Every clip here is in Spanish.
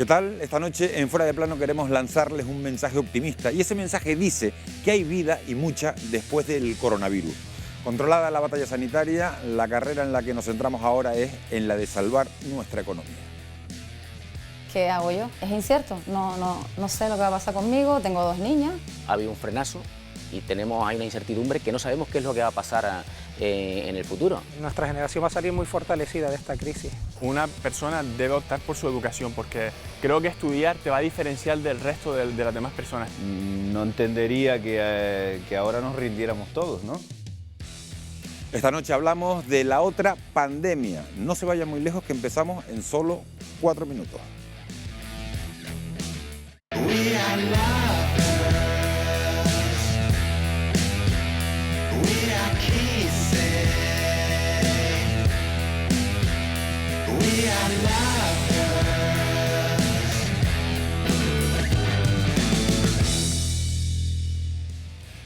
¿Qué tal? Esta noche en Fuera de Plano queremos lanzarles un mensaje optimista y ese mensaje dice que hay vida y mucha después del coronavirus. Controlada la batalla sanitaria, la carrera en la que nos centramos ahora es en la de salvar nuestra economía. ¿Qué hago yo? Es incierto, no sé lo que va a pasar conmigo, tengo 2 niñas. Ha habido un frenazo y hay una incertidumbre que no sabemos qué es lo que va a pasar en el futuro. Nuestra generación va a salir muy fortalecida de esta crisis. Una persona debe optar por su educación porque creo que estudiar te va a diferenciar del resto de las demás personas. No entendería que ahora nos rindiéramos todos, ¿no? Esta noche hablamos de la otra pandemia. No se vayan muy lejos que empezamos en solo 4 minutos.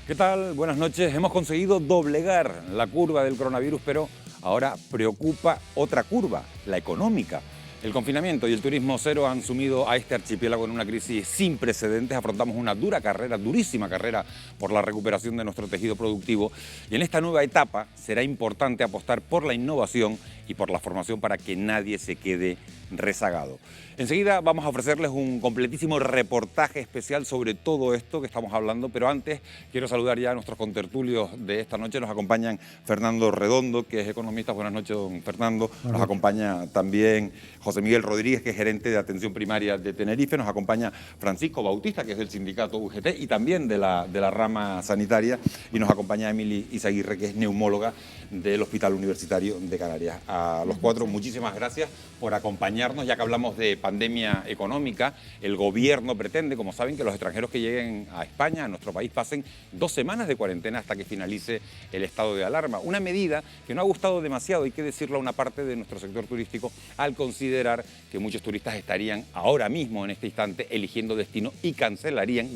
¿Qué tal? Buenas noches. Hemos conseguido doblegar la curva del coronavirus, pero ahora preocupa otra curva, la económica. El confinamiento y el turismo cero han sumido a este archipiélago en una crisis sin precedentes. Afrontamos una dura carrera, durísima carrera por la recuperación de nuestro tejido productivo. Y en esta nueva etapa será importante apostar por la innovación y por la formación para que nadie se quede rezagado. Enseguida vamos a ofrecerles un completísimo reportaje especial sobre todo esto que estamos hablando, pero antes quiero saludar ya a nuestros contertulios de esta noche. Nos acompañan Fernando Redondo, que es economista. Buenas noches, don Fernando. Nos acompaña también José Miguel Rodríguez, que es gerente de atención primaria de Tenerife. Nos acompaña Francisco Bautista, que es del sindicato UGT y también de la rama sanitaria. Y nos acompaña Emily Izaguirre, que es neumóloga del Hospital Universitario de Canarias. A los 4, muchísimas gracias por acompañarnos, ya que hablamos de pandemia económica. El gobierno pretende, como saben, que los extranjeros que lleguen a España, a nuestro país, pasen 2 semanas de cuarentena hasta que finalice el estado de alarma. Una medida que no ha gustado demasiado, hay que decirlo, a una parte de nuestro sector turístico, al considerar que muchos turistas estarían ahora mismo, en este instante, eligiendo destino y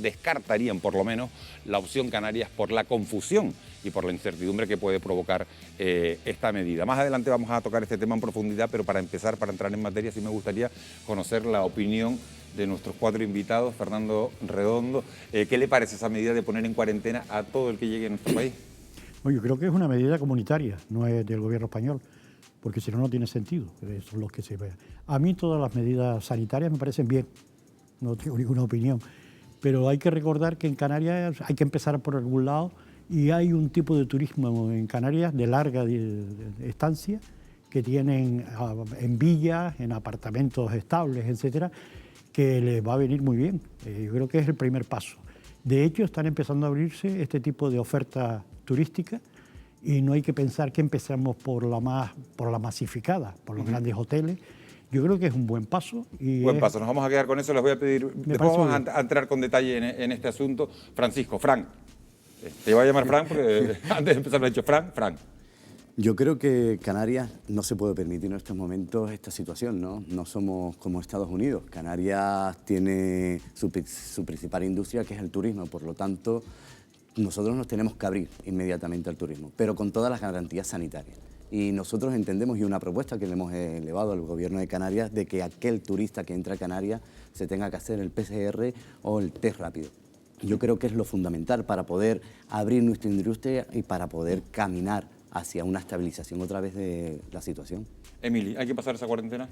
descartarían por lo menos la opción Canarias por la confusión y por la incertidumbre que puede provocar esta medida. Más adelante vamos a tocar este tema en profundidad, pero para empezar, para entrar en materia, sí me gustaría conocer la opinión de nuestros 4 invitados. Fernando Redondo, ¿qué le parece esa medida de poner en cuarentena a todo el que llegue a nuestro país? Bueno, yo creo que es una medida comunitaria, no es del gobierno español, porque si no, no tiene sentido. Eso es lo que se ve. A mí todas las medidas sanitarias me parecen bien, no tengo ninguna opinión, pero hay que recordar que en Canarias hay que empezar por algún lado y hay un tipo de turismo en Canarias de larga estancia que tienen en villas, en apartamentos estables, etcétera, que les va a venir muy bien. Yo creo que es el primer paso. De hecho, están empezando a abrirse este tipo de ofertas turísticas y no hay que pensar que empezamos por la masificada, por los grandes hoteles. Yo creo que es un buen paso. Buen paso, nos vamos a quedar con eso, les voy a pedir, después vamos a entrar con detalle en este asunto. Francisco, Fran, te iba a llamar Fran porque antes de empezar me he dicho Fran. Yo creo que Canarias no se puede permitir en estos momentos esta situación, ¿no? No somos como Estados Unidos. Canarias tiene su principal industria, que es el turismo, por lo tanto, nosotros nos tenemos que abrir inmediatamente al turismo, pero con todas las garantías sanitarias. Y nosotros entendemos, y una propuesta que le hemos elevado al gobierno de Canarias, de que aquel turista que entra a Canarias se tenga que hacer el PCR o el test rápido. Yo creo que es lo fundamental para poder abrir nuestra industria y para poder caminar hacia una estabilización otra vez de la situación. Emily, ¿hay que pasar esa cuarentena?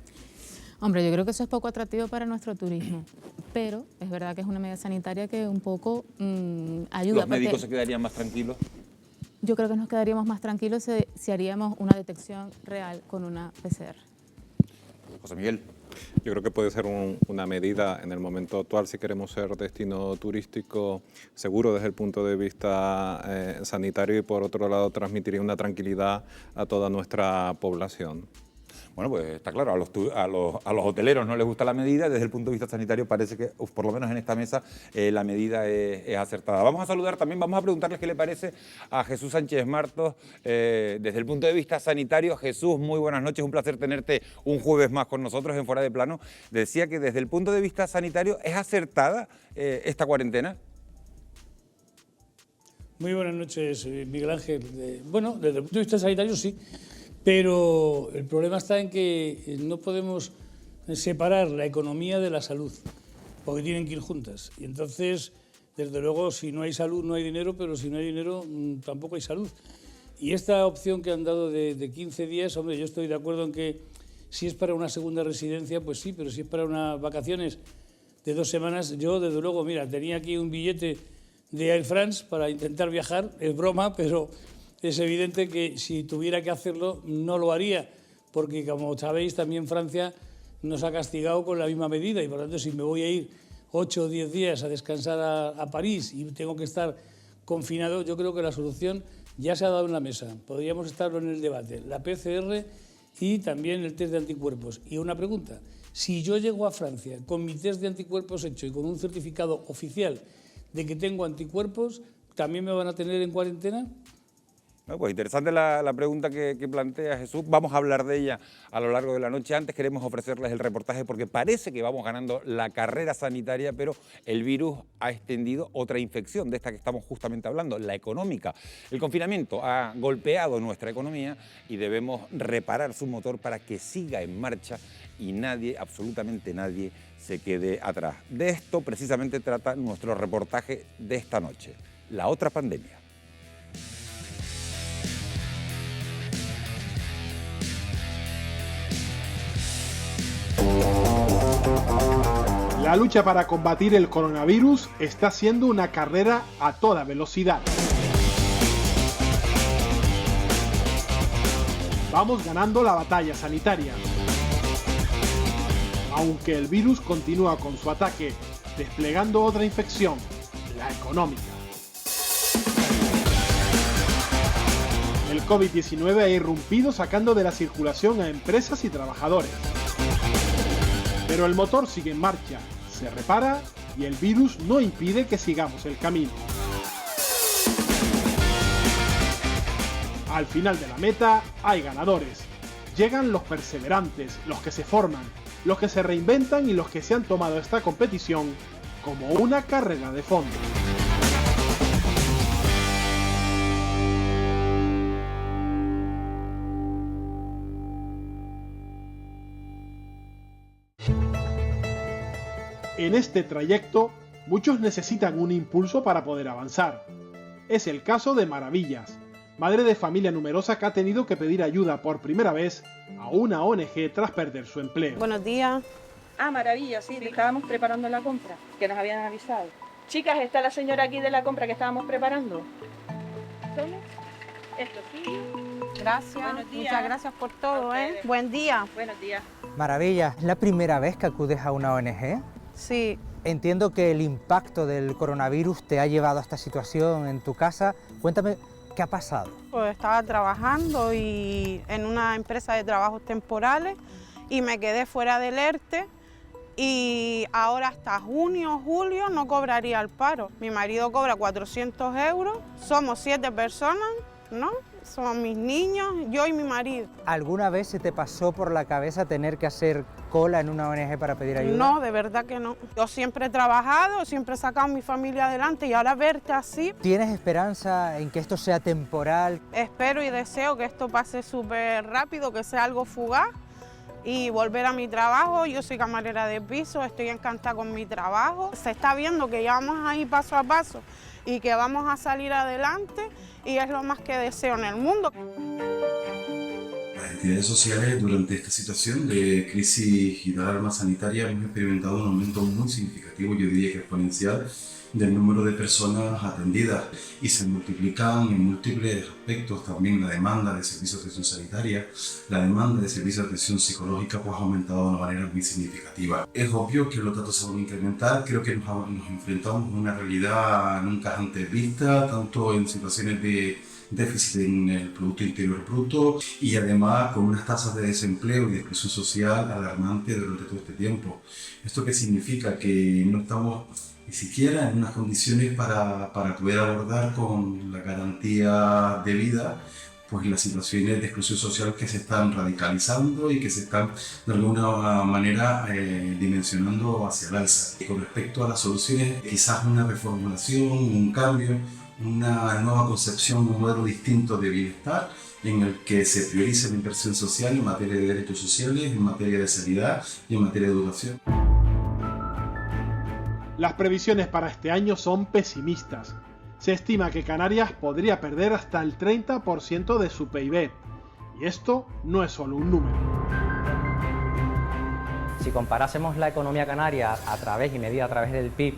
Hombre, yo creo que eso es poco atractivo para nuestro turismo, pero es verdad que es una medida sanitaria que un poco ayuda. ¿Los médicos se quedarían más tranquilos? Yo creo que nos quedaríamos más tranquilos si haríamos una detección real con una PCR. José Miguel. Yo creo que puede ser una medida en el momento actual si queremos ser destino turístico seguro desde el punto de vista sanitario y por otro lado transmitiría una tranquilidad a toda nuestra población. Bueno, pues está claro, a los hoteleros no les gusta la medida, desde el punto de vista sanitario parece que, por lo menos en esta mesa, la medida es acertada. Vamos a saludar también, vamos a preguntarles qué le parece a Jesús Sánchez Martos desde el punto de vista sanitario. Jesús, muy buenas noches, un placer tenerte un jueves más con nosotros en Fuera de Plano. Decía que desde el punto de vista sanitario, ¿es acertada esta cuarentena? Muy buenas noches, Miguel Ángel. Bueno, desde el punto de vista sanitario sí, pero el problema está en que no podemos separar la economía de la salud, porque tienen que ir juntas. Y entonces, desde luego, si no hay salud no hay dinero, pero si no hay dinero tampoco hay salud. Y esta opción que han dado de 15 días, hombre, yo estoy de acuerdo en que si es para una segunda residencia, pues sí, pero si es para unas vacaciones de 2 semanas, yo desde luego, mira, tenía aquí un billete de Air France para intentar viajar, es broma, pero es evidente que si tuviera que hacerlo no lo haría, porque como sabéis también Francia nos ha castigado con la misma medida y por lo tanto si me voy a ir 8 o 10 días a descansar a París y tengo que estar confinado, yo creo que la solución ya se ha dado en la mesa. Podríamos estarlo en el debate. La PCR y también el test de anticuerpos. Y una pregunta, si yo llego a Francia con mi test de anticuerpos hecho y con un certificado oficial de que tengo anticuerpos, ¿también me van a tener en cuarentena? No, pues interesante la pregunta que plantea Jesús. Vamos a hablar de ella a lo largo de la noche. Antes queremos ofrecerles el reportaje porque parece que vamos ganando la carrera sanitaria, pero el virus ha extendido otra infección de esta que estamos justamente hablando, la económica. El confinamiento ha golpeado nuestra economía y debemos reparar su motor para que siga en marcha y nadie, absolutamente nadie, se quede atrás. De esto precisamente trata nuestro reportaje de esta noche, la otra pandemia. La lucha para combatir el coronavirus está siendo una carrera a toda velocidad. Vamos ganando la batalla sanitaria. Aunque el virus continúa con su ataque, desplegando otra infección, la económica. El COVID-19 ha irrumpido sacando de la circulación a empresas y trabajadores. Pero el motor sigue en marcha, se repara y el virus no impide que sigamos el camino. Al final de la meta hay ganadores. Llegan los perseverantes, los que se forman, los que se reinventan y los que se han tomado esta competición como una carrera de fondo. En este trayecto, muchos necesitan un impulso para poder avanzar. Es el caso de Maravillas, madre de familia numerosa que ha tenido que pedir ayuda por primera vez a una ONG tras perder su empleo. Buenos días. Ah, Maravillas, sí, estábamos preparando la compra, que nos habían avisado. Chicas, ¿está la señora aquí de la compra que estábamos preparando? ¿Tome? Esto sí. Gracias, muchas gracias por todo, Buen día. Buenos días. Maravillas, ¿es la primera vez que acudes a una ONG? Sí. Entiendo que el impacto del coronavirus te ha llevado a esta situación en tu casa. Cuéntame, ¿qué ha pasado? Pues estaba trabajando en una empresa de trabajos temporales y me quedé fuera del ERTE y ahora hasta junio, julio no cobraría el paro. Mi marido cobra 400 euros, somos 7 personas, ¿no? Somos mis niños, yo y mi marido. ¿Alguna vez se te pasó por la cabeza tener que hacer cola en una ONG para pedir ayuda? No, de verdad que no. Yo siempre he trabajado, siempre he sacado a mi familia adelante y ahora verte así. ¿Tienes esperanza en que esto sea temporal? Espero y deseo que esto pase súper rápido, que sea algo fugaz y volver a mi trabajo. Yo soy camarera de piso, estoy encantada con mi trabajo. Se está viendo que ya vamos a ir paso a paso y que vamos a salir adelante y es lo más que deseo en el mundo. Las entidades sociales durante esta situación de crisis y de alarma sanitaria hemos experimentado un aumento muy significativo, yo diría que exponencial, del número de personas atendidas y se multiplican en múltiples aspectos. También la demanda de servicios de atención sanitaria, la demanda de servicios de atención psicológica pues ha aumentado de una manera muy significativa. Es obvio que los datos se van a incrementar, creo que nos enfrentamos a una realidad nunca antes vista, tanto en situaciones de déficit en el Producto Interior Bruto y además con unas tasas de desempleo y de exclusión social alarmantes durante todo este tiempo. ¿Esto qué significa? Que no estamos ni siquiera en unas condiciones para poder abordar con la garantía de vida pues las situaciones de exclusión social que se están radicalizando y que se están de alguna manera dimensionando hacia el alza. Con respecto a las soluciones, quizás una reformulación, un cambio, una nueva concepción, un modelo distinto de bienestar, en el que se priorice la inversión social en materia de derechos sociales, en materia de sanidad y en materia de educación. Las previsiones para este año son pesimistas. Se estima que Canarias podría perder hasta el 30% de su PIB. Y esto no es solo un número. Si comparásemos la economía canaria a través y medida a través del PIB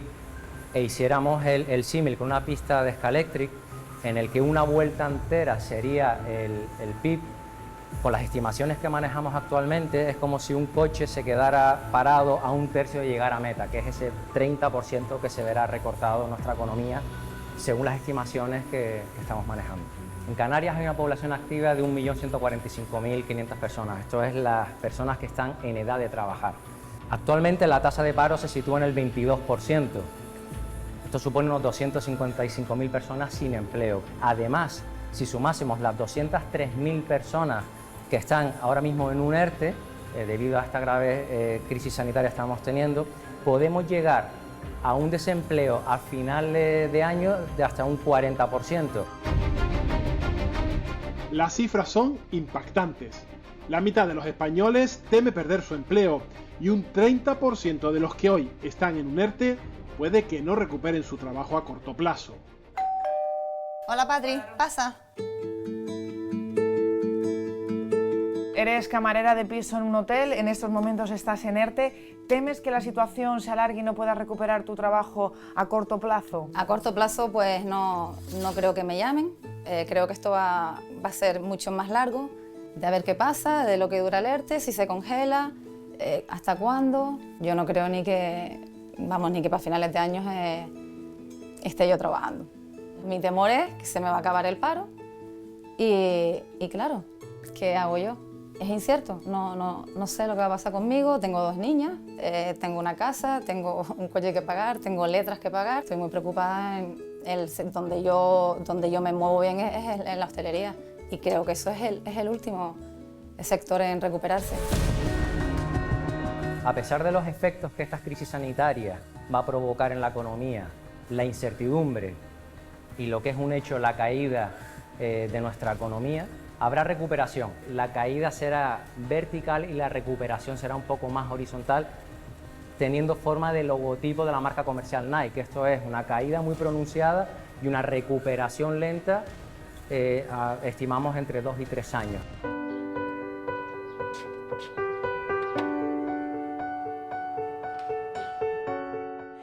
e hiciéramos el símil con una pista de Scalextric en el que una vuelta entera sería el PIB, con las estimaciones que manejamos actualmente es como si un coche se quedara parado a un tercio de llegar a meta, que es ese 30% que se verá recortado en nuestra economía según las estimaciones que estamos manejando. En Canarias hay una población activa de 1.145.500 personas. Esto es las personas que están en edad de trabajar. Actualmente la tasa de paro se sitúa en el 22%. Esto supone unos 255.000 personas sin empleo. Además, si sumásemos las 203.000 personas que están ahora mismo en un ERTE, debido a esta grave crisis sanitaria que estamos teniendo, podemos llegar a un desempleo a final de año de hasta un 40%. Las cifras son impactantes. La mitad de los españoles teme perder su empleo y un 30% de los que hoy están en un ERTE puede que no recuperen su trabajo a corto plazo. Hola Patri, pasa. Eres camarera de piso en un hotel, en estos momentos estás en ERTE. ¿Temes que la situación se alargue y no puedas recuperar tu trabajo a corto plazo? A corto plazo pues no creo que me llamen. Creo que esto va a ser mucho más largo, de a ver qué pasa, de lo que dura el ERTE, si se congela, hasta cuándo. Yo no creo ni que para finales de año esté yo trabajando. Mi temor es que se me va a acabar el paro y claro, ¿qué hago yo? Es incierto, no sé lo que va a pasar conmigo. Tengo 2 niñas, tengo una casa, tengo un coche que pagar, tengo letras que pagar. Estoy muy preocupada donde yo me muevo bien es en la hostelería y creo que eso es el último sector en recuperarse. A pesar de los efectos que esta crisis sanitaria va a provocar en la economía, la incertidumbre y lo que es un hecho, la caída de nuestra economía, habrá recuperación. La caída será vertical y la recuperación será un poco más horizontal, teniendo forma de logotipo de la marca comercial Nike. Esto es una caída muy pronunciada y una recuperación lenta, estimamos entre 2 y 3 años.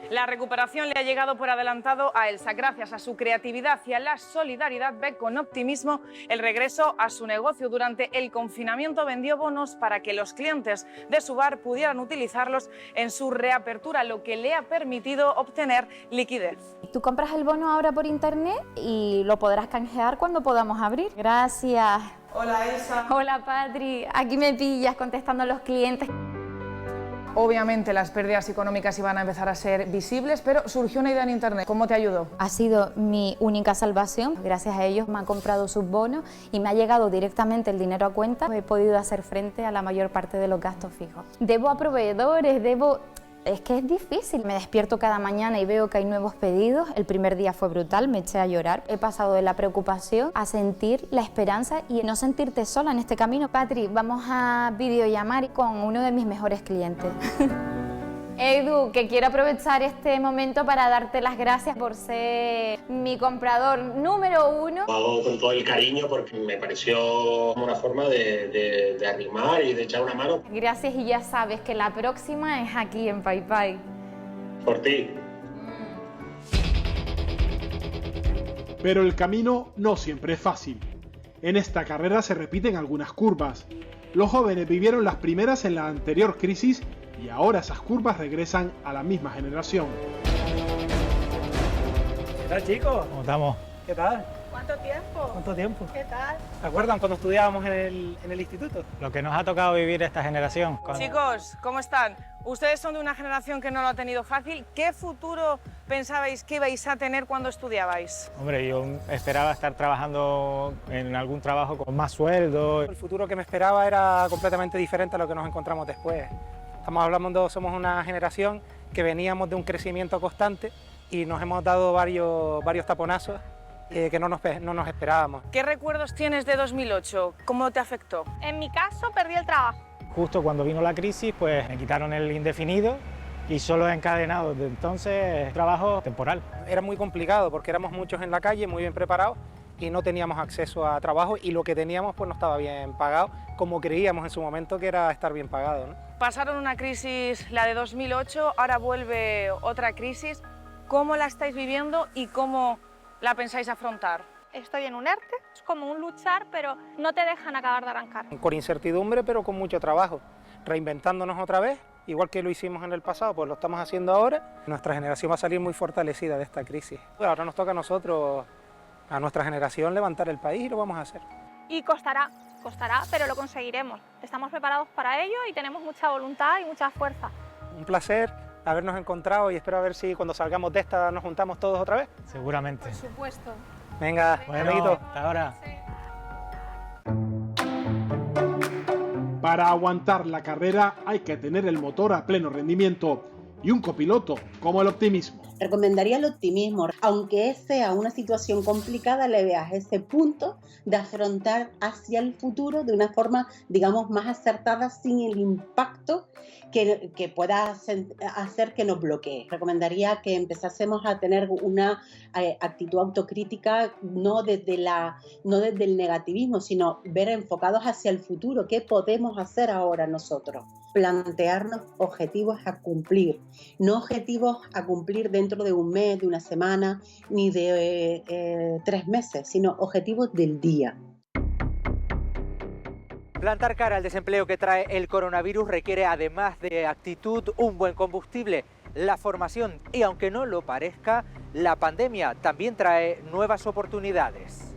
La recuperación le ha llegado por adelantado a Elsa. Gracias a su creatividad y a la solidaridad, ve con optimismo el regreso a su negocio. Durante el confinamiento vendió bonos para que los clientes de su bar pudieran utilizarlos en su reapertura, lo que le ha permitido obtener liquidez. Tú compras el bono ahora por internet y lo podrás canjear cuando podamos abrir. Gracias. Hola Elsa. Hola Patri, aquí me pillas contestando a los clientes. Obviamente las pérdidas económicas iban a empezar a ser visibles, pero surgió una idea en internet. ¿Cómo te ayudó? Ha sido mi única salvación. Gracias a ellos me han comprado sus bonos y me ha llegado directamente el dinero a cuenta. He podido hacer frente a la mayor parte de los gastos fijos. Debo a proveedores, Es que es difícil. Me despierto cada mañana y veo que hay nuevos pedidos. El primer día fue brutal, me eché a llorar. He pasado de la preocupación a sentir la esperanza y no sentirte sola en este camino. Patri, vamos a videollamar con uno de mis mejores clientes. Edu, que quiero aprovechar este momento para darte las gracias por ser mi comprador número 1. Lo hago con todo el cariño porque me pareció como una forma de animar y de echar una mano. Gracias y ya sabes que la próxima es aquí en Pai Pai. Por ti. Pero el camino no siempre es fácil. En esta carrera se repiten algunas curvas. Los jóvenes vivieron las primeras en la anterior crisis y ahora esas curvas regresan a la misma generación. ¿Qué tal, chicos? ¿Cómo estamos? ¿Qué tal? ¿Cuánto tiempo? ¿Cuánto tiempo? ¿Qué tal? ¿Se acuerdan cuando estudiábamos en el instituto? Lo que nos ha tocado vivir esta generación. Chicos, ¿cómo están? Ustedes son de una generación que no lo ha tenido fácil. ¿Qué futuro pensabais que ibais a tener cuando estudiabais? Hombre, yo esperaba estar trabajando en algún trabajo con más sueldo. El futuro que me esperaba era completamente diferente a lo que nos encontramos después. Estamos hablando, somos una generación que veníamos de un crecimiento constante y nos hemos dado varios taponazos que no nos esperábamos. ¿Qué recuerdos tienes de 2008? ¿Cómo te afectó? En mi caso, perdí el trabajo. Justo cuando vino la crisis, pues me quitaron el indefinido y solo he encadenado desde entonces trabajo temporal. Era muy complicado porque éramos muchos en la calle, muy bien preparados, y no teníamos acceso a trabajo, y lo que teníamos pues no estaba bien pagado, como creíamos en su momento que era estar bien pagado, ¿no? Pasaron una crisis, la de 2008, ahora vuelve otra crisis. ¿Cómo la estáis viviendo y cómo la pensáis afrontar? Estoy en un ERTE, es como un luchar, pero no te dejan acabar de arrancar. Con incertidumbre, pero con mucho trabajo, reinventándonos otra vez, igual que lo hicimos en el pasado, pues lo estamos haciendo ahora. Nuestra generación va a salir muy fortalecida de esta crisis. Ahora nos toca a nosotros, a nuestra generación, levantar el país, y lo vamos a hacer. Y costará, pero lo conseguiremos. Estamos preparados para ello y tenemos mucha voluntad y mucha fuerza. Un placer habernos encontrado y espero a ver si cuando salgamos de esta nos juntamos todos otra vez. Seguramente. Por supuesto. Venga, Bueno, amiguito. hasta ahora. Para aguantar la carrera hay que tener el motor a pleno rendimiento y un copiloto como el optimismo. Recomendaría el optimismo, aunque sea una situación complicada, le veas ese punto de afrontar hacia el futuro de una forma, digamos, más acertada, sin el impacto que pueda hacer que nos bloquee. Recomendaría que empezásemos a tener una actitud autocrítica, no desde el negativismo, sino ver enfocados hacia el futuro. ¿Qué podemos hacer ahora nosotros? Plantearnos objetivos a cumplir, no objetivos a cumplir dentro de un mes, de una semana, ni de 3 meses, sino objetivos del día. Plantar cara al desempleo que trae el coronavirus requiere, además de actitud, un buen combustible, la formación, y aunque no lo parezca, la pandemia también trae nuevas oportunidades.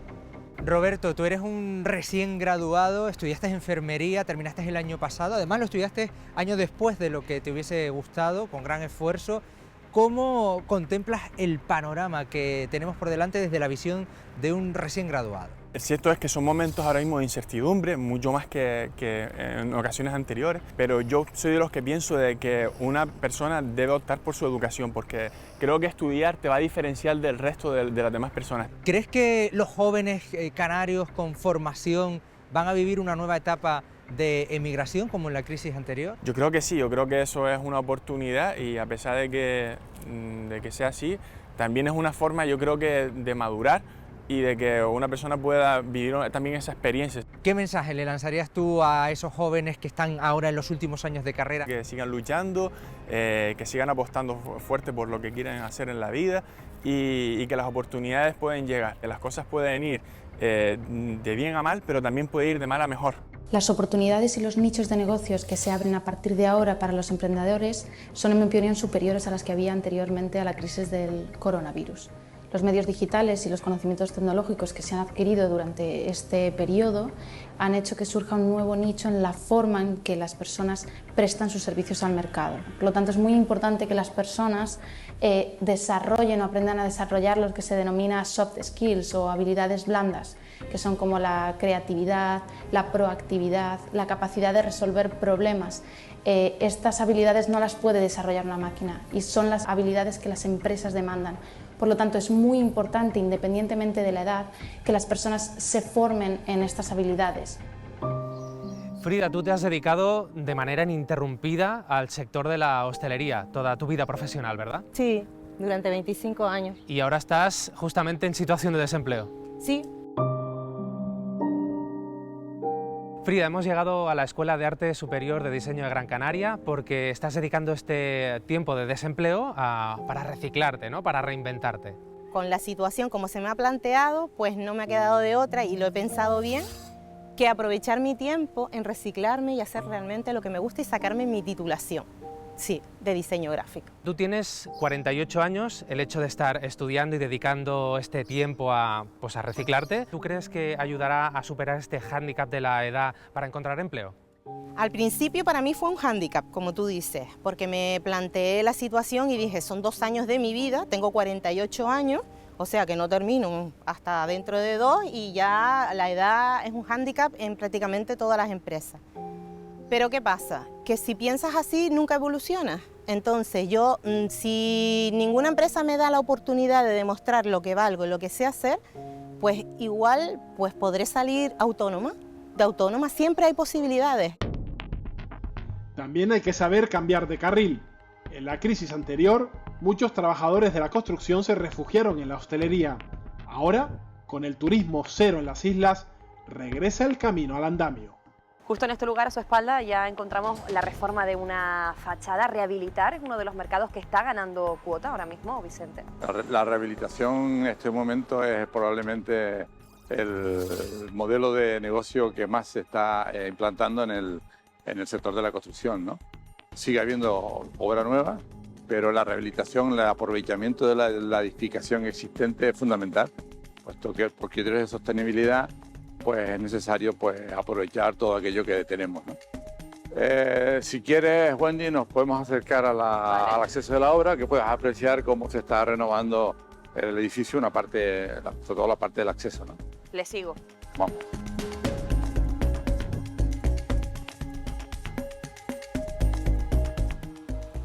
Roberto, tú eres un recién graduado, estudiaste enfermería, terminaste el año pasado, además lo estudiaste años después de lo que te hubiese gustado, con gran esfuerzo. ¿Cómo contemplas el panorama que tenemos por delante desde la visión de un recién graduado? El cierto es que son momentos ahora mismo de incertidumbre, mucho más que en ocasiones anteriores, pero yo soy de los que pienso de que una persona debe optar por su educación, porque creo que estudiar te va a diferenciar del resto de las demás personas. ¿Crees que los jóvenes canarios con formación van a vivir una nueva etapa de emigración como en la crisis anterior? Yo creo que sí, yo creo que eso es una oportunidad, y a pesar de que sea así, también es una forma, yo creo que, de madurar y de que una persona pueda vivir también esa experiencia. ¿Qué mensaje le lanzarías tú a esos jóvenes que están ahora en los últimos años de carrera? Que sigan luchando, que sigan apostando fuerte por lo que quieren hacer en la vida, y que las oportunidades pueden llegar, que las cosas pueden ir de bien a mal, pero también puede ir de mal a mejor. Las oportunidades y los nichos de negocios que se abren a partir de ahora para los emprendedores son, en mi opinión, superiores a las que había anteriormente a la crisis del coronavirus. Los medios digitales y los conocimientos tecnológicos que se han adquirido durante este periodo han hecho que surja un nuevo nicho en la forma en que las personas prestan sus servicios al mercado. Por lo tanto, es muy importante que las personas desarrollen o aprendan a desarrollar lo que se denomina soft skills o habilidades blandas, que son como la creatividad, la proactividad, la capacidad de resolver problemas. Estas habilidades no las puede desarrollar una máquina y son las habilidades que las empresas demandan. Por lo tanto, es muy importante, independientemente de la edad, que las personas se formen en estas habilidades. Frida, tú te has dedicado de manera ininterrumpida al sector de la hostelería toda tu vida profesional, ¿verdad? Sí, durante 25 años. Y ahora estás justamente en situación de desempleo. Sí. Frida, hemos llegado a la Escuela de Arte Superior de Diseño de Gran Canaria porque estás dedicando este tiempo de desempleo para reciclarte, ¿no? Para reinventarte. Con la situación como se me ha planteado, pues no me ha quedado de otra, y lo he pensado bien, que aprovechar mi tiempo en reciclarme y hacer realmente lo que me gusta y sacarme mi titulación. Sí, de diseño gráfico. Tú tienes 48 años, el hecho de estar estudiando y dedicando este tiempo a reciclarte, ¿tú crees que ayudará a superar este hándicap de la edad para encontrar empleo? Al principio para mí fue un hándicap, como tú dices, porque me planteé la situación y dije, son 2 años de mi vida, tengo 48 años, o sea que no termino hasta dentro de 2, y ya la edad es un hándicap en prácticamente todas las empresas. Pero ¿qué pasa? que si piensas así nunca evolucionas. Entonces yo, si ninguna empresa me da la oportunidad de demostrar lo que valgo y lo que sé hacer, pues igual pues podré salir autónoma. De autónoma siempre hay posibilidades. También hay que saber cambiar de carril. En la crisis anterior, muchos trabajadores de la construcción se refugiaron en la hostelería. Ahora, con el turismo cero en las islas, regresa el camino al andamio. Justo en este lugar, a su espalda, ya encontramos la reforma de una fachada. Rehabilitar es uno de los mercados que está ganando cuota ahora mismo, Vicente. La rehabilitación en este momento es probablemente el modelo de negocio que más se está implantando en el sector de la construcción, ¿no? Sigue habiendo obra nueva, pero la rehabilitación, el aprovechamiento de la edificación existente es fundamental, puesto que por criterios de sostenibilidad pues es necesario pues aprovechar todo aquello que tenemos, ¿no? Si quieres, Wendy, nos podemos acercar al acceso de la obra, que puedas apreciar cómo se está renovando el edificio, una parte, sobre todo la parte del acceso, ¿no? Le sigo. Vamos.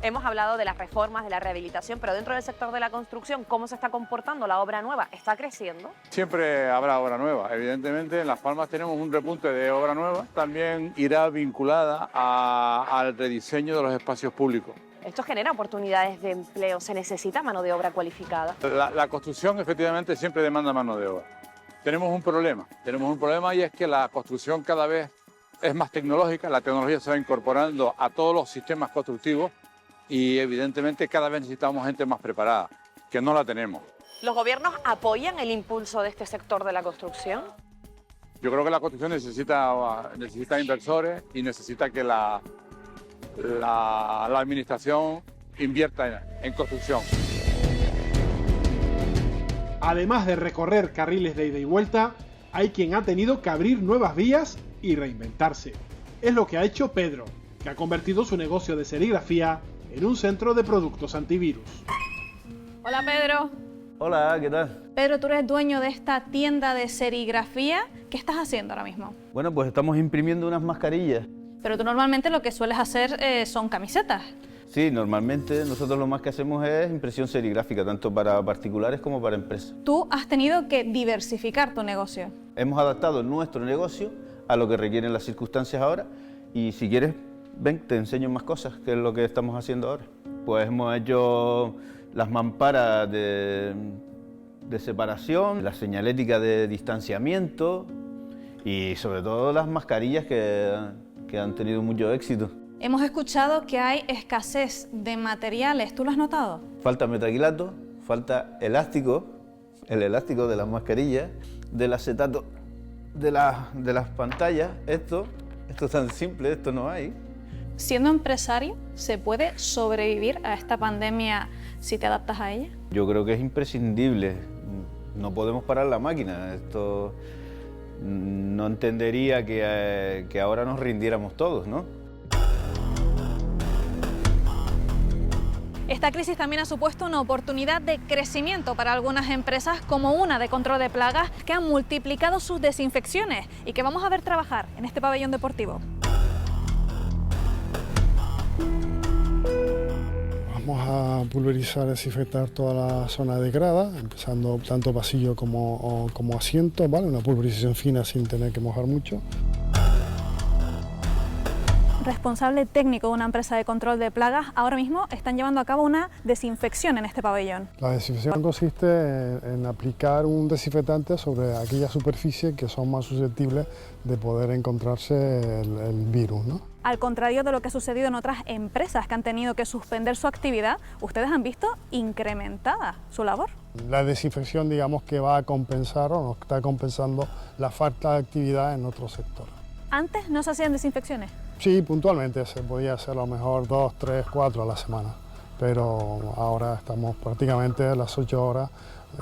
Hemos hablado de las reformas, de la rehabilitación, pero dentro del sector de la construcción, ¿cómo se está comportando la obra nueva? ¿Está creciendo? Siempre habrá obra nueva. Evidentemente, en Las Palmas tenemos un repunte de obra nueva. También irá vinculada al rediseño de los espacios públicos. Esto genera oportunidades de empleo. ¿Se necesita mano de obra cualificada? La construcción, efectivamente, siempre demanda mano de obra. Tenemos un problema y es que la construcción cada vez es más tecnológica. La tecnología se va incorporando a todos los sistemas constructivos y evidentemente cada vez necesitamos gente más preparada, que no la tenemos. ¿Los gobiernos apoyan el impulso de este sector de la construcción? Yo creo que la construcción necesita inversores y necesita que la administración invierta en construcción. Además de recorrer carriles de ida y vuelta, hay quien ha tenido que abrir nuevas vías y reinventarse. Es lo que ha hecho Pedro, que ha convertido su negocio de serigrafía en un centro de productos antivirus. Hola, Pedro. Hola, ¿qué tal? Pedro, tú eres dueño de esta tienda de serigrafía. ¿Qué estás haciendo ahora mismo? Bueno, pues estamos imprimiendo unas mascarillas. Pero tú normalmente lo que sueles hacer son camisetas. Sí, normalmente nosotros lo más que hacemos es impresión serigráfica, tanto para particulares como para empresas. Tú has tenido que diversificar tu negocio. Hemos adaptado nuestro negocio a lo que requieren las circunstancias ahora y si quieres, ven, te enseño más cosas, que es lo que estamos haciendo ahora. Pues hemos hecho las mamparas de separación, la señalética de distanciamiento y sobre todo las mascarillas que han tenido mucho éxito. Hemos escuchado que hay escasez de materiales. ¿Tú lo has notado? Falta metacrilato, falta elástico, el elástico de las mascarillas, del acetato de las pantallas. Esto es tan simple, esto no hay. Siendo empresario, ¿se puede sobrevivir a esta pandemia si te adaptas a ella? Yo creo que es imprescindible. No podemos parar la máquina. Esto no entendería que ahora nos rindiéramos todos, ¿no? Esta crisis también ha supuesto una oportunidad de crecimiento para algunas empresas, como una de control de plagas, que han multiplicado sus desinfecciones y que vamos a ver trabajar en este pabellón deportivo. Vamos a pulverizar, desinfectar toda la zona de grada, empezando tanto pasillo como asiento, ¿vale? Una pulverización fina sin tener que mojar mucho. Responsable técnico de una empresa de control de plagas, ahora mismo están llevando a cabo una desinfección en este pabellón. La desinfección consiste en aplicar un desinfectante sobre aquellas superficies que son más susceptibles de poder encontrarse el virus, ¿no? Al contrario de lo que ha sucedido en otras empresas que han tenido que suspender su actividad, ustedes han visto incrementada su labor. La desinfección, digamos, que va a compensar o nos está compensando la falta de actividad en otro sector. ¿Antes no se hacían desinfecciones? Sí, puntualmente se podía hacer a lo mejor 2, 3, 4 a la semana, pero ahora estamos prácticamente a las 8 horas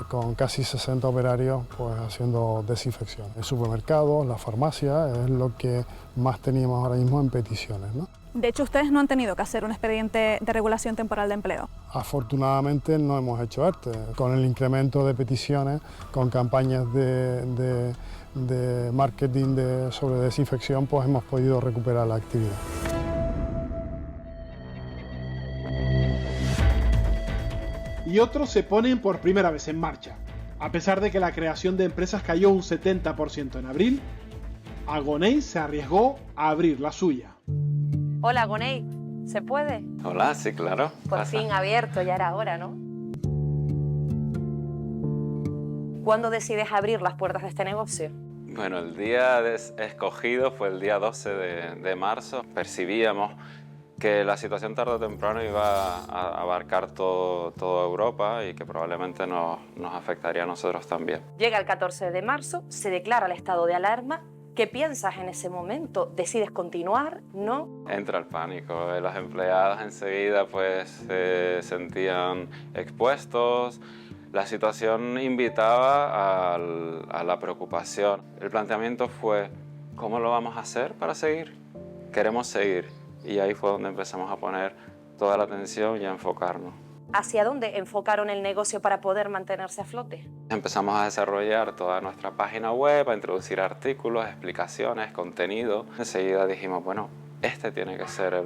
con casi 60 operarios pues, haciendo desinfección. El supermercado, la farmacia es lo que más teníamos ahora mismo en peticiones, ¿no? De hecho, ustedes no han tenido que hacer un expediente de regulación temporal de empleo. Afortunadamente no hemos hecho ERTE. Con el incremento de peticiones, con campañas de marketing sobre desinfección, pues hemos podido recuperar la actividad. y otros se ponen por primera vez en marcha. A pesar de que la creación de empresas cayó un 70% en abril, Agoney se arriesgó a abrir la suya. Hola, Agoney, ¿se puede? Hola, sí, claro. Por fin abierto, ya era hora, ¿no? ¿Cuándo decides abrir las puertas de este negocio? Bueno, el día escogido fue el día 12 de marzo. Percibíamos que la situación tarde o temprano iba a abarcar toda Europa y que probablemente nos afectaría a nosotros también. Llega el 14 de marzo, se declara el estado de alarma. ¿Qué piensas en ese momento? ¿Decides continuar? ¿No? Entra el pánico. Los empleados enseguida pues, se sentían expuestos. La situación invitaba a la preocupación. El planteamiento fue, ¿cómo lo vamos a hacer para seguir? Queremos seguir. Y ahí fue donde empezamos a poner toda la atención y a enfocarnos. ¿Hacia dónde enfocaron el negocio para poder mantenerse a flote? Empezamos a desarrollar toda nuestra página web, a introducir artículos, explicaciones, contenido. Enseguida dijimos, bueno, este tiene que ser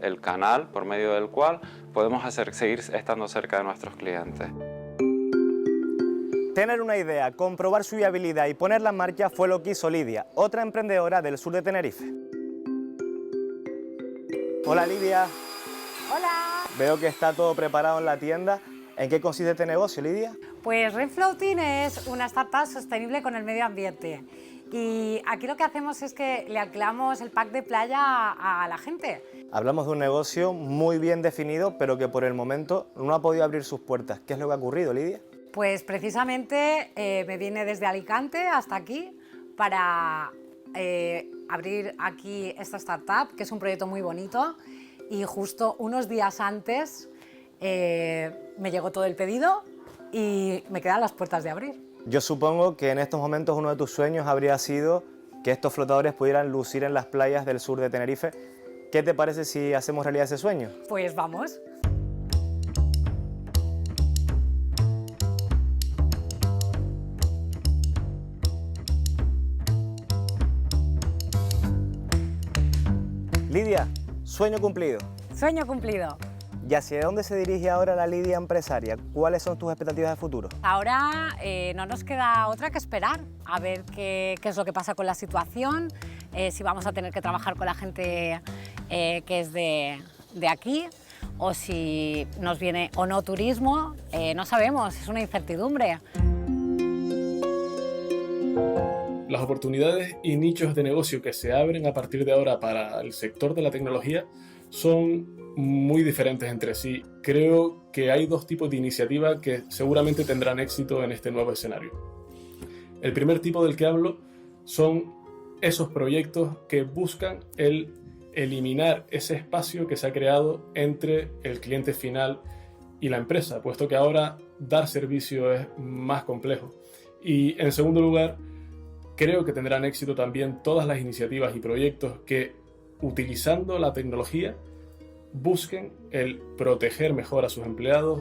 el canal por medio del cual podemos seguir estando cerca de nuestros clientes. Tener una idea, comprobar su viabilidad y ponerla en marcha fue lo que hizo Lidia, otra emprendedora del sur de Tenerife. Hola Lidia. Hola. Veo que está todo preparado en la tienda. ¿En qué consiste este negocio, Lidia? Pues Renfloating es una startup sostenible con el medio ambiente. Y aquí lo que hacemos es que le alquilamos el pack de playa a la gente. Hablamos de un negocio muy bien definido, pero que por el momento no ha podido abrir sus puertas. ¿Qué es lo que ha ocurrido, Lidia? Pues precisamente me vine desde Alicante hasta aquí para abrir aquí esta startup, que es un proyecto muy bonito, y justo unos días antes me llegó todo el pedido y me quedan las puertas de abrir. Yo supongo que en estos momentos uno de tus sueños habría sido que estos flotadores pudieran lucir en las playas del sur de Tenerife. ¿Qué te parece si hacemos realidad ese sueño? Pues vamos. Lidia, sueño cumplido. Sueño cumplido. ¿Y hacia dónde se dirige ahora la Lidia empresaria? ¿Cuáles son tus expectativas de futuro? Ahora no nos queda otra que esperar a ver qué es lo que pasa con la situación, si vamos a tener que trabajar con la gente que es de aquí, o si nos viene o no turismo, no sabemos, es una incertidumbre. Las oportunidades y nichos de negocio que se abren a partir de ahora para el sector de la tecnología son muy diferentes entre sí. Creo que hay dos tipos de iniciativas que seguramente tendrán éxito en este nuevo escenario. El primer tipo del que hablo son esos proyectos que buscan el eliminar ese espacio que se ha creado entre el cliente final y la empresa, puesto que ahora dar servicio es más complejo. Y en segundo lugar, creo que tendrán éxito también todas las iniciativas y proyectos que, utilizando la tecnología, busquen el proteger mejor a sus empleados.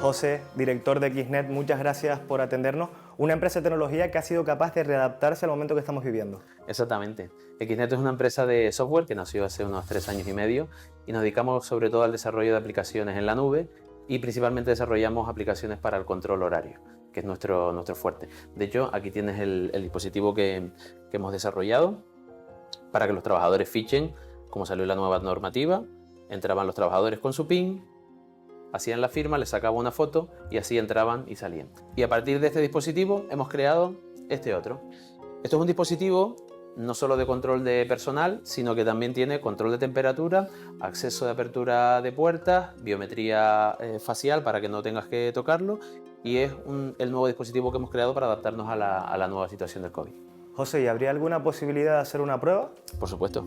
José, director de Xnet, muchas gracias por atendernos. Una empresa de tecnología que ha sido capaz de readaptarse al momento que estamos viviendo. Exactamente. Xnet es una empresa de software que nació hace unos 3 años y medio y nos dedicamos sobre todo al desarrollo de aplicaciones en la nube y principalmente desarrollamos aplicaciones para el control horario, que es nuestro fuerte. De hecho, aquí tienes el dispositivo que hemos desarrollado para que los trabajadores fichen. Como salió la nueva normativa, entraban los trabajadores con su PIN, hacían la firma, les sacaba una foto y así entraban y salían. Y a partir de este dispositivo hemos creado este otro. Esto es un dispositivo no solo de control de personal, sino que también tiene control de temperatura, acceso de apertura de puertas, biometría facial para que no tengas que tocarlo, y es el nuevo dispositivo que hemos creado para adaptarnos a la nueva situación del COVID. José, ¿y habría alguna posibilidad de hacer una prueba? Por supuesto.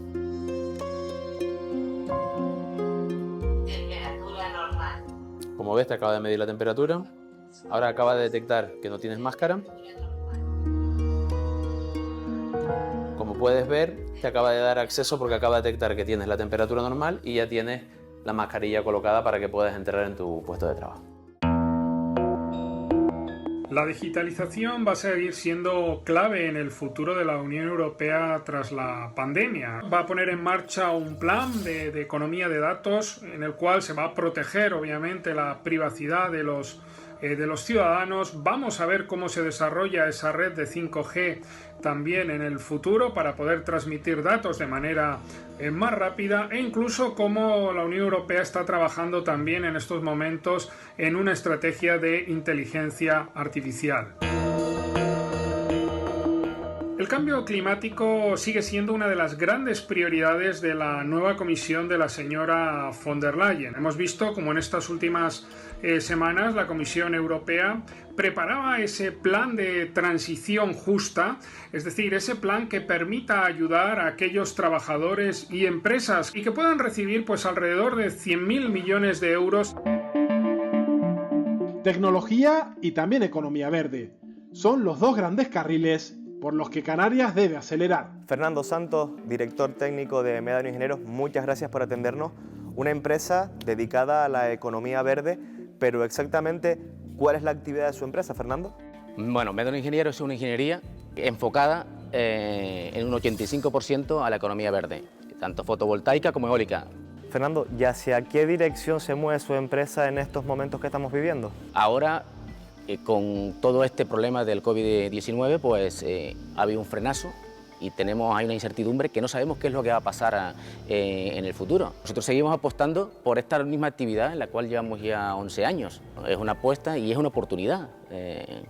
Como ves, te acaba de medir la temperatura. Ahora acaba de detectar que no tienes máscara. Como puedes ver, te acaba de dar acceso porque acaba de detectar que tienes la temperatura normal y ya tienes la mascarilla colocada para que puedas entrar en tu puesto de trabajo. La digitalización va a seguir siendo clave en el futuro de la Unión Europea tras la pandemia. Va a poner en marcha un plan de economía de datos en el cual se va a proteger, obviamente, la privacidad de los ciudadanos. Vamos a ver cómo se desarrolla esa red de 5G también en el futuro para poder transmitir datos de manera más rápida, e incluso cómo la Unión Europea está trabajando también en estos momentos en una estrategia de inteligencia artificial. El cambio climático sigue siendo una de las grandes prioridades de la nueva comisión de la señora von der Leyen. Hemos visto cómo en estas últimas semanas la Comisión Europea preparaba ese plan de transición justa, es decir, ese plan que permita ayudar a aquellos trabajadores y empresas y que puedan recibir pues alrededor de 100.000 millones de euros. Tecnología y también economía verde son los dos grandes carriles por los que Canarias debe acelerar. Fernando Santos, director técnico de Médano Ingenieros, muchas gracias por atendernos. Una empresa dedicada a la economía verde, pero exactamente, ¿cuál es la actividad de su empresa, Fernando? Bueno, Médano Ingenieros es una ingeniería enfocada en un 85% a la economía verde, tanto fotovoltaica como eólica. Fernando, ¿y hacia qué dirección se mueve su empresa en estos momentos que estamos viviendo? Ahora, con todo este problema del COVID-19, pues ha habido un frenazo y hay una incertidumbre que no sabemos qué es lo que va a pasar en el futuro. Nosotros seguimos apostando por esta misma actividad en la cual llevamos ya 11 años. Es una apuesta y es una oportunidad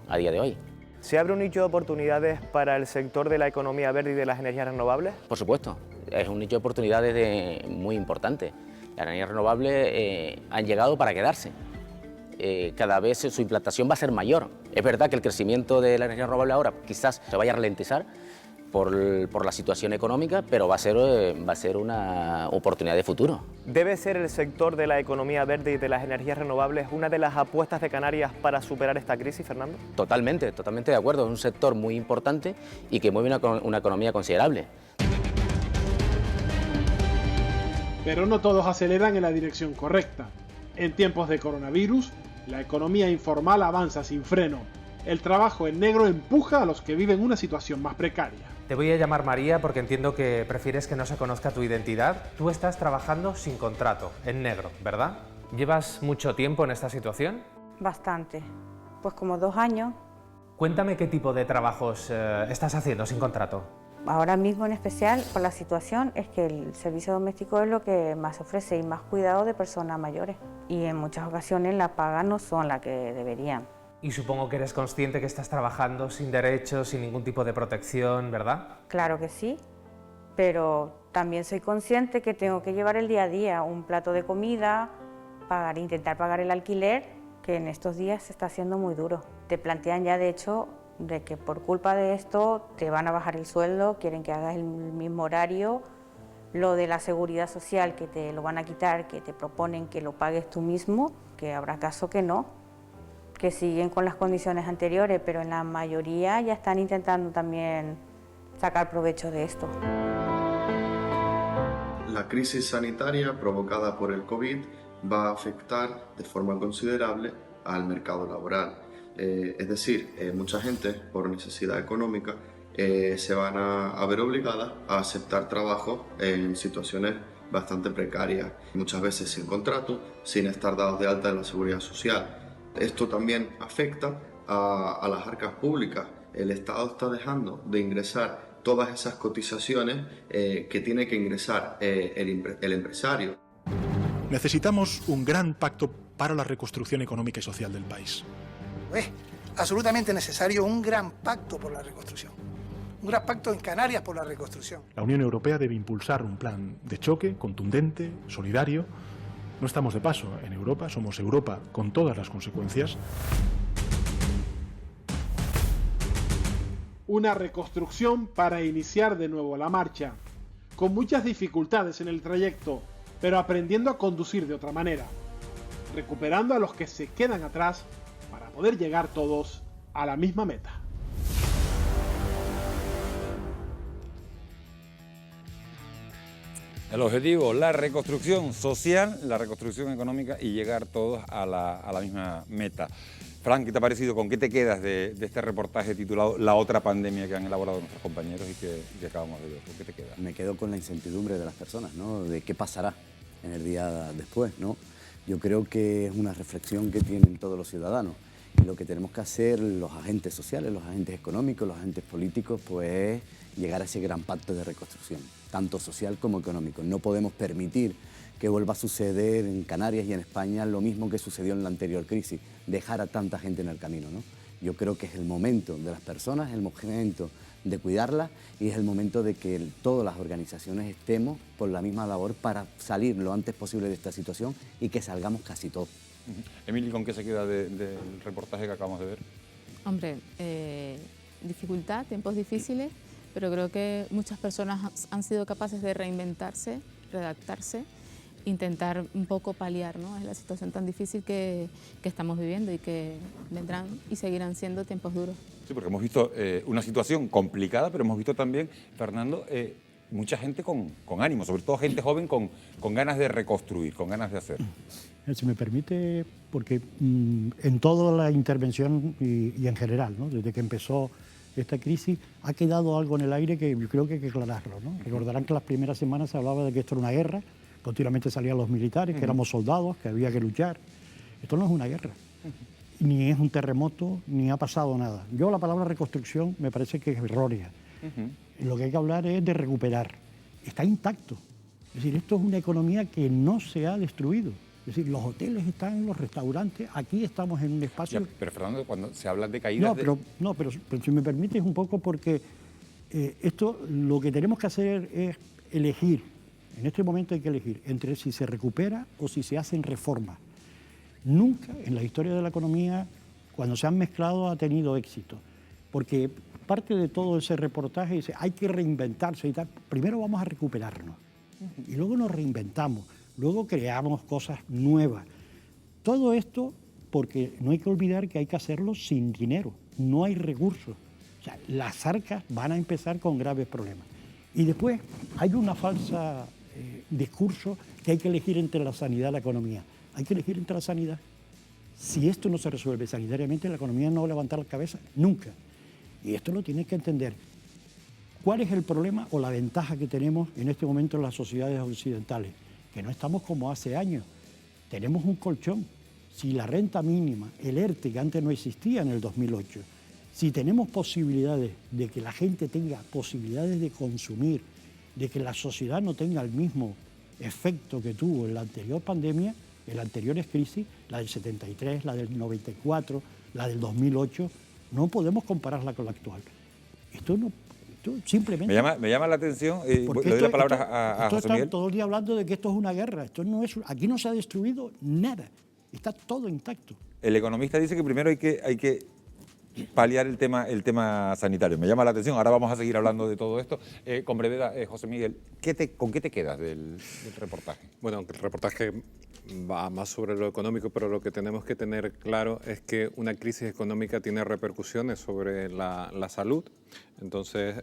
a día de hoy. ¿Se abre un nicho de oportunidades para el sector de la economía verde y de las energías renovables? Por supuesto, es un nicho de oportunidades muy importante. Las energías renovables han llegado para quedarse. Cada vez su implantación va a ser mayor. Es verdad que el crecimiento de la energía renovable ahora quizás se vaya a ralentizar por la situación económica, pero va a ser una oportunidad de futuro. ¿Debe ser el sector de la economía verde y de las energías renovables una de las apuestas de Canarias para superar esta crisis, Fernando? Totalmente de acuerdo. Es un sector muy importante y que mueve una economía considerable. Pero no todos aceleran en la dirección correcta. En tiempos de coronavirus, la economía informal avanza sin freno. El trabajo en negro empuja a los que viven una situación más precaria. Te voy a llamar María porque entiendo que prefieres que no se conozca tu identidad. Tú estás trabajando sin contrato, en negro, ¿verdad? ¿Llevas mucho tiempo en esta situación? Bastante, pues como 2 años. Cuéntame qué tipo de trabajos estás haciendo sin contrato. Ahora mismo en especial, por la situación, es que el servicio doméstico es lo que más ofrece y más cuidado de personas mayores. Y en muchas ocasiones las pagas no son las que deberían. Y supongo que eres consciente que estás trabajando sin derechos, sin ningún tipo de protección, ¿verdad? Claro que sí, pero también soy consciente que tengo que llevar el día a día un plato de comida, intentar pagar el alquiler, que en estos días se está haciendo muy duro. Te plantean ya, de hecho, de que por culpa de esto te van a bajar el sueldo, quieren que hagas el mismo horario, lo de la seguridad social que te lo van a quitar, que te proponen que lo pagues tú mismo, que habrá caso que no, que siguen con las condiciones anteriores, pero en la mayoría ya están intentando también sacar provecho de esto. La crisis sanitaria provocada por el COVID va a afectar de forma considerable al mercado laboral. Es decir, mucha gente, por necesidad económica, se van a ver obligadas a aceptar trabajo en situaciones bastante precarias, muchas veces sin contrato, sin estar dados de alta en la seguridad social. Esto también afecta a las arcas públicas. El Estado está dejando de ingresar todas esas cotizaciones que tiene que ingresar el empresario. Necesitamos un gran pacto para la reconstrucción económica y social del país. Es absolutamente necesario un gran pacto por la reconstrucción. Un gran pacto en Canarias por la reconstrucción. La Unión Europea debe impulsar un plan de choque contundente, solidario. No estamos de paso en Europa, somos Europa con todas las consecuencias. Una reconstrucción para iniciar de nuevo la marcha, con muchas dificultades en el trayecto, pero aprendiendo a conducir de otra manera, recuperando a los que se quedan atrás para poder llegar todos a la misma meta. El objetivo, la reconstrucción social, la reconstrucción económica y llegar todos a la misma meta. Fran, ¿qué te ha parecido? ¿Con qué te quedas de este reportaje titulado La otra pandemia que han elaborado nuestros compañeros y que acabamos de ver? ¿Con qué te quedas? Me quedo con la incertidumbre de las personas, ¿no? De qué pasará en el día después, ¿no? Yo creo que es una reflexión que tienen todos los ciudadanos y lo que tenemos que hacer los agentes sociales, los agentes económicos, los agentes políticos, pues es llegar a ese gran pacto de reconstrucción, tanto social como económico. No podemos permitir que vuelva a suceder en Canarias y en España lo mismo que sucedió en la anterior crisis, dejar a tanta gente en el camino, ¿no? Yo creo que es el momento de las personas, es el momento de cuidarlas y es el momento de que todas las organizaciones estemos por la misma labor para salir lo antes posible de esta situación y que salgamos casi todos. Emily, ¿con qué se queda del reportaje que acabamos de ver? Hombre, dificultad, tiempos difíciles, pero creo que muchas personas han sido capaces de reinventarse, redactarse, intentar un poco paliar, ¿no? Es la situación tan difícil que estamos viviendo y que vendrán y seguirán siendo tiempos duros. Sí, porque hemos visto una situación complicada, pero hemos visto también, Fernando, mucha gente con ánimo, sobre todo gente joven con ganas de reconstruir, con ganas de hacer. Si me permite, porque en toda la intervención y en general, ¿no? Desde que empezó esta crisis, ha quedado algo en el aire que yo creo que hay que aclararlo, ¿no? Recordarán que las primeras semanas se hablaba de que esto era una guerra, continuamente salían los militares, que éramos soldados, que había que luchar. Esto no es una guerra, ni es un terremoto, ni ha pasado nada. Yo la palabra reconstrucción me parece que es errónea. Lo que hay que hablar es de recuperar. Está intacto. Es decir, esto es una economía que no se ha destruido. Es decir, los hoteles están, los restaurantes, aquí estamos en un espacio... Ya, pero Fernando, cuando se habla de caídas... pero si me permites un poco, porque esto lo que tenemos que hacer es elegir. En este momento hay que elegir entre si se recupera o si se hacen reformas. Nunca en la historia de la economía, cuando se han mezclado, ha tenido éxito. Porque parte de todo ese reportaje dice, hay que reinventarse y tal. Primero vamos a recuperarnos y luego nos reinventamos, luego creamos cosas nuevas. Todo esto porque no hay que olvidar que hay que hacerlo sin dinero, no hay recursos. O sea, las arcas van a empezar con graves problemas. Y después hay una falsa discurso que hay que elegir entre la sanidad y la economía. Hay que elegir entre la sanidad. Si esto no se resuelve sanitariamente, la economía no va a levantar la cabeza nunca. Y esto lo tienes que entender. ¿Cuál es el problema o la ventaja que tenemos en este momento en las sociedades occidentales? Que no estamos como hace años. Tenemos un colchón. Si la renta mínima, el ERTE, que antes no existía en el 2008, si tenemos posibilidades de que la gente tenga posibilidades de consumir, de que la sociedad no tenga el mismo efecto que tuvo en la anterior pandemia, en las anteriores crisis, la del 73, la del 94, la del 2008, no podemos compararla con la actual. Esto simplemente... Me llama la atención, le doy la palabra a José Miguel. Todo el día hablando de que esto es una guerra, aquí no se ha destruido nada, está todo intacto. El economista dice que primero hay que paliar el tema sanitario. Me llama la atención, ahora vamos a seguir hablando de todo esto. Con brevedad, José Miguel, ¿con qué te quedas del reportaje? Bueno, el reportaje va más sobre lo económico, pero lo que tenemos que tener claro es que una crisis económica tiene repercusiones sobre la salud. Entonces,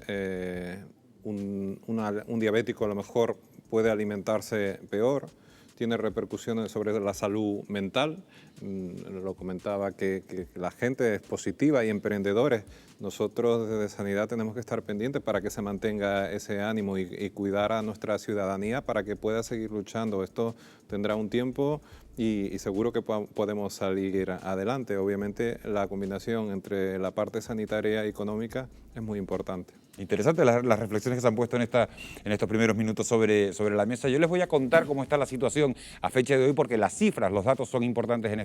un diabético a lo mejor puede alimentarse peor, tiene repercusiones sobre la salud mental. Lo comentaba que la gente es positiva y emprendedores. Nosotros desde Sanidad tenemos que estar pendientes para que se mantenga ese ánimo y cuidar a nuestra ciudadanía para que pueda seguir luchando. Esto tendrá un tiempo y seguro que podemos salir adelante. Obviamente la combinación entre la parte sanitaria y económica es muy importante. Interesante las reflexiones que se han puesto en estos primeros minutos sobre la mesa. Yo les voy a contar cómo está la situación a fecha de hoy, porque las cifras, los datos son importantes en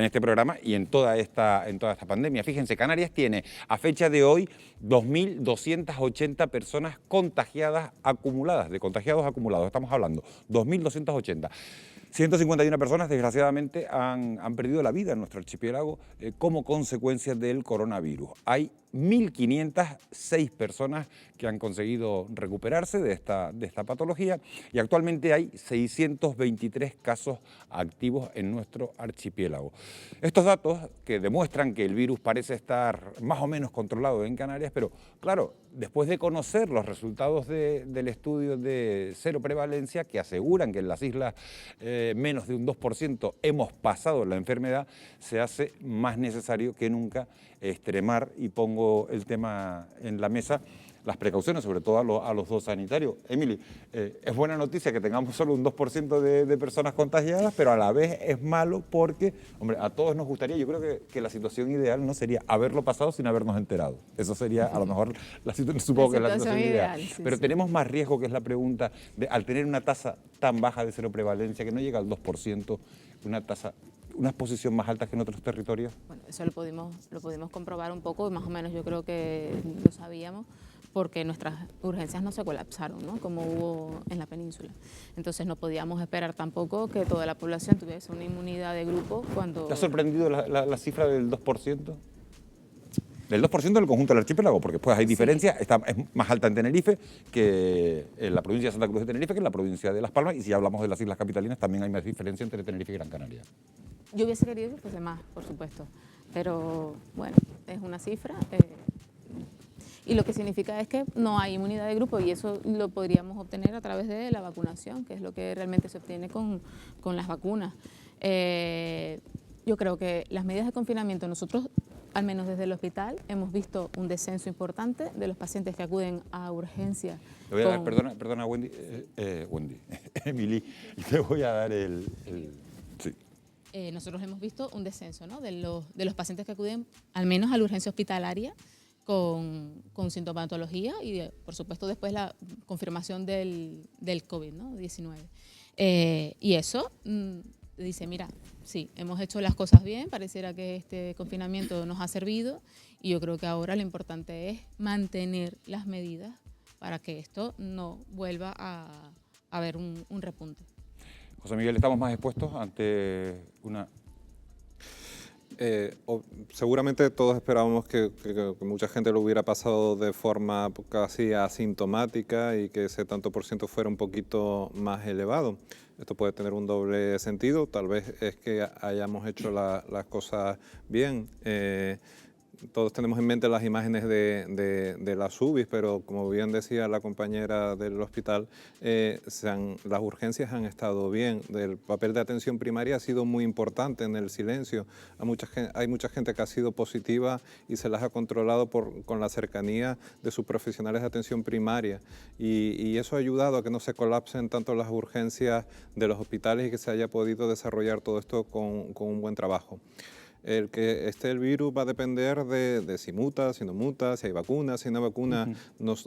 este programa y en toda esta pandemia. Fíjense, Canarias tiene a fecha de hoy 2.280 personas contagiadas acumuladas, de contagiados acumulados, estamos hablando, 2.280. 151 personas, desgraciadamente, han perdido la vida en nuestro archipiélago como consecuencia del coronavirus. Hay 1.506 personas que han conseguido recuperarse de esta patología y actualmente hay 623 casos activos en nuestro archipiélago. Estos datos que demuestran que el virus parece estar más o menos controlado en Canarias, pero claro, después de conocer los resultados del estudio de cero prevalencia que aseguran que en las islas menos de un 2% hemos pasado la enfermedad, se hace más necesario que nunca extremar, y pongo el tema en la mesa, las precauciones, sobre todo a los dos sanitarios. Emily, es buena noticia que tengamos solo un 2% de personas contagiadas, pero a la vez es malo porque, hombre, a todos nos gustaría, yo creo que la situación ideal no sería haberlo pasado sin habernos enterado. Eso sería a lo mejor, supongo que es la situación ideal. Sí, pero sí. tenemos más riesgo, que es la pregunta, al tener una tasa tan baja de cero prevalencia, que no llega al 2%, una exposición más alta que en otros territorios. Bueno, eso lo pudimos comprobar un poco, más o menos yo creo que lo sabíamos, porque nuestras urgencias no se colapsaron, ¿no?, como hubo en la península. Entonces no podíamos esperar tampoco que toda la población tuviese una inmunidad de grupo cuando... ¿Te ha sorprendido la cifra del 2%? Del 2% del conjunto del archipiélago, porque después hay diferencia, es más alta en Tenerife que en la provincia de Santa Cruz de Tenerife que en la provincia de Las Palmas, y si hablamos de las islas capitalinas también hay más diferencia entre Tenerife y Gran Canaria. Yo hubiese querido que fuese más, por supuesto, pero bueno, es una cifra y lo que significa es que no hay inmunidad de grupo, y eso lo podríamos obtener a través de la vacunación, que es lo que realmente se obtiene con las vacunas. Yo creo que las medidas de confinamiento, nosotros, al menos desde el hospital, hemos visto un descenso importante de los pacientes que acuden a urgencia. Le voy a dar, perdona Wendy, Emily, te voy a dar sí. Nosotros hemos visto un descenso, ¿no?, de los pacientes que acuden al menos a la urgencia hospitalaria con sintomatología y, por supuesto, después la confirmación del COVID, ¿no?, 19. Y eso dice, mira, sí, hemos hecho las cosas bien, pareciera que este confinamiento nos ha servido, y yo creo que ahora lo importante es mantener las medidas para que esto no vuelva a haber un repunte. José Miguel, ¿estamos más expuestos ante una...? Seguramente todos esperábamos que mucha gente lo hubiera pasado de forma casi asintomática y que ese tanto por ciento fuera un poquito más elevado. Esto puede tener un doble sentido, tal vez es que hayamos hecho las cosas bien. Todos tenemos en mente las imágenes de las UBIs, pero como bien decía la compañera del hospital, las urgencias han estado bien. El papel de atención primaria ha sido muy importante en el silencio. Hay mucha gente que ha sido positiva y se las ha controlado con la cercanía de sus profesionales de atención primaria. Y eso ha ayudado a que no se colapsen tanto las urgencias de los hospitales y que se haya podido desarrollar todo esto con un buen trabajo. El que esté el virus va a depender de si muta, si no muta, si hay vacuna, si no hay vacuna.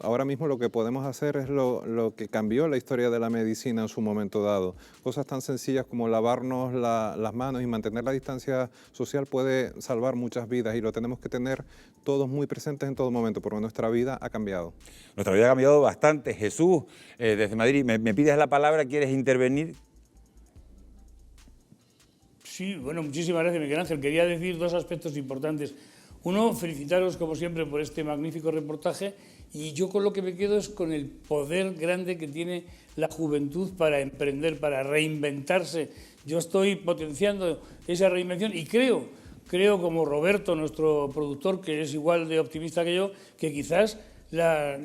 Ahora mismo lo que podemos hacer es lo que cambió la historia de la medicina en su momento dado. Cosas tan sencillas como lavarnos las manos y mantener la distancia social puede salvar muchas vidas, y lo tenemos que tener todos muy presentes en todo momento, porque nuestra vida ha cambiado. Nuestra vida ha cambiado bastante. Jesús, desde Madrid, me pides la palabra, ¿quieres intervenir? Sí, bueno, muchísimas gracias, Miguel Ángel. Quería decir dos aspectos importantes. Uno, felicitaros como siempre por este magnífico reportaje, y yo con lo que me quedo es con el poder grande que tiene la juventud para emprender, para reinventarse. Yo estoy potenciando esa reinvención y creo como Roberto, nuestro productor, que es igual de optimista que yo, que quizás la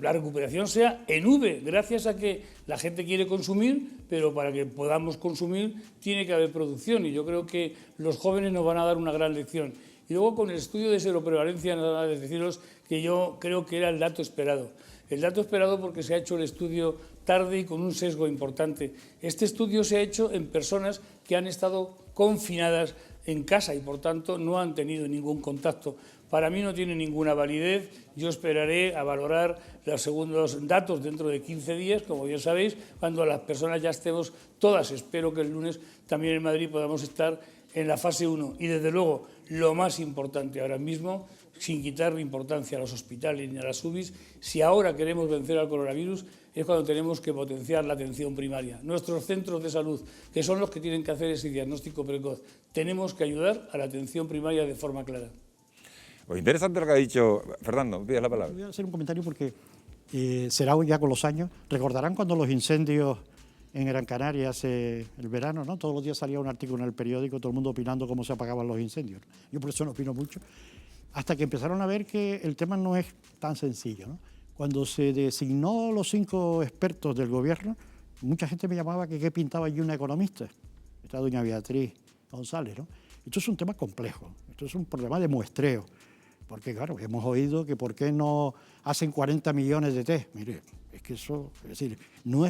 recuperación sea en V, gracias a que la gente quiere consumir, pero para que podamos consumir tiene que haber producción, y yo creo que los jóvenes nos van a dar una gran lección. Y luego con el estudio de seroprevalencia, nada más deciros que yo creo que era el dato esperado. El dato esperado porque se ha hecho el estudio tarde y con un sesgo importante. Este estudio se ha hecho en personas que han estado confinadas en casa y por tanto no han tenido ningún contacto. Para mí no tiene ninguna validez. Yo esperaré a valorar los segundos datos dentro de 15 días, como bien sabéis, cuando las personas ya estemos todas. Espero que el lunes también en Madrid podamos estar en la fase 1. Y desde luego, lo más importante ahora mismo, sin quitarle importancia a los hospitales ni a las UBIs, si ahora queremos vencer al coronavirus, es cuando tenemos que potenciar la atención primaria. Nuestros centros de salud, que son los que tienen que hacer ese diagnóstico precoz, tenemos que ayudar a la atención primaria de forma clara. Pues interesante lo que ha dicho Fernando, pides la palabra. Voy a hacer un comentario porque será ya con los años. Recordarán cuando los incendios en Gran Canaria el verano, ¿no? Todos los días salía un artículo en el periódico, todo el mundo opinando cómo se apagaban los incendios. Yo por eso no opino mucho. Hasta que empezaron a ver que el tema no es tan sencillo, ¿no? Cuando se designó los 5 expertos del gobierno, mucha gente me llamaba que qué pintaba allí una economista. Está doña Beatriz González, ¿no? Esto es un tema complejo, esto es un problema de muestreo. Porque, claro, hemos oído que por qué no hacen 40 millones de test. Mire, es que eso, es decir, no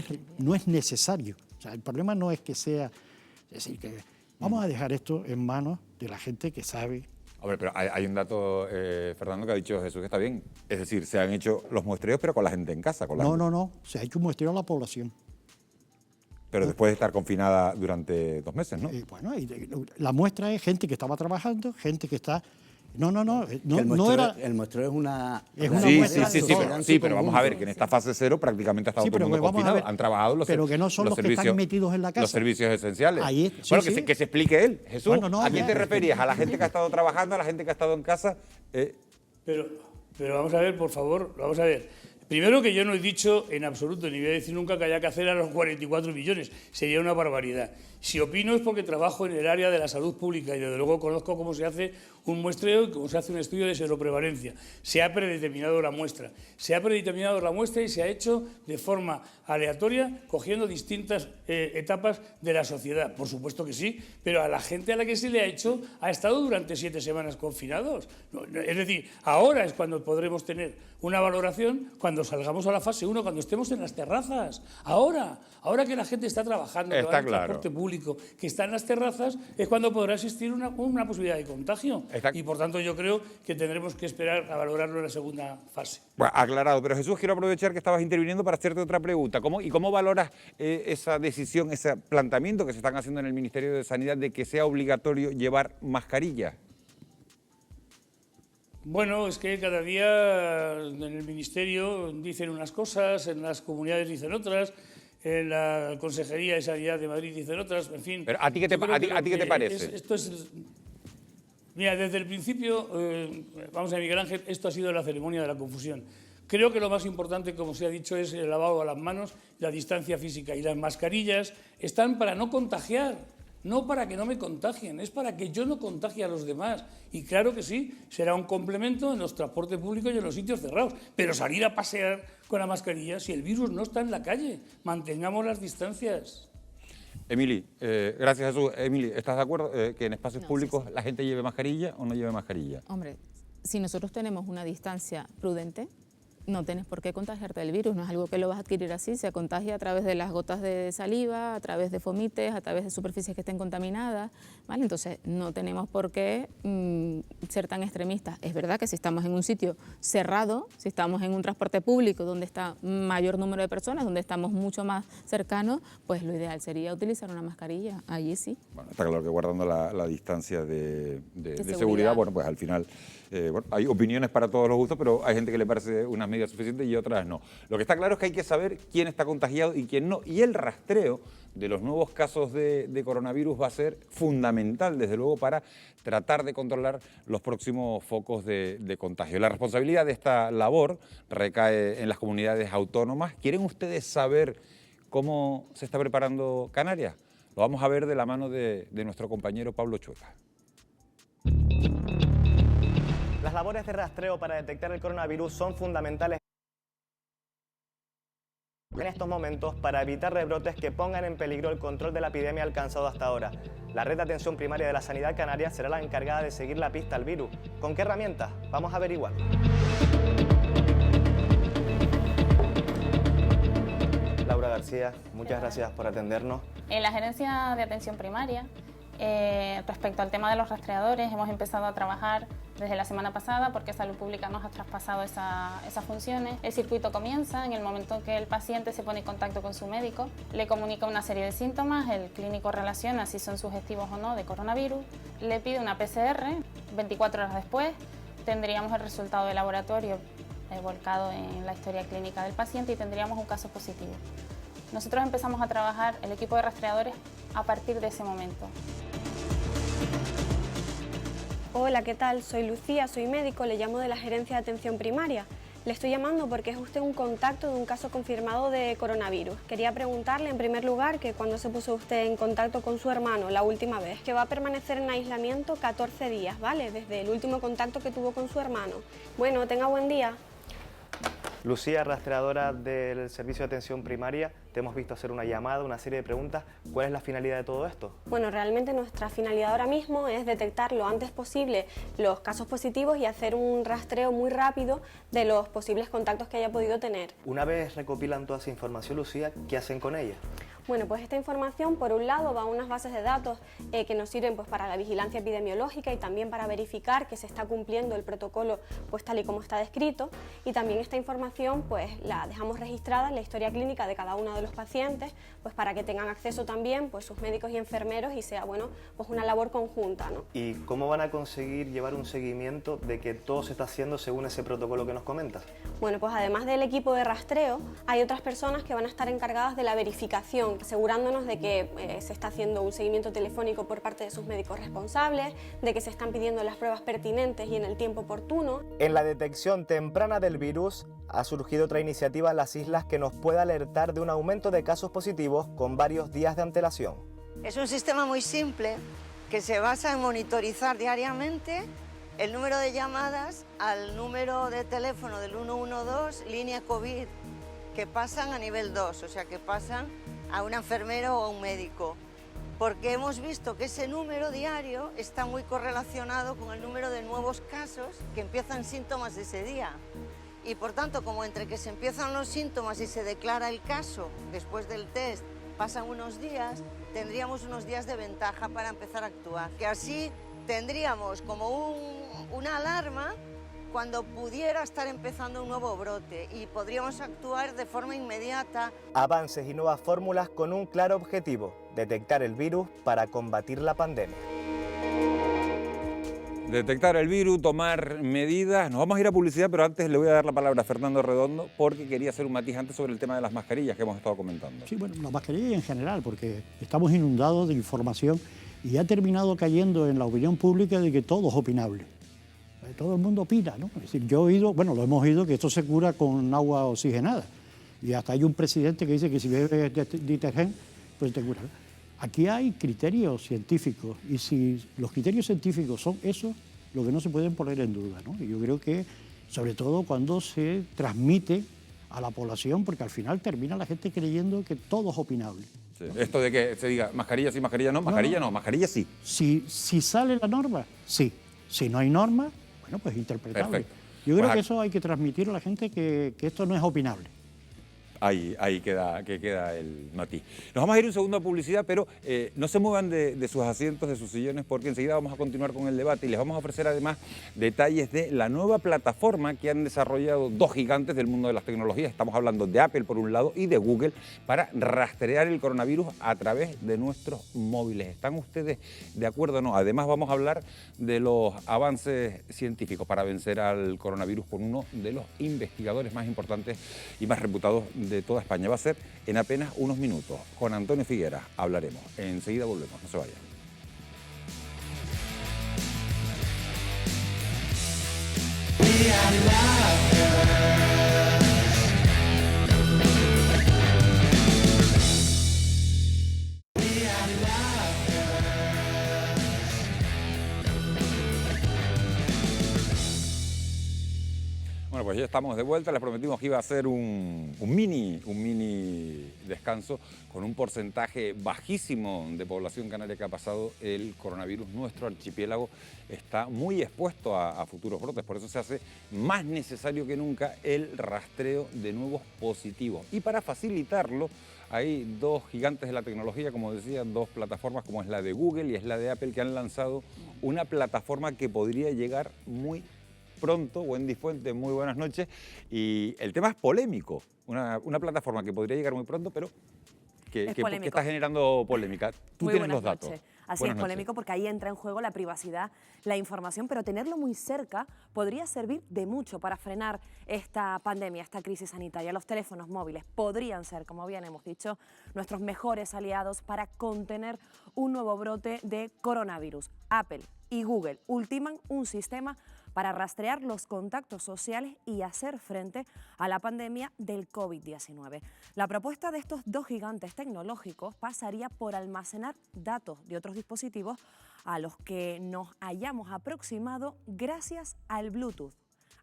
es necesario. O sea, el problema no es que sea... Es decir, que vamos a dejar esto en manos de la gente que sabe. Hombre, pero hay un dato, Fernando, que ha dicho Jesús que está bien. Es decir, se han hecho los muestreos, pero con la gente en casa. No. Se ha hecho un muestreo a la población. Pero después de estar confinada durante 2 meses, ¿no? Bueno, la muestra es gente que estaba trabajando, gente que está... No era... El muestreo es una muestra. Sí, pero vamos a ver que en esta fase 0 prácticamente ha estado todo el mundo confinado. Han trabajado los pero que no son los que están metidos en la casa. Los servicios esenciales. Que se explique él. Jesús, bueno, ¿a quién te referías? ¿A la gente que ha estado trabajando, a la gente que ha estado en casa? Pero vamos a ver, por favor, vamos a ver. Primero, que yo no he dicho en absoluto, ni voy a decir nunca que haya que hacer a los 44 millones. Sería una barbaridad. Si opino es porque trabajo en el área de la salud pública y desde luego conozco cómo se hace un muestreo y cómo se hace un estudio de seroprevalencia. Se ha predeterminado la muestra. Se ha predeterminado la muestra y se ha hecho de forma aleatoria, cogiendo distintas etapas de la sociedad. Por supuesto que sí, pero a la gente a la que se le ha hecho ha estado durante 7 semanas confinados. Es decir, ahora es cuando podremos tener una valoración, cuando salgamos a la fase 1, cuando estemos en las terrazas. Ahora que la gente está trabajando, que va en transporte público, que está en las terrazas, es cuando podrá existir una posibilidad de contagio. Y por tanto yo creo que tendremos que esperar a valorarlo en la segunda fase. Bueno, aclarado, pero Jesús, quiero aprovechar que estabas interviniendo para hacerte otra pregunta. ¿Cómo valoras esa decisión, ese planteamiento que se están haciendo en el Ministerio de Sanidad de que sea obligatorio llevar mascarilla? Bueno, es que cada día en el Ministerio dicen unas cosas, en las comunidades dicen otras, en la Consejería de Sanidad de Madrid dicen otras, en fin. Pero ¿a ti qué te parece? Mira, desde el principio, vamos a ver, Miguel Ángel, esto ha sido la ceremonia de la confusión. Creo que lo más importante, como se ha dicho, es el lavado a las manos, la distancia física, y las mascarillas están para no contagiar. No para que no me contagien, es para que yo no contagie a los demás. Y claro que sí, será un complemento en los transportes públicos y en los sitios cerrados. Pero salir a pasear con la mascarilla si el virus no está en la calle. Mantengamos las distancias. Emili, gracias Jesús. Emili, ¿estás de acuerdo que en espacios públicos la gente lleve mascarilla o no lleve mascarilla? Hombre, si nosotros tenemos una distancia prudente, no tienes por qué contagiarte del virus, no es algo que lo vas a adquirir así, se contagia a través de las gotas de saliva, a través de fomites, a través de superficies que estén contaminadas, ¿vale? Entonces no tenemos por qué ser tan extremistas. Es verdad que si estamos en un sitio cerrado, si estamos en un transporte público donde está mayor número de personas, donde estamos mucho más cercanos, pues lo ideal sería utilizar una mascarilla, allí sí. Bueno, está claro que guardando la distancia de seguridad, bueno, pues al final hay opiniones para todos los gustos, pero hay gente que le parece unas medidas suficientes y otras no. Lo que está claro es que hay que saber quién está contagiado y quién no. Y el rastreo de los nuevos casos de coronavirus va a ser fundamental, desde luego, para tratar de controlar los próximos focos de contagio. La responsabilidad de esta labor recae en las comunidades autónomas. ¿Quieren ustedes saber cómo se está preparando Canarias? Lo vamos a ver de la mano de nuestro compañero Pablo Chueca. Las labores de rastreo para detectar el coronavirus son fundamentales en estos momentos para evitar rebrotes que pongan en peligro el control de la epidemia alcanzado hasta ahora. La red de atención primaria de la sanidad canaria será la encargada de seguir la pista al virus. ¿Con qué herramientas? Vamos a averiguar. Laura García, muchas gracias por atendernos. En la Gerencia de Atención Primaria, respecto al tema de los rastreadores, hemos empezado a trabajar desde la semana pasada porque Salud Pública nos ha traspasado esas funciones. El circuito comienza en el momento en que el paciente se pone en contacto con su médico, le comunica una serie de síntomas, el clínico relaciona si son sugestivos o no de coronavirus, le pide una PCR, 24 horas después tendríamos el resultado de laboratorio volcado en la historia clínica del paciente y tendríamos un caso positivo. Nosotros empezamos a trabajar el equipo de rastreadores a partir de ese momento. Hola, ¿qué tal? Soy Lucía, soy médico, le llamo de la Gerencia de Atención Primaria. Le estoy llamando porque es usted un contacto de un caso confirmado de coronavirus. Quería preguntarle en primer lugar que cuando se puso usted en contacto con su hermano la última vez, que va a permanecer en aislamiento 14 días, ¿vale? Desde el último contacto que tuvo con su hermano. Bueno, tenga buen día. Lucía, rastreadora del Servicio de Atención Primaria, te hemos visto hacer una llamada, una serie de preguntas. ¿Cuál es la finalidad de todo esto? Bueno, realmente nuestra finalidad ahora mismo es detectar lo antes posible los casos positivos y hacer un rastreo muy rápido de los posibles contactos que haya podido tener. Una vez recopilan toda esa información, Lucía, ¿qué hacen con ella? Bueno, pues esta información, por un lado, va a unas bases de datos que nos sirven pues, para la vigilancia epidemiológica y también para verificar que se está cumpliendo el protocolo pues, tal y como está descrito. Y también esta información pues, la dejamos registrada en la historia clínica de cada uno de los pacientes pues, para que tengan acceso también pues, sus médicos y enfermeros y sea bueno, pues, una labor conjunta, ¿no? ¿Y cómo van a conseguir llevar un seguimiento de que todo se está haciendo según ese protocolo que nos comentas? Bueno, pues además del equipo de rastreo, hay otras personas que van a estar encargadas de la verificación, asegurándonos de que se está haciendo un seguimiento telefónico por parte de sus médicos responsables, de que se están pidiendo las pruebas pertinentes y en el tiempo oportuno. En la detección temprana del virus ha surgido otra iniciativa en las islas que nos puede alertar de un aumento de casos positivos con varios días de antelación. Es un sistema muy simple que se basa en monitorizar diariamente el número de llamadas al número de teléfono del 112, línea COVID, que pasan a nivel 2, o sea, que pasan a un enfermero o a un médico, porque hemos visto que ese número diario está muy correlacionado con el número de nuevos casos que empiezan síntomas ese día. Y por tanto, como entre que se empiezan los síntomas y se declara el caso después del test, pasan unos días, tendríamos unos días de ventaja para empezar a actuar. Que así tendríamos como una alarma cuando pudiera estar empezando un nuevo brote y podríamos actuar de forma inmediata. Avances y nuevas fórmulas con un claro objetivo: detectar el virus para combatir la pandemia. Detectar el virus, tomar medidas. Nos vamos a ir a publicidad, pero antes le voy a dar la palabra a Fernando Redondo porque quería hacer un matiz antes sobre el tema de las mascarillas que hemos estado comentando. Sí, bueno, las mascarillas en general, porque estamos inundados de información y ha terminado cayendo en la opinión pública de que todo es opinable. Todo el mundo opina, ¿no? Es decir, yo he oído, bueno, lo hemos oído, que esto se cura con agua oxigenada. Y hasta hay un presidente que dice que si bebes detergente, pues te cura. Aquí hay criterios científicos y si los criterios científicos son esos, lo que no se pueden poner en duda, ¿no? Y yo creo que, sobre todo cuando se transmite a la población, porque al final termina la gente creyendo que todo es opinable. Sí. Esto de que se diga mascarilla sí, mascarilla no, mascarilla no, mascarilla sí. Si sale la norma, sí. Si no hay norma, bueno, pues interpretable. Perfecto. Yo creo que eso hay que transmitir a la gente que esto no es opinable. Ahí queda el matiz. Nos vamos a ir un segundo a publicidad, pero no se muevan de sus asientos, de sus sillones, porque enseguida vamos a continuar con el debate y les vamos a ofrecer además detalles de la nueva plataforma que han desarrollado dos gigantes del mundo de las tecnologías. Estamos hablando de Apple por un lado y de Google para rastrear el coronavirus a través de nuestros móviles. ¿Están ustedes de acuerdo o no? Además vamos a hablar de los avances científicos para vencer al coronavirus con uno de los investigadores más importantes y más reputados de toda España. Va a ser en apenas unos minutos. Con Antonio Figueras hablaremos. Enseguida volvemos, no se vayan. Bueno, pues ya estamos de vuelta. Les prometimos que iba a ser un mini descanso con un porcentaje bajísimo de población canaria que ha pasado el coronavirus. Nuestro archipiélago está muy expuesto a futuros brotes, por eso se hace más necesario que nunca el rastreo de nuevos positivos. Y para facilitarlo, hay dos gigantes de la tecnología, como decía, dos plataformas como es la de Google y es la de Apple, que han lanzado una plataforma que podría llegar muy pronto. Wendy Fuentes, muy buenas noches. Y el tema es polémico, una plataforma que podría llegar muy pronto, pero que está generando polémica. Tú tienes los datos. Así es polémico porque ahí entra en juego la privacidad, la información, pero tenerlo muy cerca podría servir de mucho para frenar esta pandemia, esta crisis sanitaria. Los teléfonos móviles podrían ser, como bien hemos dicho, nuestros mejores aliados para contener un nuevo brote de coronavirus. Apple y Google ultiman un sistema para rastrear los contactos sociales y hacer frente a la pandemia del COVID-19. La propuesta de estos dos gigantes tecnológicos pasaría por almacenar datos de otros dispositivos a los que nos hayamos aproximado gracias al Bluetooth.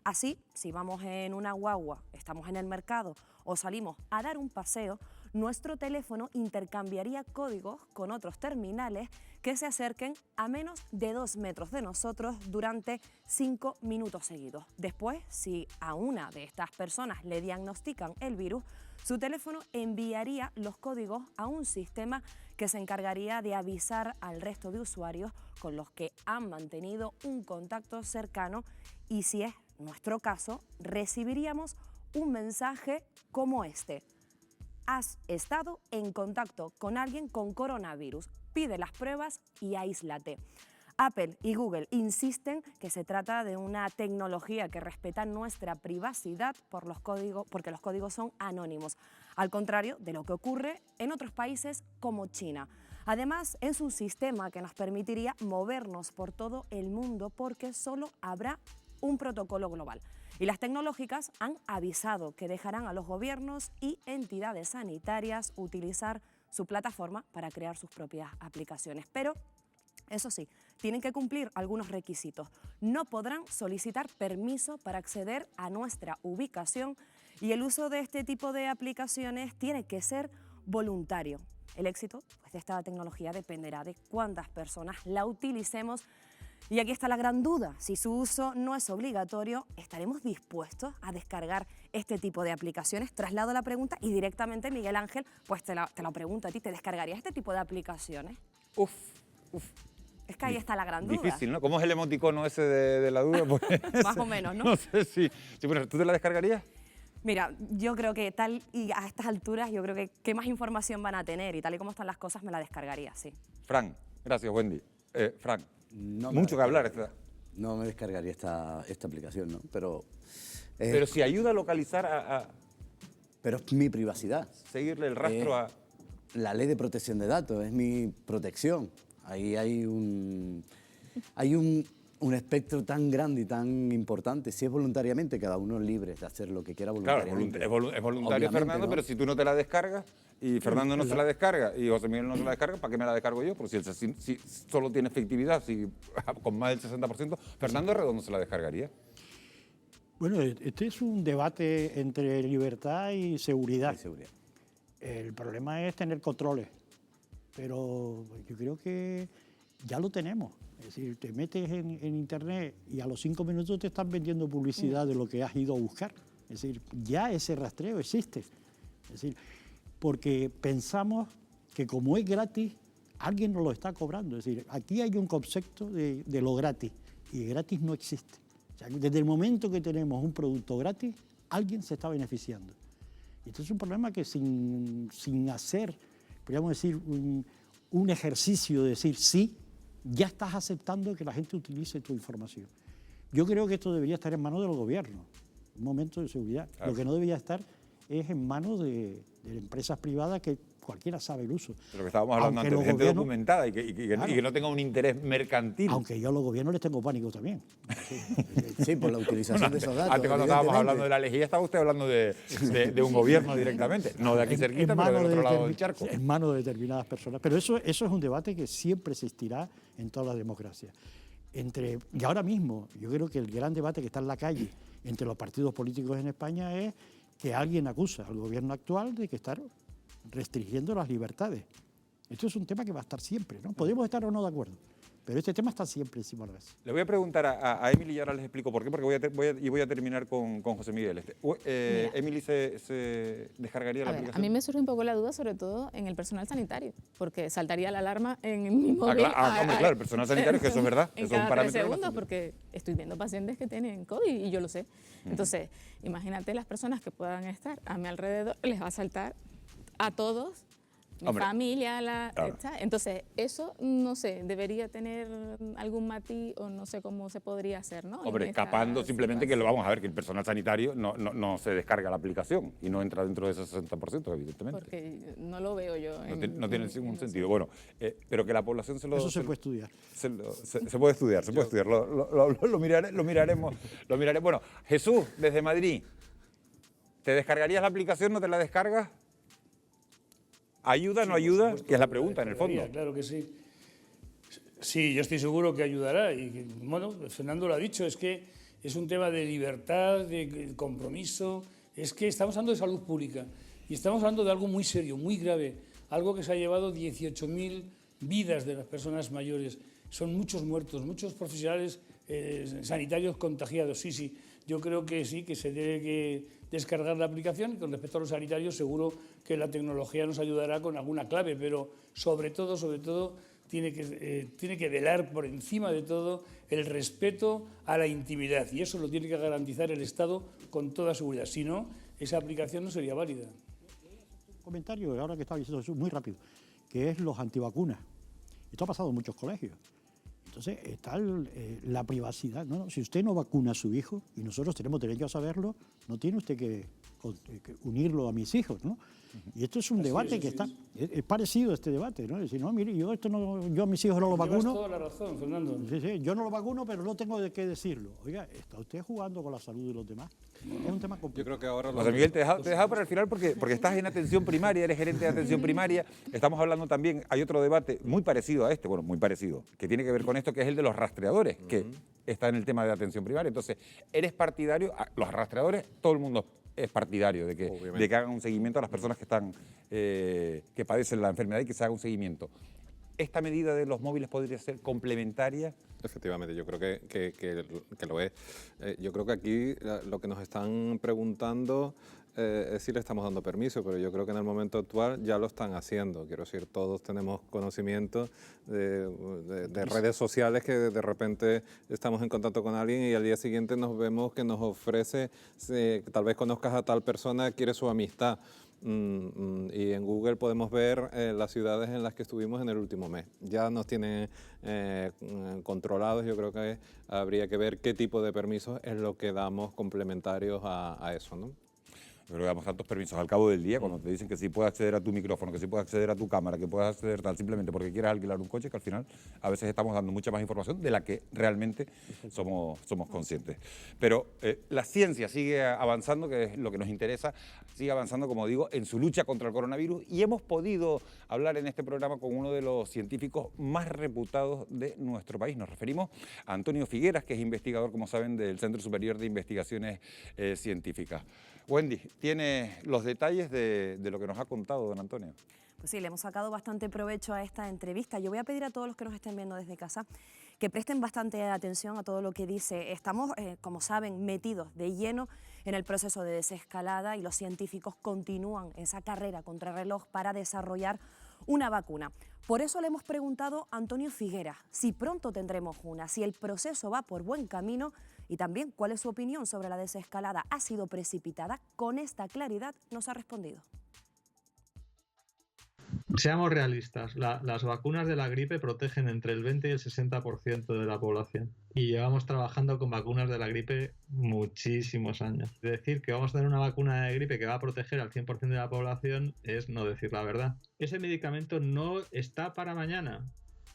Así, si vamos en una guagua, estamos en el mercado o salimos a dar un paseo, nuestro teléfono intercambiaría códigos con otros terminales que se acerquen a menos de 2 metros de nosotros durante 5 minutos seguidos. Después, si a una de estas personas le diagnostican el virus, su teléfono enviaría los códigos a un sistema que se encargaría de avisar al resto de usuarios con los que han mantenido un contacto cercano y, si es nuestro caso, recibiríamos un mensaje como este: has estado en contacto con alguien con coronavirus, pide las pruebas y aíslate. Apple y Google insisten que se trata de una tecnología que respeta nuestra privacidad porque los códigos son anónimos, al contrario de lo que ocurre en otros países como China. Además, es un sistema que nos permitiría movernos por todo el mundo porque solo habrá un protocolo global. Y las tecnológicas han avisado que dejarán a los gobiernos y entidades sanitarias utilizar su plataforma para crear sus propias aplicaciones. Pero, eso sí, tienen que cumplir algunos requisitos. No podrán solicitar permiso para acceder a nuestra ubicación y el uso de este tipo de aplicaciones tiene que ser voluntario. El éxito de esta tecnología dependerá de cuántas personas la utilicemos. Y aquí está la gran duda: si su uso no es obligatorio, ¿estaremos dispuestos a descargar este tipo de aplicaciones? Traslado la pregunta y directamente, Miguel Ángel, pues te la pregunto a ti, ¿te descargarías este tipo de aplicaciones? Uf. Es que ahí está la gran duda. Difícil, ¿no? ¿Cómo es el emoticono ese de la duda? Pues, más o menos, ¿no? No sé si bueno, ¿tú te la descargarías? Mira, yo creo que tal y a estas alturas, yo creo que qué más información van a tener y tal y como están las cosas me la descargaría, sí. Fran, gracias, Wendy. Fran, no mucho que hablar. No me descargaría esta aplicación, ¿no? Pero si ayuda a localizar Pero es mi privacidad. Seguirle el rastro a... La ley de protección de datos, es mi protección. Ahí hay un espectro tan grande y tan importante. Si es voluntariamente, cada uno es libre de hacer lo que quiera voluntariamente. Claro, es voluntario, Fernando, ¿no? Pero si tú no te la descargas y Fernando no se la descarga y José Miguel no se la descarga, ¿para qué me la descargo yo? Porque si solo tiene efectividad, si con más del 60%, Fernando Redondo se la descargaría. Bueno, este es un debate entre libertad y seguridad. El problema es tener controles, pero yo creo que ya lo tenemos. Es decir, te metes en internet y a los 5 minutos te están vendiendo publicidad de lo que has ido a buscar. Es decir, ya ese rastreo existe. Es decir, porque pensamos que como es gratis, alguien nos lo está cobrando. Es decir, aquí hay un concepto de lo gratis y gratis no existe. O sea, desde el momento que tenemos un producto gratis, alguien se está beneficiando. Y este es un problema que sin hacer, podríamos decir, un ejercicio de decir sí, ya estás aceptando que la gente utilice tu información. Yo creo que esto debería estar en manos de los gobiernos, un momento de seguridad. Claro. Lo que no debería estar es en manos de empresas privadas que cualquiera sabe el uso. Pero que estábamos hablando antes de gente documentada y que no tenga un interés mercantil. Aunque yo a los gobiernos les tengo pánico también. Sí, por la utilización de esos datos. Antes cuando estábamos hablando de la lejía estaba usted hablando de un gobierno directamente, no de aquí cerquita, pero del otro lado del charco. En manos de determinadas personas. Pero eso es un debate que siempre existirá en todas las democracias. Y ahora mismo, yo creo que el gran debate que está en la calle entre los partidos políticos en España es que alguien acusa al gobierno actual de que está restringiendo las libertades. Esto es un tema que va a estar siempre, ¿no? Podemos estar o no de acuerdo, pero este tema está siempre encima de la mesa. Le voy a preguntar a Emily y ahora les explico por qué, porque voy a terminar con José Miguel. Emily se descargaría la aplicación. A mí me surge un poco la duda, sobre todo en el personal sanitario, porque saltaría la alarma en mi móvil. Claro, el personal sanitario, que eso es verdad. En eso es un cada 3 parámetro segundos, porque estoy viendo pacientes que tienen COVID y yo lo sé. Entonces, imagínate las personas que puedan estar a mi alrededor, les va a saltar a todos mi familia, entonces eso, no sé, debería tener algún matiz o no sé cómo se podría hacer, ¿no? Hombre, escapando simplemente que lo vamos a ver, que el personal sanitario no se descarga la aplicación y no entra dentro de ese 60%, evidentemente. Porque no lo veo yo. No tiene ningún sentido. Bueno, pero que la población se lo... Eso se puede estudiar. Se puede estudiar, se puede estudiar. Lo miraremos. Bueno, Jesús, desde Madrid, ¿te descargarías la aplicación, no te la descargas? ¿Ayuda, no ayuda? Que es la pregunta, en el fondo. Claro que sí. Sí, yo estoy seguro que ayudará. Y bueno, Fernando lo ha dicho, es que es un tema de libertad, de compromiso. Es que estamos hablando de salud pública y estamos hablando de algo muy serio, muy grave. Algo que se ha llevado 18.000 vidas de las personas mayores. Son muchos muertos, muchos profesionales sanitarios contagiados. Sí, yo creo que sí, que se debe que descargar la aplicación y con respecto a los sanitarios seguro que la tecnología nos ayudará con alguna clave, pero sobre todo tiene que velar por encima de todo el respeto a la intimidad y eso lo tiene que garantizar el Estado con toda seguridad. Si no, esa aplicación no sería válida. Un comentario, ahora que estaba diciendo eso, muy rápido, que es los antivacunas. Esto ha pasado en muchos colegios. Entonces está la privacidad. No, si usted no vacuna a su hijo, y nosotros tenemos derecho a saberlo, no tiene usted que unirlo a mis hijos, ¿no? Y esto es un debate que está... Es parecido a este debate, ¿no? Es decir, no, mire, yo a mis hijos no los vacuno. Tienes toda la razón, Fernando. Sí, yo no lo vacuno, pero no tengo de qué decirlo. Oiga, ¿está usted jugando con la salud de los demás? Es un tema complicado. Yo creo que ahora... José Miguel, te he dejado para el final porque estás en atención primaria, eres gerente de atención primaria. Estamos hablando también, hay otro debate muy parecido a este, muy parecido, que tiene que ver con esto, que es el de los rastreadores, que está en el tema de atención primaria. Entonces, ¿eres partidario? Los rastreadores, todo el mundo es partidario de que hagan un seguimiento a las personas que están que padecen la enfermedad y que se haga un seguimiento. ¿Esta medida de los móviles podría ser complementaria? Efectivamente, yo creo que lo es. Yo creo que aquí lo que nos están preguntando es si le estamos dando permiso, pero yo creo que en el momento actual ya lo están haciendo. Quiero decir, todos tenemos conocimiento de redes sociales que de repente estamos en contacto con alguien y al día siguiente nos vemos que nos ofrece, tal vez conozcas a tal persona, quiere su amistad. Y en Google podemos ver las ciudades en las que estuvimos en el último mes. Ya nos tienen controlados. Yo creo que habría que ver qué tipo de permisos es lo que damos complementarios a eso, ¿no? Pero damos tantos permisos al cabo del día, cuando te dicen que sí puedes acceder a tu micrófono, que sí puedes acceder a tu cámara, que puedes acceder tal, simplemente porque quieras alquilar un coche, que al final a veces estamos dando mucha más información de la que realmente somos conscientes. Pero la ciencia sigue avanzando, que es lo que nos interesa, sigue avanzando, como digo, en su lucha contra el coronavirus y hemos podido hablar en este programa con uno de los científicos más reputados de nuestro país. Nos referimos a Antonio Figueras, que es investigador, como saben, del Centro Superior de Investigaciones Científicas. Wendy, ¿tiene los detalles de lo que nos ha contado don Antonio? Pues sí, le hemos sacado bastante provecho a esta entrevista. Yo voy a pedir a todos los que nos estén viendo desde casa que presten bastante atención a todo lo que dice. Estamos, como saben, metidos de lleno en el proceso de desescalada y los científicos continúan esa carrera contrarreloj para desarrollar una vacuna. Por eso le hemos preguntado a Antonio Figueras si pronto tendremos una, si el proceso va por buen camino y también cuál es su opinión sobre la desescalada. ¿Ha sido precipitada? Con esta claridad nos ha respondido. Seamos realistas, las vacunas de la gripe protegen entre el 20 y el 60% de la población y llevamos trabajando con vacunas de la gripe muchísimos años. Decir que vamos a tener una vacuna de gripe que va a proteger al 100% de la población es no decir la verdad. Ese medicamento no está para mañana,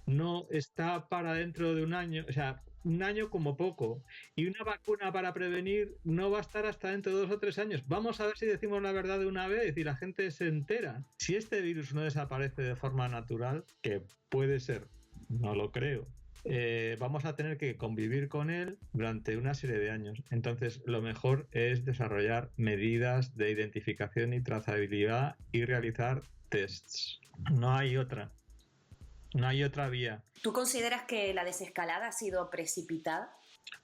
no está para dentro de un año, o sea, un año como poco, y una vacuna para prevenir no va a estar hasta dentro de 2 o 3 años. Vamos a ver si decimos la verdad de una vez y la gente se entera. Si este virus no desaparece de forma natural, que puede ser, no lo creo, vamos a tener que convivir con él durante una serie de años. Entonces, lo mejor es desarrollar medidas de identificación y trazabilidad y realizar tests. No hay otra. No hay otra vía. ¿Tú consideras que la desescalada ha sido precipitada?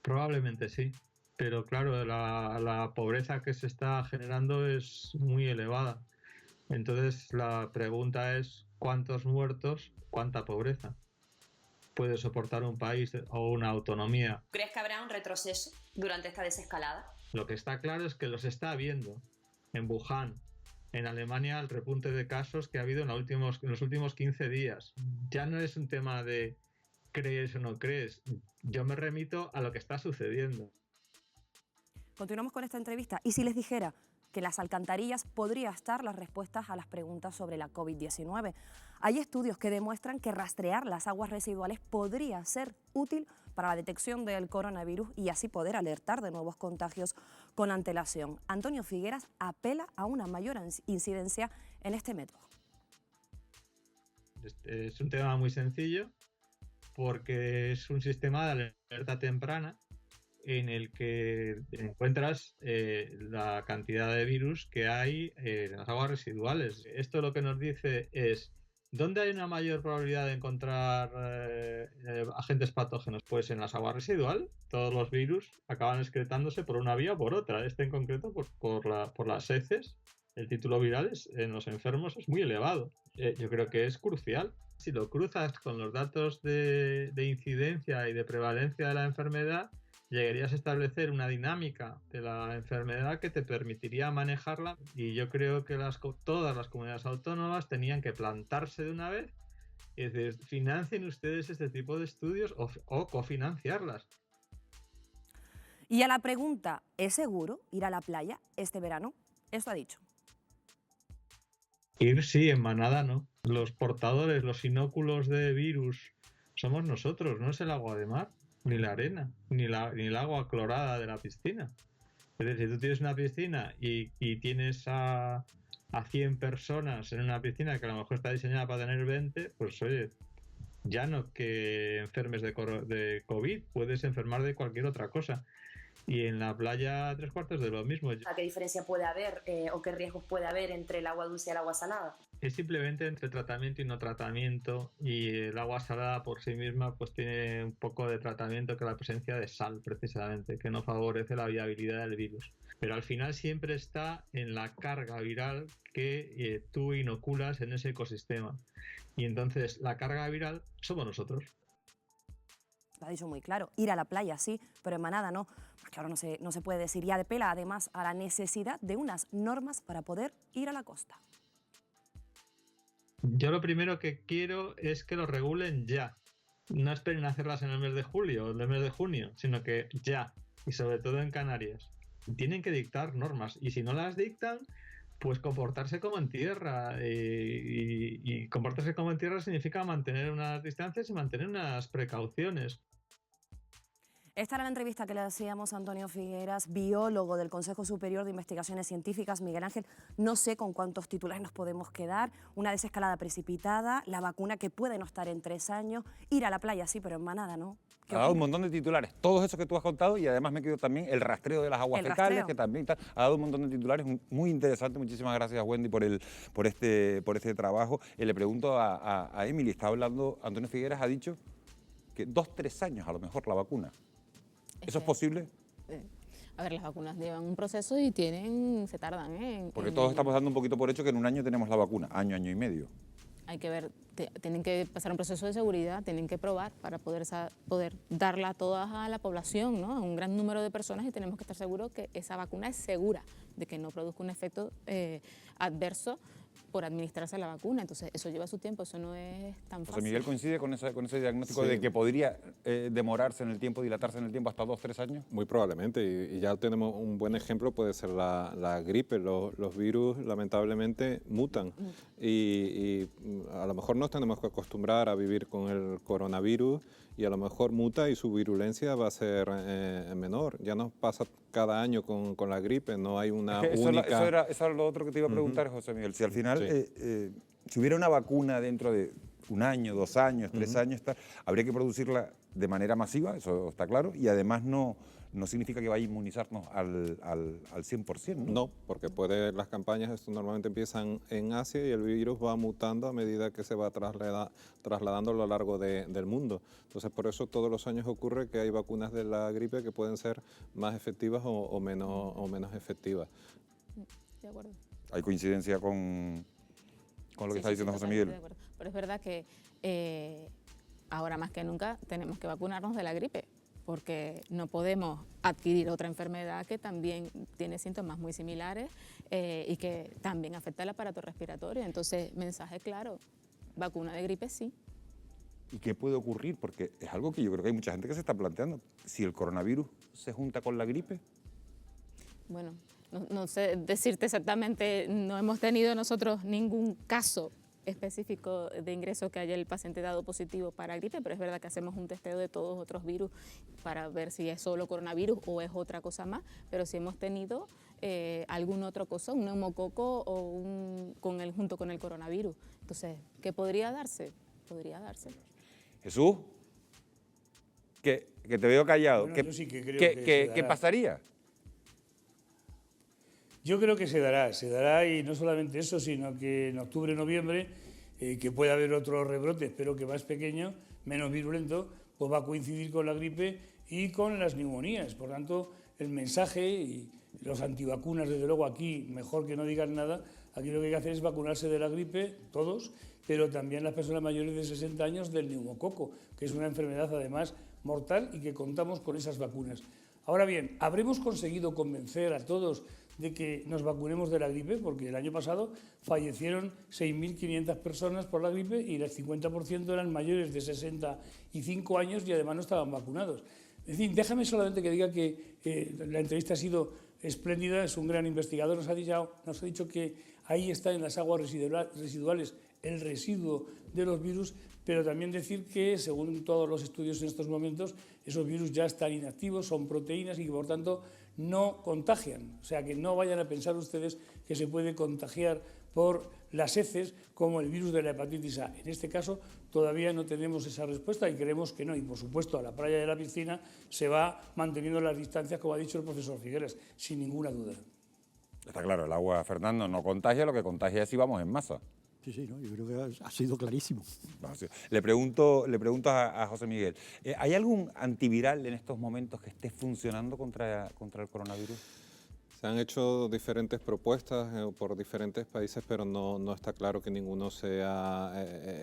Probablemente sí, pero claro, la pobreza que se está generando es muy elevada. Entonces la pregunta es, ¿cuántos muertos, cuánta pobreza puede soportar un país o una autonomía? ¿Crees que habrá un retroceso durante esta desescalada? Lo que está claro es que los está habiendo en Wuhan, en Alemania el repunte de casos que ha habido en los últimos 15 días. Ya no es un tema de crees o no crees, yo me remito a lo que está sucediendo. Continuamos con esta entrevista. ¿Y si les dijera que en las alcantarillas podría estar las respuestas a las preguntas sobre la COVID-19? Hay estudios que demuestran que rastrear las aguas residuales podría ser útil para la detección del coronavirus y así poder alertar de nuevos contagios con antelación. Antonio Figueras apela a una mayor incidencia en este método. Es un tema muy sencillo porque es un sistema de alerta temprana en el que encuentras la cantidad de virus que hay en las aguas residuales. Esto lo que nos dice es, ¿dónde hay una mayor probabilidad de encontrar agentes patógenos? Pues en las aguas residuales. Todos los virus acaban excretándose por una vía o por otra. Este en concreto por las heces. El título viral en los enfermos es muy elevado. Yo creo que es crucial. Si lo cruzas con los datos de incidencia y de prevalencia de la enfermedad, llegarías a establecer una dinámica de la enfermedad que te permitiría manejarla, y yo creo que todas las comunidades autónomas tenían que plantarse de una vez y decir, financien ustedes este tipo de estudios o cofinanciarlas. Y a la pregunta, ¿es seguro ir a la playa este verano? Esto ha dicho. Ir sí, en manada no. Los portadores, los inóculos de virus somos nosotros, no es el agua de mar, ni la arena, ni el agua clorada de la piscina. Es decir, si tú tienes una piscina y tienes a 100 personas en una piscina que a lo mejor está diseñada para tener 20, pues oye, ya no que enfermes de COVID, puedes enfermar de cualquier otra cosa. Y en la playa 3/4 de lo mismo. ¿Qué diferencia puede haber o qué riesgos puede haber entre el agua dulce y el agua salada? Es simplemente entre tratamiento y no tratamiento, y el agua salada por sí misma pues tiene un poco de tratamiento que la presencia de sal, precisamente, que no favorece la viabilidad del virus. Pero al final siempre está en la carga viral que tú inoculas en ese ecosistema. Y entonces la carga viral somos nosotros. Lo ha dicho muy claro, ir a la playa sí, pero en manada no. Claro, no se puede decir. Y apela además a la necesidad de unas normas para poder ir a la costa. Yo lo primero que quiero es que lo regulen ya. No esperen a hacerlas en el mes de julio o el mes de junio, sino que ya, y sobre todo en Canarias. Tienen que dictar normas, y si no las dictan, pues comportarse como en tierra. Y comportarse como en tierra significa mantener unas distancias y mantener unas precauciones. Esta era la entrevista que le hacíamos a Antonio Figueras, biólogo del Consejo Superior de Investigaciones Científicas. Miguel Ángel, no sé con cuántos titulares nos podemos quedar. Una desescalada precipitada, la vacuna que puede no estar en 3 años, ir a la playa sí, pero en manada no. Ha dado un montón de titulares, todos esos que tú has contado, y además me quedo también el rastreo de las aguas fecales, que también ha dado un montón de titulares muy interesantes. Muchísimas gracias, Wendy, por este trabajo. Le pregunto a Emily, está hablando, Antonio Figueras ha dicho que 2-3 años a lo mejor la vacuna. ¿Eso es posible? A ver, las vacunas llevan un proceso y se tardan. Porque todos estamos dando un poquito por hecho que en un año tenemos la vacuna, año y medio. Hay que ver, tienen que pasar un proceso de seguridad, tienen que probar para poder darla a toda la población, ¿no? A un gran número de personas, y tenemos que estar seguros que esa vacuna es segura, de que no produzca un efecto adverso por administrarse la vacuna. Entonces eso lleva su tiempo, eso no es tan fácil. José Miguel coincide con ese diagnóstico de que podría demorarse en el tiempo, dilatarse en el tiempo hasta 2-3 años. Muy probablemente, y ya tenemos un buen ejemplo, puede ser la gripe. Los virus lamentablemente mutan, y a lo mejor nos tenemos que acostumbrar a vivir con el coronavirus, y a lo mejor muta y su virulencia va a ser menor. Ya nos pasa cada año con la gripe, no hay una única... Eso era lo otro que te iba a preguntar, José Miguel. Si al final, si hubiera una vacuna dentro de 1 año, 2 años, 3 años, habría que producirla de manera masiva, eso está claro, y además no significa que vaya a inmunizarnos al 100%, ¿no? No, porque las campañas normalmente empiezan en Asia y el virus va mutando a medida que se va trasladando a lo largo del mundo. Entonces, por eso todos los años ocurre que hay vacunas de la gripe que pueden ser más efectivas o menos efectivas. De acuerdo. ¿Hay coincidencia con lo que está diciendo José Miguel? De acuerdo. Pero es verdad que ahora más que nunca tenemos que vacunarnos de la gripe, porque no podemos adquirir otra enfermedad que también tiene síntomas muy similares y que también afecta al aparato respiratorio. Entonces, mensaje claro, vacuna de gripe sí. ¿Y qué puede ocurrir? Porque es algo que yo creo que hay mucha gente que se está planteando. Si el coronavirus se junta con la gripe. Bueno, no sé decirte exactamente, no hemos tenido nosotros ningún caso específico de ingreso que haya el paciente dado positivo para gripe, pero es verdad que hacemos un testeo de todos otros virus para ver si es solo coronavirus o es otra cosa más, pero si hemos tenido alguna otra cosa, un neumococo o junto con el coronavirus. Entonces, ¿qué podría darse? Podría darse. Jesús, que te veo callado. Bueno, yo sí que creo ¿Qué pasaría? Yo creo que se dará y no solamente eso, sino que en octubre, noviembre, que puede haber otro rebrote, espero que más pequeño, menos virulento, pues va a coincidir con la gripe y con las neumonías. Por tanto, el mensaje y los antivacunas, desde luego aquí, mejor que no digan nada, aquí lo que hay que hacer es vacunarse de la gripe, todos, pero también las personas mayores de 60 años del neumococo, que es una enfermedad además mortal y que contamos con esas vacunas. Ahora bien, ¿habremos conseguido convencer a todos de que nos vacunemos de la gripe? Porque el año pasado fallecieron 6.500 personas por la gripe y el 50% eran mayores de 65 años y además no estaban vacunados. En fin, déjame solamente que diga que la entrevista ha sido espléndida, es un gran investigador, nos ha dicho que ahí está en las aguas residuales el residuo de los virus, pero también decir que, según todos los estudios en estos momentos, esos virus ya están inactivos, son proteínas y que, por tanto, no contagian. O sea, que no vayan a pensar ustedes que se puede contagiar por las heces como el virus de la hepatitis A. En este caso, todavía no tenemos esa respuesta y creemos que no. Y, por supuesto, a la playa de la piscina se va manteniendo las distancias, como ha dicho el profesor Figueras, sin ninguna duda. Está claro, el agua, Fernando, no contagia, lo que contagia es si vamos en masa. Sí, no, yo creo que ha sido clarísimo. Le pregunto a José Miguel, ¿hay algún antiviral en estos momentos que esté funcionando contra el coronavirus? Se han hecho diferentes propuestas por diferentes países, pero no está claro que ninguno sea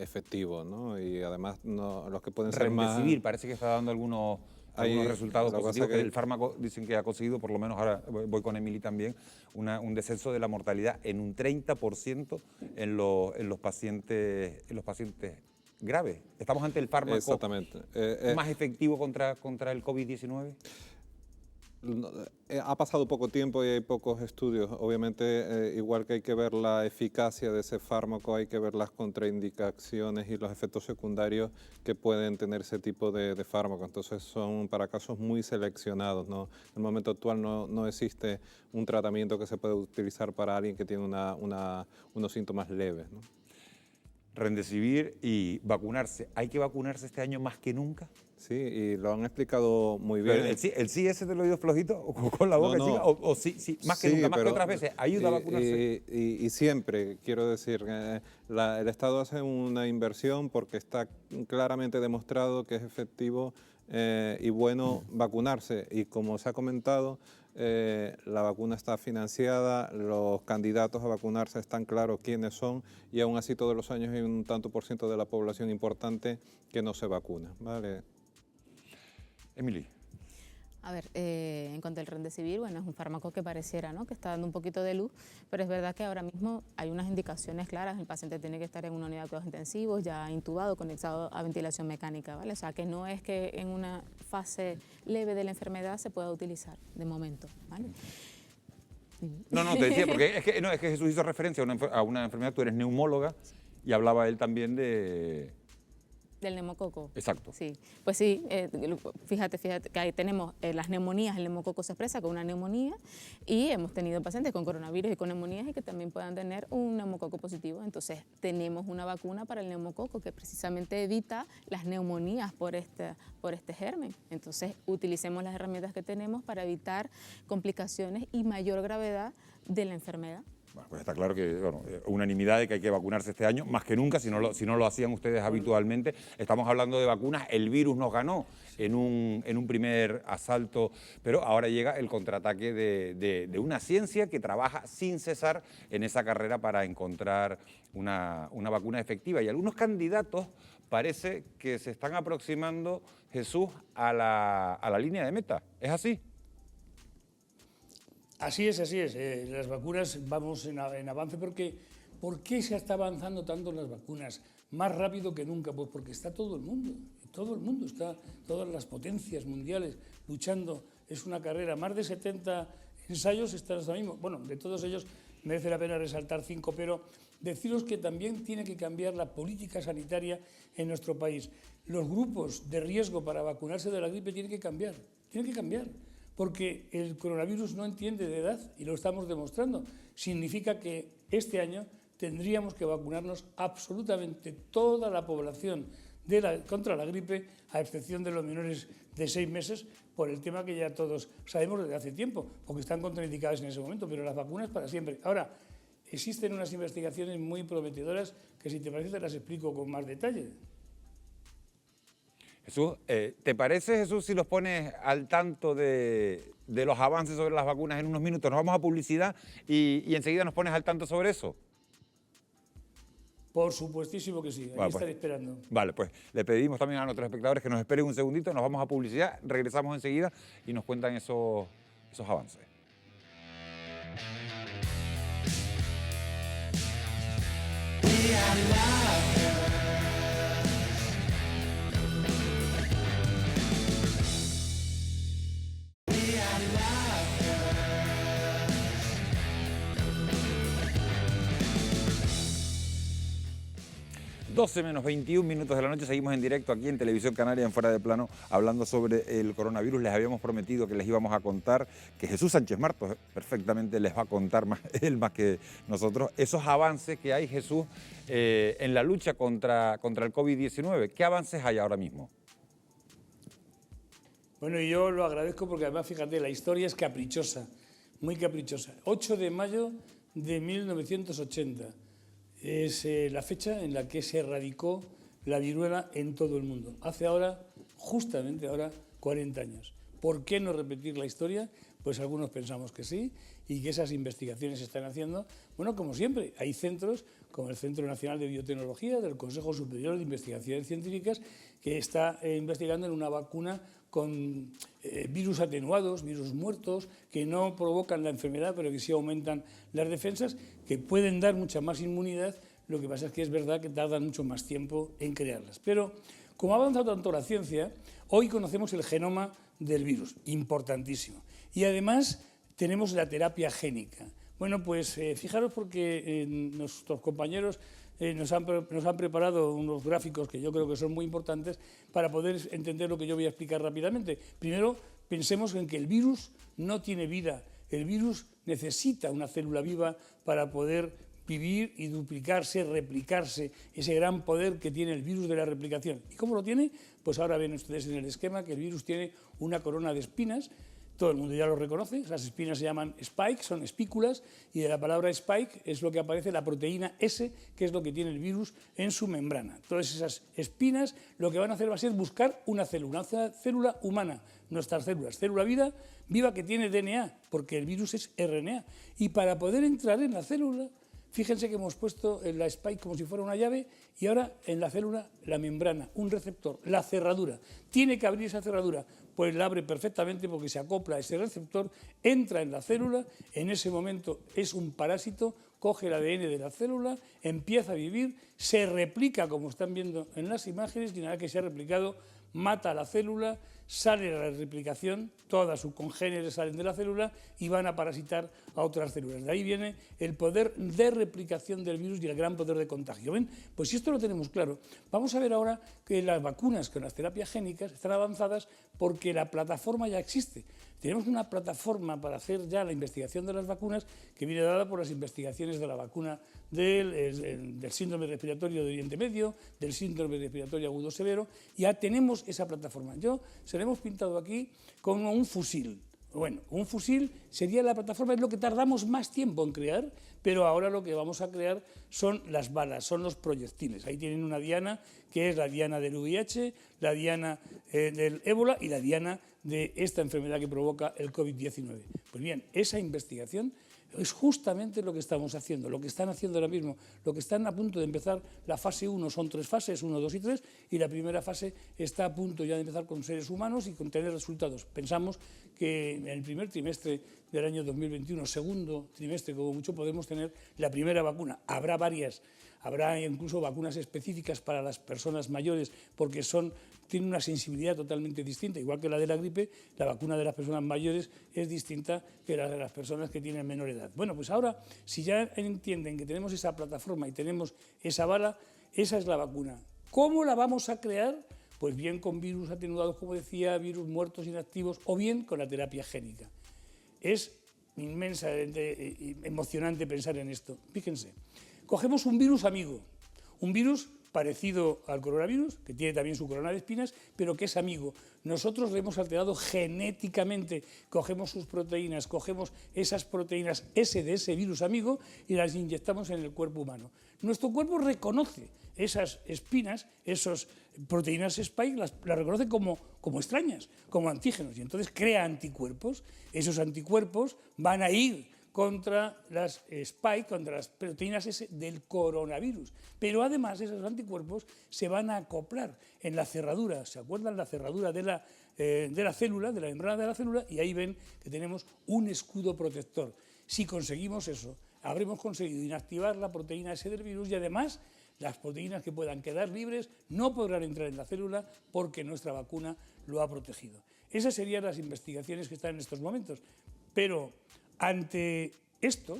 efectivo, ¿no? Y además los que pueden ser más... Remdesivir parece que está dando algunos resultados positivos, que el fármaco dicen que ha conseguido, por lo menos ahora voy con Emily también, un descenso de la mortalidad en un 30% en los pacientes graves. ¿Estamos ante el fármaco más efectivo contra el COVID-19? Ha pasado poco tiempo y hay pocos estudios. Obviamente, igual que hay que ver la eficacia de ese fármaco, hay que ver las contraindicaciones y los efectos secundarios que pueden tener ese tipo de fármaco. Entonces, son para casos muy seleccionados, ¿no? En el momento actual no existe un tratamiento que se pueda utilizar para alguien que tiene unos síntomas leves, ¿no? Remdesivir y vacunarse. ¿Hay que vacunarse este año más que nunca? Sí, y lo han explicado muy bien. ¿El sí ese te lo he oído flojito o con la boca chica? ¿O sí, más que nunca, más que otras veces? ¿Ayuda a vacunarse? Y siempre, quiero decir, el Estado hace una inversión porque está claramente demostrado que es efectivo y bueno vacunarse. Y como se ha comentado, la vacuna está financiada, los candidatos a vacunarse están claros quiénes son y aún así todos los años hay un tanto por ciento de la población importante que no se vacuna, ¿vale? Emily. A ver, en cuanto al Remdesivir, bueno, es un fármaco que pareciera, ¿no?, que está dando un poquito de luz, pero es verdad que ahora mismo hay unas indicaciones claras. El paciente tiene que estar en una unidad de cuidados intensivos, ya intubado, conectado a ventilación mecánica, ¿vale? O sea, que no es que en una fase leve de la enfermedad se pueda utilizar de momento, ¿vale? No, te decía, porque es que Jesús hizo referencia a una enfermedad, tú eres neumóloga, y hablaba él también de... Del neumococo. Exacto. Sí, pues sí, fíjate que ahí tenemos las neumonías, el neumococo se expresa con una neumonía y hemos tenido pacientes con coronavirus y con neumonías y que también puedan tener un neumococo positivo. Entonces tenemos una vacuna para el neumococo que precisamente evita las neumonías por este germen. Entonces utilicemos las herramientas que tenemos para evitar complicaciones y mayor gravedad de la enfermedad. Bueno, pues está claro que, unanimidad de que hay que vacunarse este año, más que nunca, si no lo hacían ustedes habitualmente. Estamos hablando de vacunas, el virus nos ganó en un primer asalto, pero ahora llega el contraataque de una ciencia que trabaja sin cesar en esa carrera para encontrar una vacuna efectiva. Y algunos candidatos parece que se están aproximando, Jesús, a la línea de meta. ¿Es así? Así es, así es. Las vacunas vamos en avance porque ¿por qué se está avanzando tanto en las vacunas? Más rápido que nunca, pues porque está todo el mundo está, todas las potencias mundiales luchando. Es una carrera, más de 70 ensayos están hasta mismo. Bueno, de todos ellos merece la pena resaltar 5, pero deciros que también tiene que cambiar la política sanitaria en nuestro país. Los grupos de riesgo para vacunarse de la gripe tienen que cambiar, porque el coronavirus no entiende de edad y lo estamos demostrando. Significa que este año tendríamos que vacunarnos absolutamente toda la población contra la gripe, a excepción de los menores de 6 meses, por el tema que ya todos sabemos desde hace tiempo, porque están contraindicadas en ese momento, pero las vacunas para siempre. Ahora, existen unas investigaciones muy prometedoras que, si te parece, te las explico con más detalle. Jesús, ¿te parece, Jesús, si los pones al tanto de los avances sobre las vacunas en unos minutos? Nos vamos a publicidad y enseguida nos pones al tanto sobre eso. Por supuestísimo que sí, ahí estaré esperando. Vale, pues le pedimos también a nuestros espectadores que nos esperen un segundito, nos vamos a publicidad, regresamos enseguida y nos cuentan esos avances. (12:21 de la noche, seguimos en directo aquí en Televisión Canaria, en Fuera de Plano, hablando sobre el coronavirus. Les habíamos prometido que les íbamos a contar, que Jesús Sánchez Martos perfectamente les va a contar él más que nosotros, esos avances que hay, Jesús, en la lucha contra el COVID-19. ¿Qué avances hay ahora mismo? Bueno, y yo lo agradezco porque además, fíjate, la historia es caprichosa, muy caprichosa. 8 de mayo de 1980. Es la fecha en la que se erradicó la viruela en todo el mundo. Hace ahora, justamente ahora, 40 años. ¿Por qué no repetir la historia? Pues algunos pensamos que sí, y que esas investigaciones se están haciendo. Bueno, como siempre, hay centros como el Centro Nacional de Biotecnología del Consejo Superior de Investigaciones Científicas que está investigando en una vacuna con virus atenuados, virus muertos, que no provocan la enfermedad, pero que sí aumentan las defensas, que pueden dar mucha más inmunidad. Lo que pasa es que es verdad que tardan mucho más tiempo en crearlas. Pero como ha avanzado tanto la ciencia, hoy conocemos el genoma del virus, importantísimo. Y además tenemos la terapia génica. Bueno, pues fijaros porque nuestros compañeros nos han preparado unos gráficos que yo creo que son muy importantes para poder entender lo que yo voy a explicar rápidamente. Primero, pensemos en que el virus no tiene vida. El virus necesita una célula viva para poder vivir y duplicarse, replicarse, ese gran poder que tiene el virus de la replicación. ¿Y cómo lo tiene? Pues ahora ven ustedes en el esquema que el virus tiene una corona de espinas. Todo el mundo ya lo reconoce, esas espinas se llaman spike, son espículas, y de la palabra spike es lo que aparece la proteína S, que es lo que tiene el virus en su membrana. Todas esas espinas lo que van a hacer va a ser buscar una célula humana, nuestras células, célula viva que tiene DNA, porque el virus es RNA. Y para poder entrar en la célula, fíjense que hemos puesto en la spike como si fuera una llave y ahora en la célula la membrana, un receptor, la cerradura. Tiene que abrir esa cerradura, pues la abre perfectamente porque se acopla a ese receptor, entra en la célula, en ese momento es un parásito, coge el ADN de la célula, empieza a vivir, se replica como están viendo en las imágenes y una vez que se ha replicado mata a la célula, sale la replicación, todas sus congéneres salen de la célula y van a parasitar a otras células. De ahí viene el poder de replicación del virus y el gran poder de contagio. ¿Ven? Pues si esto lo tenemos claro, vamos a ver ahora que las vacunas con las terapias génicas están avanzadas porque la plataforma ya existe. Tenemos una plataforma para hacer ya la investigación de las vacunas que viene dada por las investigaciones de la vacuna del síndrome respiratorio de Oriente Medio, del síndrome respiratorio agudo severo. Ya tenemos esa plataforma. Se la hemos pintado aquí como un fusil. Bueno, un fusil sería la plataforma, es lo que tardamos más tiempo en crear, pero ahora lo que vamos a crear son las balas, son los proyectiles. Ahí tienen una diana que es la diana del VIH, la diana del ébola y la diana de esta enfermedad que provoca el COVID-19. Pues bien, esa investigación Es justamente lo que estamos haciendo, lo que están haciendo ahora mismo, lo que están a punto de empezar. La fase 1 son 3 fases, 1, 2 y 3, y la primera fase está a punto ya de empezar con seres humanos y con tener resultados. Pensamos que en el primer trimestre del año 2021, segundo trimestre como mucho, podemos tener la primera vacuna. Habrá varias, habrá incluso vacunas específicas para las personas mayores porque tienen una sensibilidad totalmente distinta. Igual que la de la gripe, la vacuna de las personas mayores es distinta que la de las personas que tienen menor edad. Bueno, pues ahora, si ya entienden que tenemos esa plataforma y tenemos esa bala, esa es la vacuna. ¿Cómo la vamos a crear? Pues bien con virus atenuados, como decía, virus muertos inactivos, o bien con la terapia génica. Es inmensamente emocionante pensar en esto. Fíjense, cogemos un virus amigo, un virus parecido al coronavirus, que tiene también su corona de espinas, pero que es amigo. Nosotros le hemos alterado genéticamente, cogemos sus proteínas, cogemos esas proteínas S de ese virus amigo y las inyectamos en el cuerpo humano. Nuestro cuerpo reconoce esas espinas, esas proteínas spike, las reconoce como extrañas, como antígenos, y entonces crea anticuerpos. Esos anticuerpos van a ir contra las spike, contra las proteínas S del coronavirus. Pero además esos anticuerpos se van a acoplar en la cerradura, ¿se acuerdan? La cerradura de la célula, de la membrana de la célula, y ahí ven que tenemos un escudo protector. Si conseguimos eso, habremos conseguido inactivar la proteína S del virus y además las proteínas que puedan quedar libres no podrán entrar en la célula porque nuestra vacuna lo ha protegido. Esas serían las investigaciones que están en estos momentos. Pero ante esto,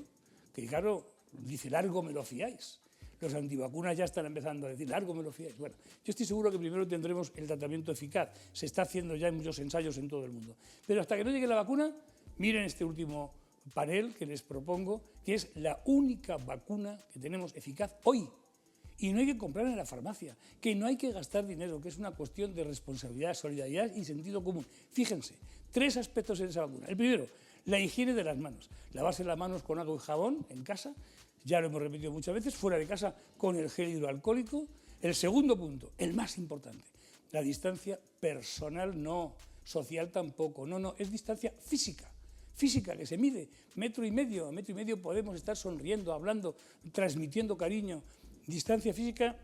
que claro, dice largo me lo fiáis, los antivacunas ya están empezando a decir largo me lo fiáis. Bueno, yo estoy seguro que primero tendremos el tratamiento eficaz, se está haciendo ya en muchos ensayos en todo el mundo. Pero hasta que no llegue la vacuna, miren este último panel que les propongo, que es la única vacuna que tenemos eficaz hoy. Y no hay que comprar en la farmacia, que no hay que gastar dinero, que es una cuestión de responsabilidad, solidaridad y sentido común. Fíjense, 3 aspectos en esa vacuna. El primero, la higiene de las manos. Lavarse las manos con agua y jabón en casa, ya lo hemos repetido muchas veces, fuera de casa con el gel hidroalcohólico. El segundo punto, el más importante, la distancia personal no, social tampoco, no, es distancia física. Física, que se mide, 1,5 metros, a 1,5 metros podemos estar sonriendo, hablando, transmitiendo cariño. Distancia física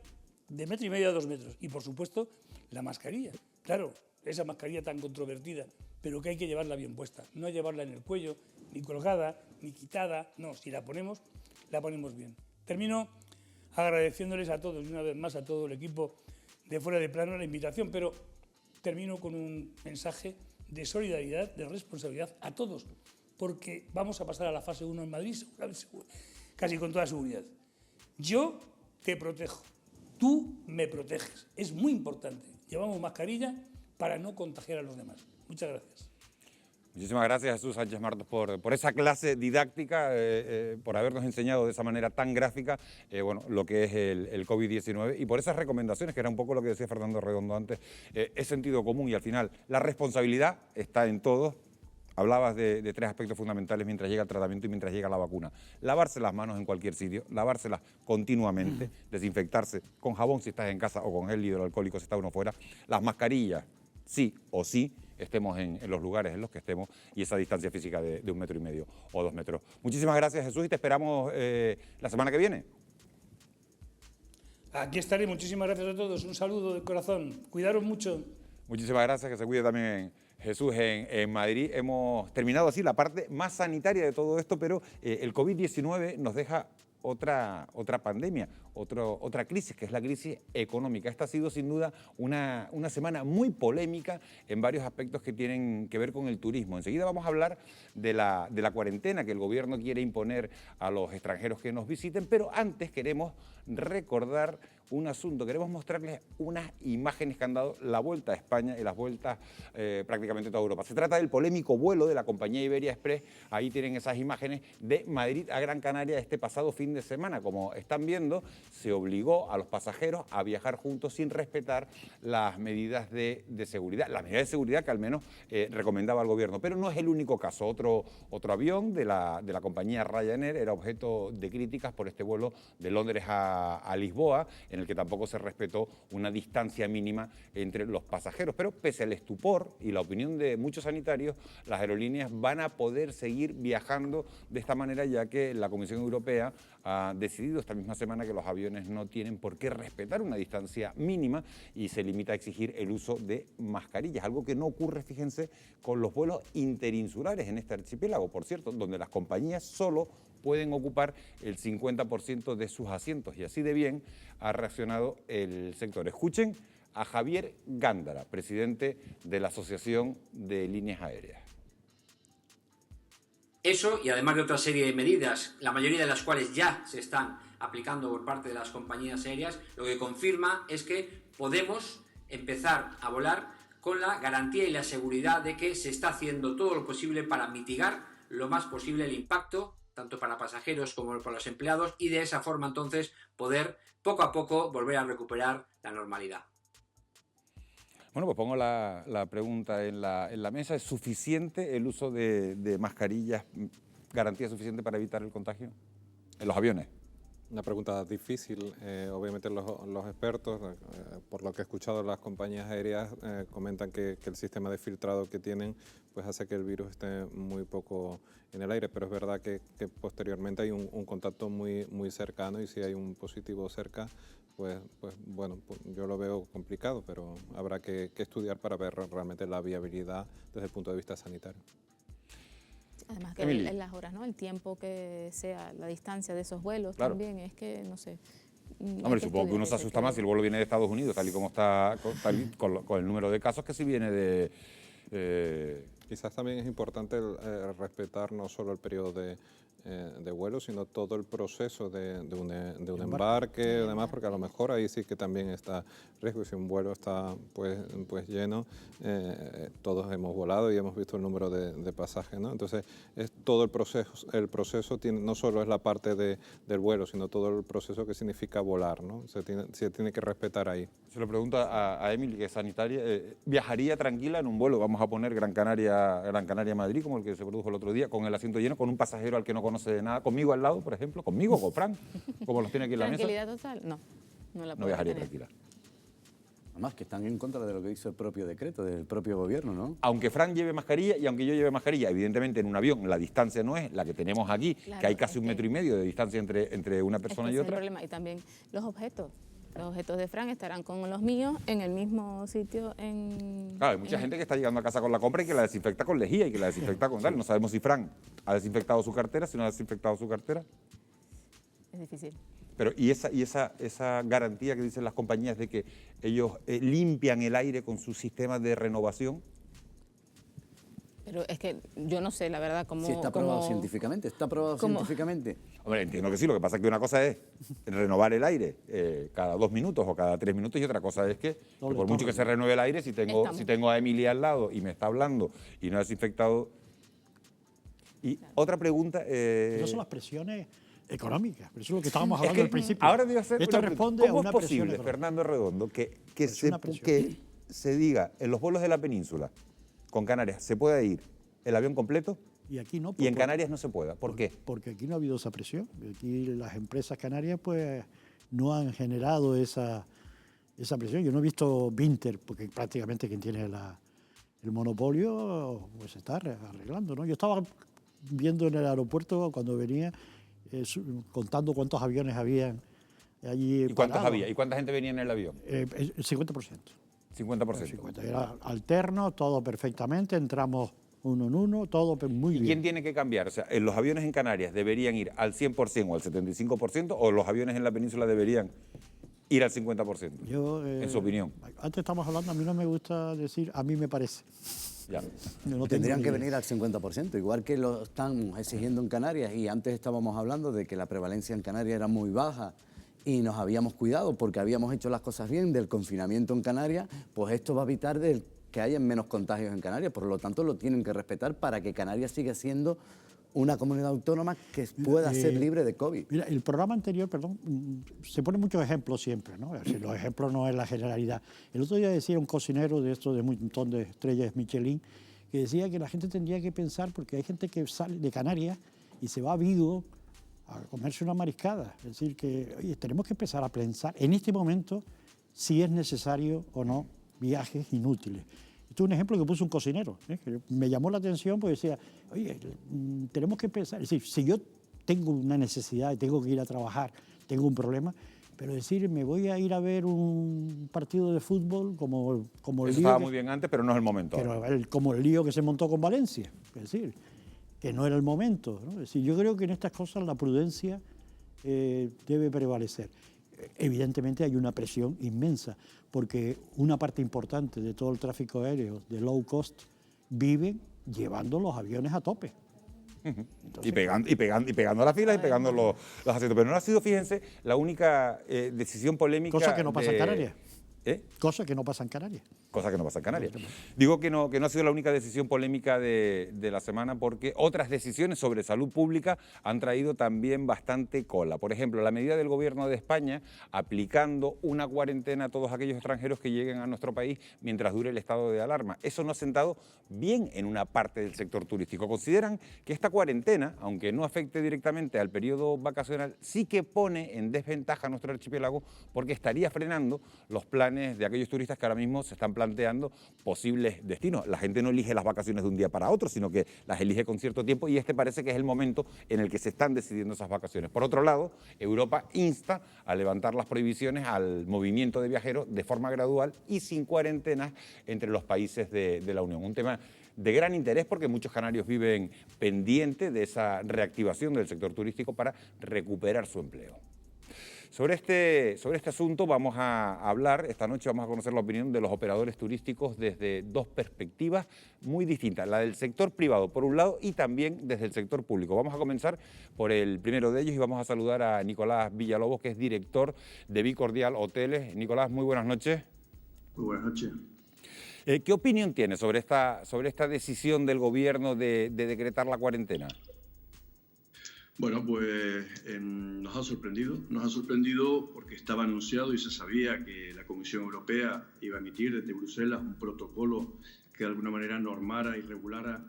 de 1,5 metros a 2 metros. Y, por supuesto, la mascarilla. Claro, esa mascarilla tan controvertida, pero que hay que llevarla bien puesta. No llevarla en el cuello, ni colgada, ni quitada. No, si la ponemos bien. Termino agradeciéndoles a todos, y una vez más a todo el equipo de Fuera de Plano, la invitación, pero termino con un mensaje de solidaridad, de responsabilidad a todos, porque vamos a pasar a la fase 1 en Madrid, casi con toda seguridad. Yo te protejo, tú me proteges. Es muy importante. Llevamos mascarilla para no contagiar a los demás. Muchas gracias. Muchísimas gracias, Jesús Sánchez Martos, por esa clase didáctica, por habernos enseñado de esa manera tan gráfica lo que es el COVID-19 y por esas recomendaciones, que era un poco lo que decía Fernando Redondo antes, es sentido común y al final la responsabilidad está en todos. Hablabas de 3 aspectos fundamentales mientras llega el tratamiento y mientras llega la vacuna. Lavarse las manos en cualquier sitio, lavárselas continuamente, desinfectarse con jabón si estás en casa o con gel hidroalcohólico si está uno fuera. Las mascarillas, sí o sí, estemos en los lugares en los que estemos y esa distancia física de 1,5 metros o 2 metros. Muchísimas gracias, Jesús, y te esperamos la semana que viene. Aquí estaré. Muchísimas gracias a todos. Un saludo de corazón. Cuidaros mucho. Muchísimas gracias, que se cuide también Jesús en Madrid. Hemos terminado así la parte más sanitaria de todo esto, pero el COVID-19 nos deja otra pandemia, otra crisis, que es la crisis económica. Esta ha sido sin duda una semana muy polémica en varios aspectos que tienen que ver con el turismo. Enseguida vamos a hablar de la cuarentena que el gobierno quiere imponer a los extranjeros que nos visiten, pero antes queremos recordar un asunto. Queremos mostrarles unas imágenes que han dado la vuelta a España y las vueltas prácticamente a toda Europa. Se trata del polémico vuelo de la compañía Iberia Express. Ahí tienen esas imágenes de Madrid a Gran Canaria este pasado fin de semana. Como están viendo, se obligó a los pasajeros a viajar juntos sin respetar las medidas de seguridad. Las medidas de seguridad que al menos recomendaba el gobierno. Pero no es el único caso. Otro avión de la compañía Ryanair era objeto de críticas por este vuelo de Londres a Lisboa, en el que tampoco se respetó una distancia mínima entre los pasajeros. Pero pese al estupor y la opinión de muchos sanitarios, las aerolíneas van a poder seguir viajando de esta manera, ya que la Comisión Europea ha decidido esta misma semana que los aviones no tienen por qué respetar una distancia mínima y se limita a exigir el uso de mascarillas, algo que no ocurre, fíjense, con los vuelos interinsulares en este archipiélago, por cierto, donde las compañías solo pueden ocupar el 50% de sus asientos, y así de bien ha reaccionado el sector. Escuchen a Javier Gándara, presidente de la Asociación de Líneas Aéreas. Eso, y además de otra serie de medidas, la mayoría de las cuales ya se están aplicando por parte de las compañías aéreas, lo que confirma es que podemos empezar a volar con la garantía y la seguridad de que se está haciendo todo lo posible para mitigar lo más posible el impacto, tanto para pasajeros como para los empleados, y de esa forma entonces poder poco a poco volver a recuperar la normalidad. Bueno, pues pongo la pregunta en la mesa. ¿Es suficiente el uso de mascarillas, garantía suficiente para evitar el contagio en los aviones? Una pregunta difícil. Obviamente los expertos, por lo que he escuchado, las compañías aéreas comentan que el sistema de filtrado que tienen pues hace que el virus esté muy poco en el aire, pero es verdad que posteriormente hay un contacto muy cercano, y si hay un positivo cerca, pues bueno, yo lo veo complicado, pero habrá que estudiar para ver realmente la viabilidad desde el punto de vista sanitario. Además que en las horas, ¿no? El tiempo que sea, la distancia de esos vuelos, claro, también es que, no sé. Hombre, supongo que uno se asusta más si el vuelo viene de Estados Unidos, tal y como está, con el número de casos, que si viene de... Quizás también es importante respetar no solo el periodo de vuelo, sino todo el proceso de un embarque y demás, porque a lo mejor ahí sí que también está riesgo. Si un vuelo está pues lleno, todos hemos volado y hemos visto el número de pasajes, ¿no? Entonces es todo el proceso tiene, no solo es la parte del vuelo, sino todo el proceso que significa volar, ¿no? Se tiene que respetar ahí. Se lo pregunto a Emily, que es sanitaria. ¿Viajaría tranquila en un vuelo? Vamos a poner Gran Canaria-Madrid, como el que se produjo el otro día, con el asiento lleno, con un pasajero al que no conoce de nada, conmigo al lado, por ejemplo, conmigo, con Fran, como los tiene aquí en la mesa. ¿Tranquilidad total? No viajaría tranquila. Además, que están en contra de lo que hizo el propio decreto, del propio gobierno, ¿no? Aunque Fran lleve mascarilla y aunque yo lleve mascarilla, evidentemente en un avión la distancia no es la que tenemos aquí, claro, que hay casi 1,5 metros de distancia entre una persona y otra. Es el problema. Y también los objetos. Los objetos de Fran estarán con los míos en el mismo sitio. Claro, hay mucha gente que está llegando a casa con la compra y que la desinfecta con lejía y que la desinfecta con tal. No sabemos si Fran ha desinfectado su cartera, si no ha desinfectado su cartera. Es difícil. Pero ¿y esa garantía que dicen las compañías de que ellos limpian el aire con su sistema de renovación? Pero es que yo no sé, la verdad, cómo... Sí, está probado científicamente, está probado científicamente. Hombre, entiendo que sí, lo que pasa es que una cosa es renovar el aire cada 2 minutos o cada 3 minutos, y otra cosa es que por mucho que se renueve el aire, si tengo a Emilia al lado y me está hablando y no ha desinfectado... Y otra pregunta... Esas son las presiones económicas, pero eso es lo que estábamos hablando al principio. Ahora debe ser... Esto responde a una presión posible, económica. Fernando Redondo, que se diga en los vuelos de la península, con Canarias, se puede ir el avión completo y aquí no? Y en Canarias no se pueda. ¿Por qué? Porque aquí no ha habido esa presión. Aquí las empresas canarias pues no han generado esa presión. Yo no he visto Vinter, porque prácticamente quien tiene el monopolio pues está arreglando, ¿no? Yo estaba viendo en el aeropuerto cuando venía, contando cuántos aviones habían allí. ¿Y cuántos había? ¿Y cuánta gente venía en el avión? El 50%. 50%. 50. Era alterno, todo perfectamente, entramos uno en uno, todo muy bien. ¿Y quién tiene que cambiar? O sea, ¿los aviones en Canarias deberían ir al 100% o al 75%, o los aviones en la península deberían ir al 50%? En su opinión. Antes estamos hablando, a mí no me gusta decir, a mí me parece. Ya. Tendrían que venir al 50%, igual que lo están exigiendo en Canarias, y antes estábamos hablando de que la prevalencia en Canarias era muy baja y nos habíamos cuidado porque habíamos hecho las cosas bien del confinamiento en Canarias, pues esto va a evitar que haya menos contagios en Canarias, por lo tanto lo tienen que respetar para que Canarias siga siendo una comunidad autónoma que pueda ser libre de COVID. Mira, el programa anterior, se ponen muchos ejemplos siempre, ¿no? Los ejemplos no es la generalidad. El otro día decía un cocinero de estos de un montón de estrellas Michelin, que decía que la gente tendría que pensar, porque hay gente que sale de Canarias y se va a Vigo comerse una mariscada. Es decir, que oye, tenemos que empezar a pensar en este momento si es necesario o no viajes inútiles. Esto es un ejemplo que puso un cocinero, que me llamó la atención porque decía, oye, tenemos que pensar, es decir, si yo tengo una necesidad y tengo que ir a trabajar, tengo un problema, pero decir, me voy a ir a ver un partido de fútbol como el Eso lío estaba muy bien antes, pero no es el momento. como el lío que se montó con Valencia, es decir, que no era el momento, ¿no? Es decir, yo creo que en estas cosas la prudencia debe prevalecer. Evidentemente hay una presión inmensa, porque una parte importante de todo el tráfico aéreo de low cost viven llevando los aviones a tope. Entonces, y pegando las filas y pegando los asientos. Pero no ha sido, fíjense, la única decisión polémica. Cosa que no pasa en Canarias. ¿Eh? Cosa que no pasa en Canarias. Cosa que no pasa en Canarias. Digo que no ha sido la única decisión polémica de la semana, porque otras decisiones sobre salud pública han traído también bastante cola. Por ejemplo, la medida del Gobierno de España aplicando una cuarentena a todos aquellos extranjeros que lleguen a nuestro país mientras dure el estado de alarma. Eso no ha sentado bien en una parte del sector turístico. Consideran que esta cuarentena, aunque no afecte directamente al periodo vacacional, sí que pone en desventaja a nuestro archipiélago, porque estaría frenando los planes de aquellos turistas que ahora mismo se están planteando posibles destinos. La gente no elige las vacaciones de un día para otro, sino que las elige con cierto tiempo, y este parece que es el momento en el que se están decidiendo esas vacaciones. Por otro lado, Europa insta a levantar las prohibiciones al movimiento de viajeros de forma gradual y sin cuarentenas entre los países de la Unión. Un tema de gran interés porque muchos canarios viven pendientes de esa reactivación del sector turístico para recuperar su empleo. Sobre este asunto vamos a hablar, esta noche vamos a conocer la opinión de los operadores turísticos desde dos perspectivas muy distintas, la del sector privado por un lado y también desde el sector público. Vamos a comenzar por el primero de ellos y vamos a saludar a Nicolás Villalobos, que es director de Bicordial Hoteles. Nicolás, muy buenas noches. Muy buenas noches. ¿Qué opinión tiene sobre esta decisión del gobierno de decretar la cuarentena? Bueno, pues nos ha sorprendido porque estaba anunciado y se sabía que la Comisión Europea iba a emitir desde Bruselas un protocolo que de alguna manera normara y regulara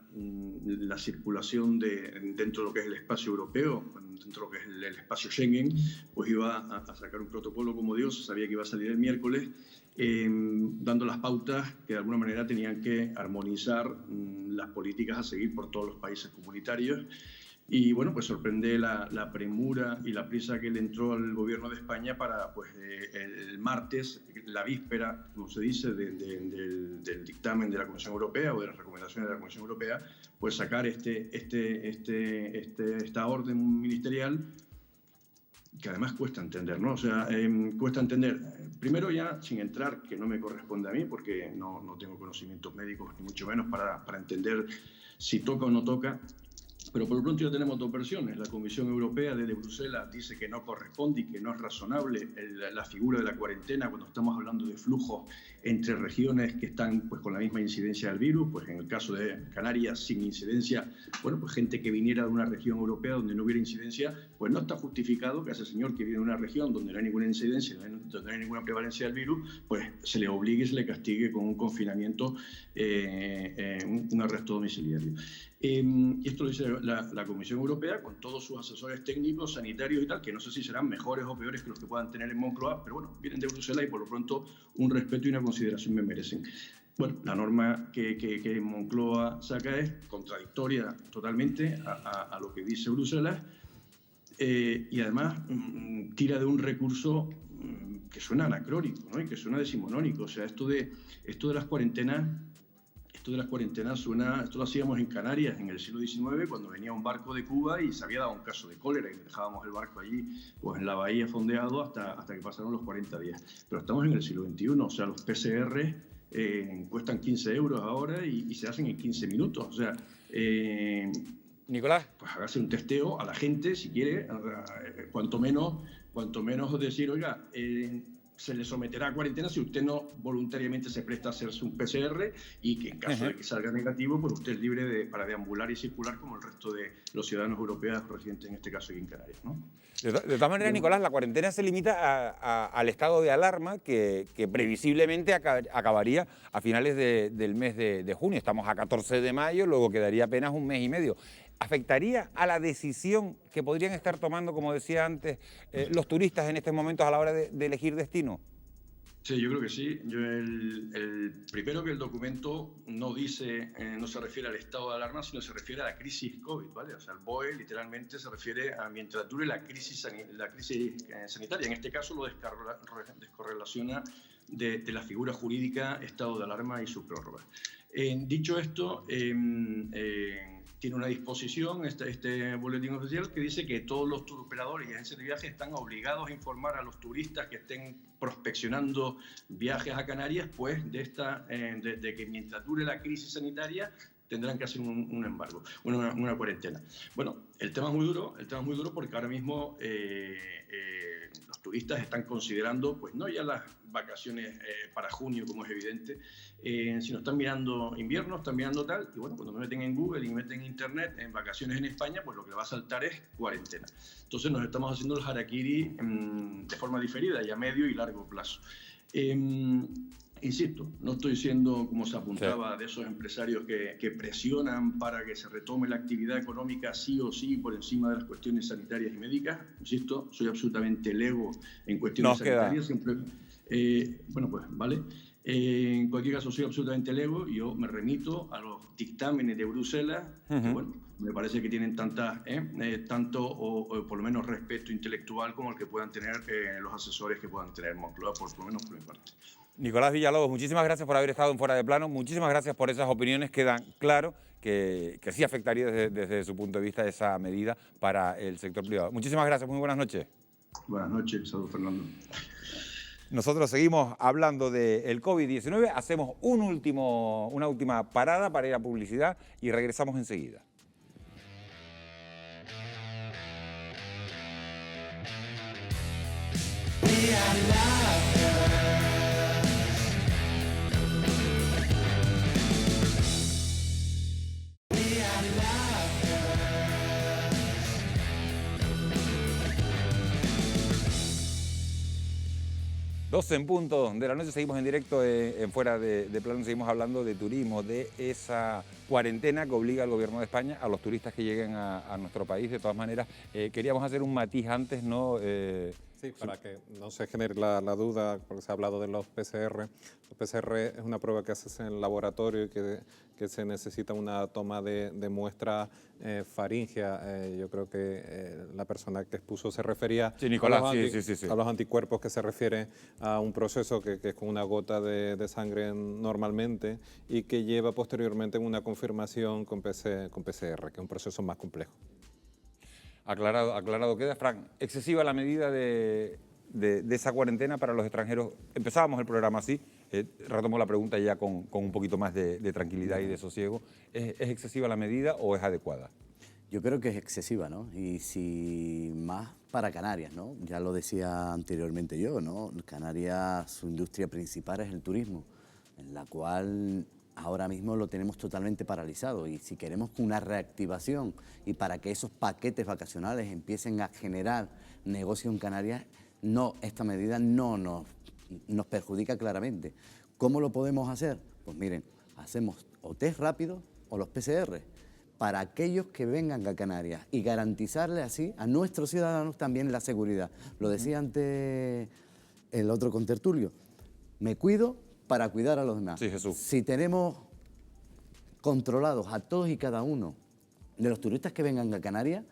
la circulación dentro de lo que es el espacio europeo, dentro de lo que es el espacio Schengen, pues iba a sacar un protocolo, como digo, se sabía que iba a salir el miércoles, dando las pautas que de alguna manera tenían que armonizar las políticas a seguir por todos los países comunitarios. Y bueno, pues sorprende la premura y la prisa que le entró al gobierno de España para, pues, el martes, la víspera, como se dice, del dictamen de la Comisión Europea o de las recomendaciones de la Comisión Europea, pues sacar esta orden ministerial que además cuesta entender, ¿no? O sea, cuesta entender, primero ya sin entrar, que no me corresponde a mí, porque no tengo conocimientos médicos, ni mucho menos para entender si toca o no toca. Pero por lo pronto ya tenemos dos versiones. La Comisión Europea desde Bruselas dice que no corresponde y que no es razonable la figura de la cuarentena cuando estamos hablando de flujos entre regiones que están, pues, con la misma incidencia del virus. Pues en el caso de Canarias, sin incidencia, bueno, pues gente que viniera de una región europea donde no hubiera incidencia, pues no está justificado que a ese señor que viene de una región donde no hay ninguna incidencia, donde no hay ninguna prevalencia del virus, pues se le obligue y se le castigue con un confinamiento, un arresto domiciliario. Y esto lo dice la Comisión Europea con todos sus asesores técnicos, sanitarios y tal, que no sé si serán mejores o peores que los que puedan tener en Moncloa, pero bueno, vienen de Bruselas y por lo pronto un respeto y una consideración me merecen. Bueno, la norma que Moncloa saca es contradictoria totalmente a lo que dice Bruselas, y además tira de un recurso que suena anacrónico, ¿no? Y que suena decimonónico. O sea, esto de las cuarentenas... Esto de las cuarentenas suena, esto lo hacíamos en Canarias en el siglo XIX, cuando venía un barco de Cuba y se había dado un caso de cólera y dejábamos el barco allí, pues en la bahía fondeado hasta que pasaron los 40 días. Pero estamos en el siglo XXI, o sea, los PCR cuestan 15 euros ahora y se hacen en 15 minutos. O sea, Nicolás, pues hágase un testeo a la gente si quiere, cuanto menos decir, oiga, se le someterá a cuarentena si usted no voluntariamente se presta a hacerse un PCR, y que en caso de que salga negativo, pues usted es libre para deambular y circular como el resto de los ciudadanos europeos residentes, en este caso aquí en Canarias, ¿no? De todas maneras, Nicolás, la cuarentena se limita al estado de alarma que previsiblemente acabaría a finales del mes de junio. Estamos a 14 de mayo, luego quedaría apenas un mes y medio. ¿afectaría a la decisión que podrían estar tomando, como decía antes, los turistas en estos momentos a la hora de elegir destino? Sí, yo creo que sí. Primero que el documento no dice, no se refiere al estado de alarma, sino se refiere a la crisis COVID, ¿vale? O sea, el BOE literalmente se refiere a mientras dure la crisis sanitaria. En este caso lo descorrelaciona de la figura jurídica estado de alarma y su prórroga. Dicho esto, tiene una disposición, este boletín oficial, que dice que todos los turoperadores y agencias de viajes están obligados a informar a los turistas que estén prospeccionando viajes a Canarias, pues de que mientras dure la crisis sanitaria tendrán que hacer un embargo, una cuarentena. Bueno, el tema es muy duro porque ahora mismo los turistas están considerando, pues no ya las vacaciones para junio, como es evidente, sino están mirando invierno, están mirando tal, y bueno, cuando me meten en Google y me meten en Internet en vacaciones en España, pues lo que va a saltar es cuarentena. Entonces nos estamos haciendo el harakiri de forma diferida y a medio y largo plazo. Insisto, no estoy siendo, como se apuntaba, de esos empresarios que presionan para que se retome la actividad económica sí o sí por encima de las cuestiones sanitarias y médicas. Insisto, soy absolutamente lego en cuestiones sanitarias. Siempre, bueno, pues, vale. En cualquier caso, soy absolutamente lego y yo me remito a los dictámenes de Bruselas, que, bueno, me parece que tienen tanto o por lo menos respeto intelectual como el que puedan tener los asesores que puedan tener Moncloa, por lo menos por mi parte. Nicolás Villalobos, muchísimas gracias por haber estado en Fuera de Plano, muchísimas gracias por esas opiniones, quedan claro que sí afectaría desde su punto de vista esa medida para el sector privado. Muchísimas gracias, muy buenas noches. Buenas noches, saludos Fernando. Nosotros seguimos hablando del COVID-19, hacemos una última parada para ir a publicidad y regresamos enseguida. En punto de la noche, seguimos en directo en Fuera de Plano, seguimos hablando de turismo, de esa cuarentena que obliga al gobierno de España a los turistas que lleguen a nuestro país. De todas maneras, queríamos hacer un matiz antes, ¿no? Sí, para que no se genere la duda, porque se ha hablado de los PCR. Los PCR es una prueba que haces en el laboratorio y que se necesita una toma de muestra faríngea. Yo creo que la persona que expuso se refería Nicolás, a los anticuerpos, que se refiere a un proceso que es con una gota de sangre normalmente y que lleva posteriormente una confirmación con PCR, que es un proceso más complejo. Aclarado queda. Fran, excesiva la medida de esa cuarentena para los extranjeros. Empezábamos el programa así, retomo la pregunta ya con un poquito más de tranquilidad y de sosiego. ¿Es excesiva la medida o es adecuada? Yo creo que es excesiva, ¿no? Y si más para Canarias, ¿no? Ya lo decía anteriormente yo, ¿no? Canarias, su industria principal es el turismo, en la cual ahora mismo lo tenemos totalmente paralizado, y si queremos una reactivación y para que esos paquetes vacacionales empiecen a generar negocio en Canarias, esta medida no nos perjudica claramente. ¿Cómo lo podemos hacer? Pues miren, hacemos o test rápidos o los PCR para aquellos que vengan a Canarias y garantizarle así a nuestros ciudadanos también la seguridad. Lo decía antes el otro contertulio, me cuido para cuidar a los demás. Sí, Jesús. Si tenemos controlados a todos y cada uno de los turistas que vengan a Canarias,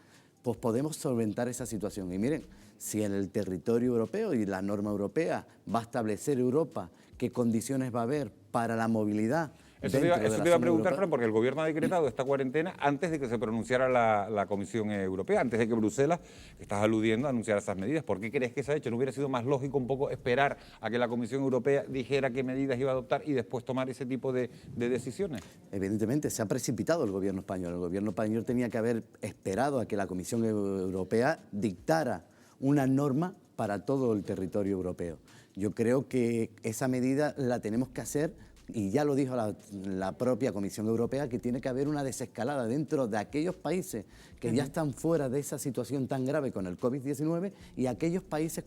pues podemos solventar esa situación. Y miren, si en el territorio europeo y la norma europea va a establecer Europa qué condiciones va a haber para la movilidad. Eso te iba a preguntar, Fran, porque el gobierno ha decretado esta cuarentena antes de que se pronunciara la Comisión Europea, antes de que Bruselas, que estás aludiendo, anunciara esas medidas. ¿Por qué crees que se ha hecho? ¿No hubiera sido más lógico un poco esperar a que la Comisión Europea dijera qué medidas iba a adoptar y después tomar ese tipo de decisiones? Evidentemente, se ha precipitado el gobierno español. El gobierno español tenía que haber esperado a que la Comisión Europea dictara una norma para todo el territorio europeo. Yo creo que esa medida la tenemos que hacer, y ya lo dijo la propia Comisión Europea, que tiene que haber una desescalada dentro de aquellos países que ya están fuera de esa situación tan grave con el COVID-19 y aquellos países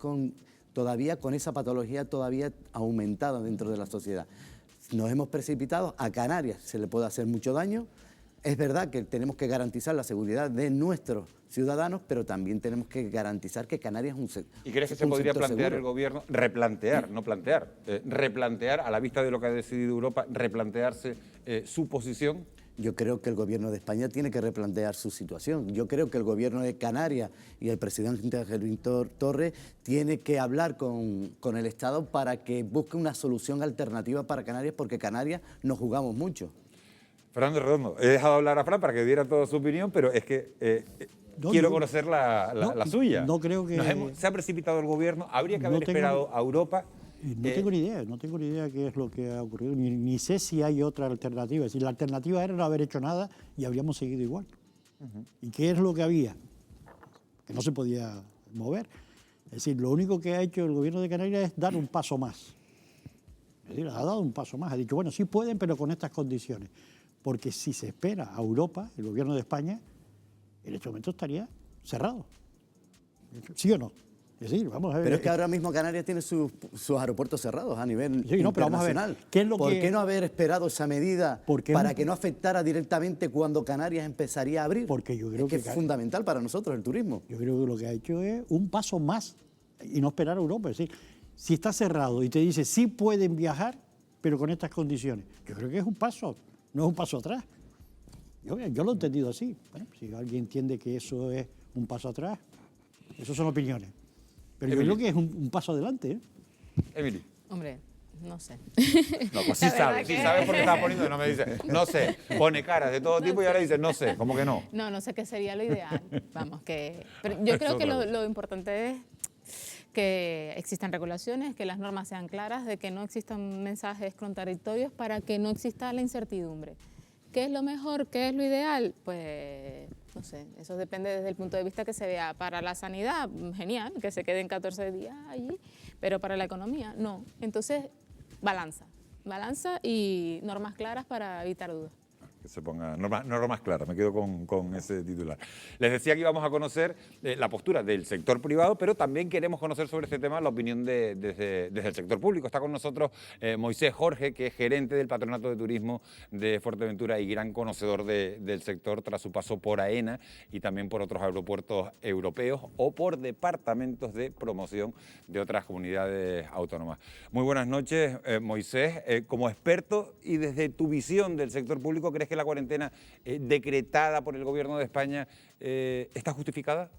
todavía con esa patología todavía aumentada dentro de la sociedad. Nos hemos precipitado, a Canarias se le puede hacer mucho daño, Es verdad que tenemos que garantizar la seguridad de nuestros ciudadanos, pero también tenemos que garantizar que Canarias es un sector seguro. ¿Y crees que se podría plantear el gobierno, replantear a la vista de lo que ha decidido Europa, replantearse su posición? Yo creo que el gobierno de España tiene que replantear su situación. Yo creo que el gobierno de Canarias y el presidente Angelín Torres tiene que hablar con el Estado para que busque una solución alternativa para Canarias, porque Canarias nos jugamos mucho. Fernando Redondo, he dejado hablar a Fran para que diera toda su opinión, pero es que quiero conocer la suya. No creo que... Se ha precipitado el gobierno, habría que haber esperado a Europa. No tengo ni idea qué es lo que ha ocurrido, ni sé si hay otra alternativa. Es decir, la alternativa era no haber hecho nada y habríamos seguido igual. ¿Y qué es lo que había? Que no se podía mover. Es decir, lo único que ha hecho el gobierno de Canarias es dar un paso más. Es decir, ha dado un paso más. Ha dicho, bueno, sí pueden, pero con estas condiciones. Porque si se espera a Europa, el gobierno de España, en este momento estaría cerrado. ¿Sí o no? Es decir, vamos a ver. Pero es que ahora mismo Canarias tiene sus aeropuertos cerrados a nivel internacional. Pero vamos a ver, ¿qué es lo ¿Por qué no haber esperado esa medida para que no afectara directamente cuando Canarias empezaría a abrir? Porque yo creo que es fundamental para nosotros el turismo. Yo creo que lo que ha hecho es un paso más y no esperar a Europa. Es decir, si está cerrado y te dice sí pueden viajar, pero con estas condiciones, yo creo que es un paso, no es un paso atrás. Yo lo he entendido así. Bueno, si alguien entiende que eso es un paso atrás, eso son opiniones. Pero yo creo que es un paso adelante, ¿eh? Emily. Hombre, no sé. No, pues sí sabes por qué estaba poniendo, no me dice, no sé, pone caras de todo tipo y ahora dice, no sé, ¿cómo que no? No sé qué sería lo ideal, pero yo creo que lo importante es que existan regulaciones, que las normas sean claras, de que no existan mensajes contradictorios para que no exista la incertidumbre. ¿Qué es lo mejor? ¿Qué es lo ideal? Pues no sé, eso depende desde el punto de vista que se vea. Para la sanidad, genial, que se queden 14 días allí, pero para la economía, no. Entonces, balanza y normas claras para evitar dudas. Que se ponga normas claras, me quedo con ese titular. Les decía que íbamos a conocer la postura del sector privado, pero también queremos conocer sobre este tema la opinión desde el sector público. Está con nosotros Moisés Jorge, que es gerente del Patronato de Turismo de Fuerteventura y gran conocedor del sector tras su paso por AENA y también por otros aeropuertos europeos o por departamentos de promoción de otras comunidades autónomas. Muy buenas noches, Moisés. Como experto y desde tu visión del sector público, ¿crees que la cuarentena decretada por el Gobierno de España está justificada?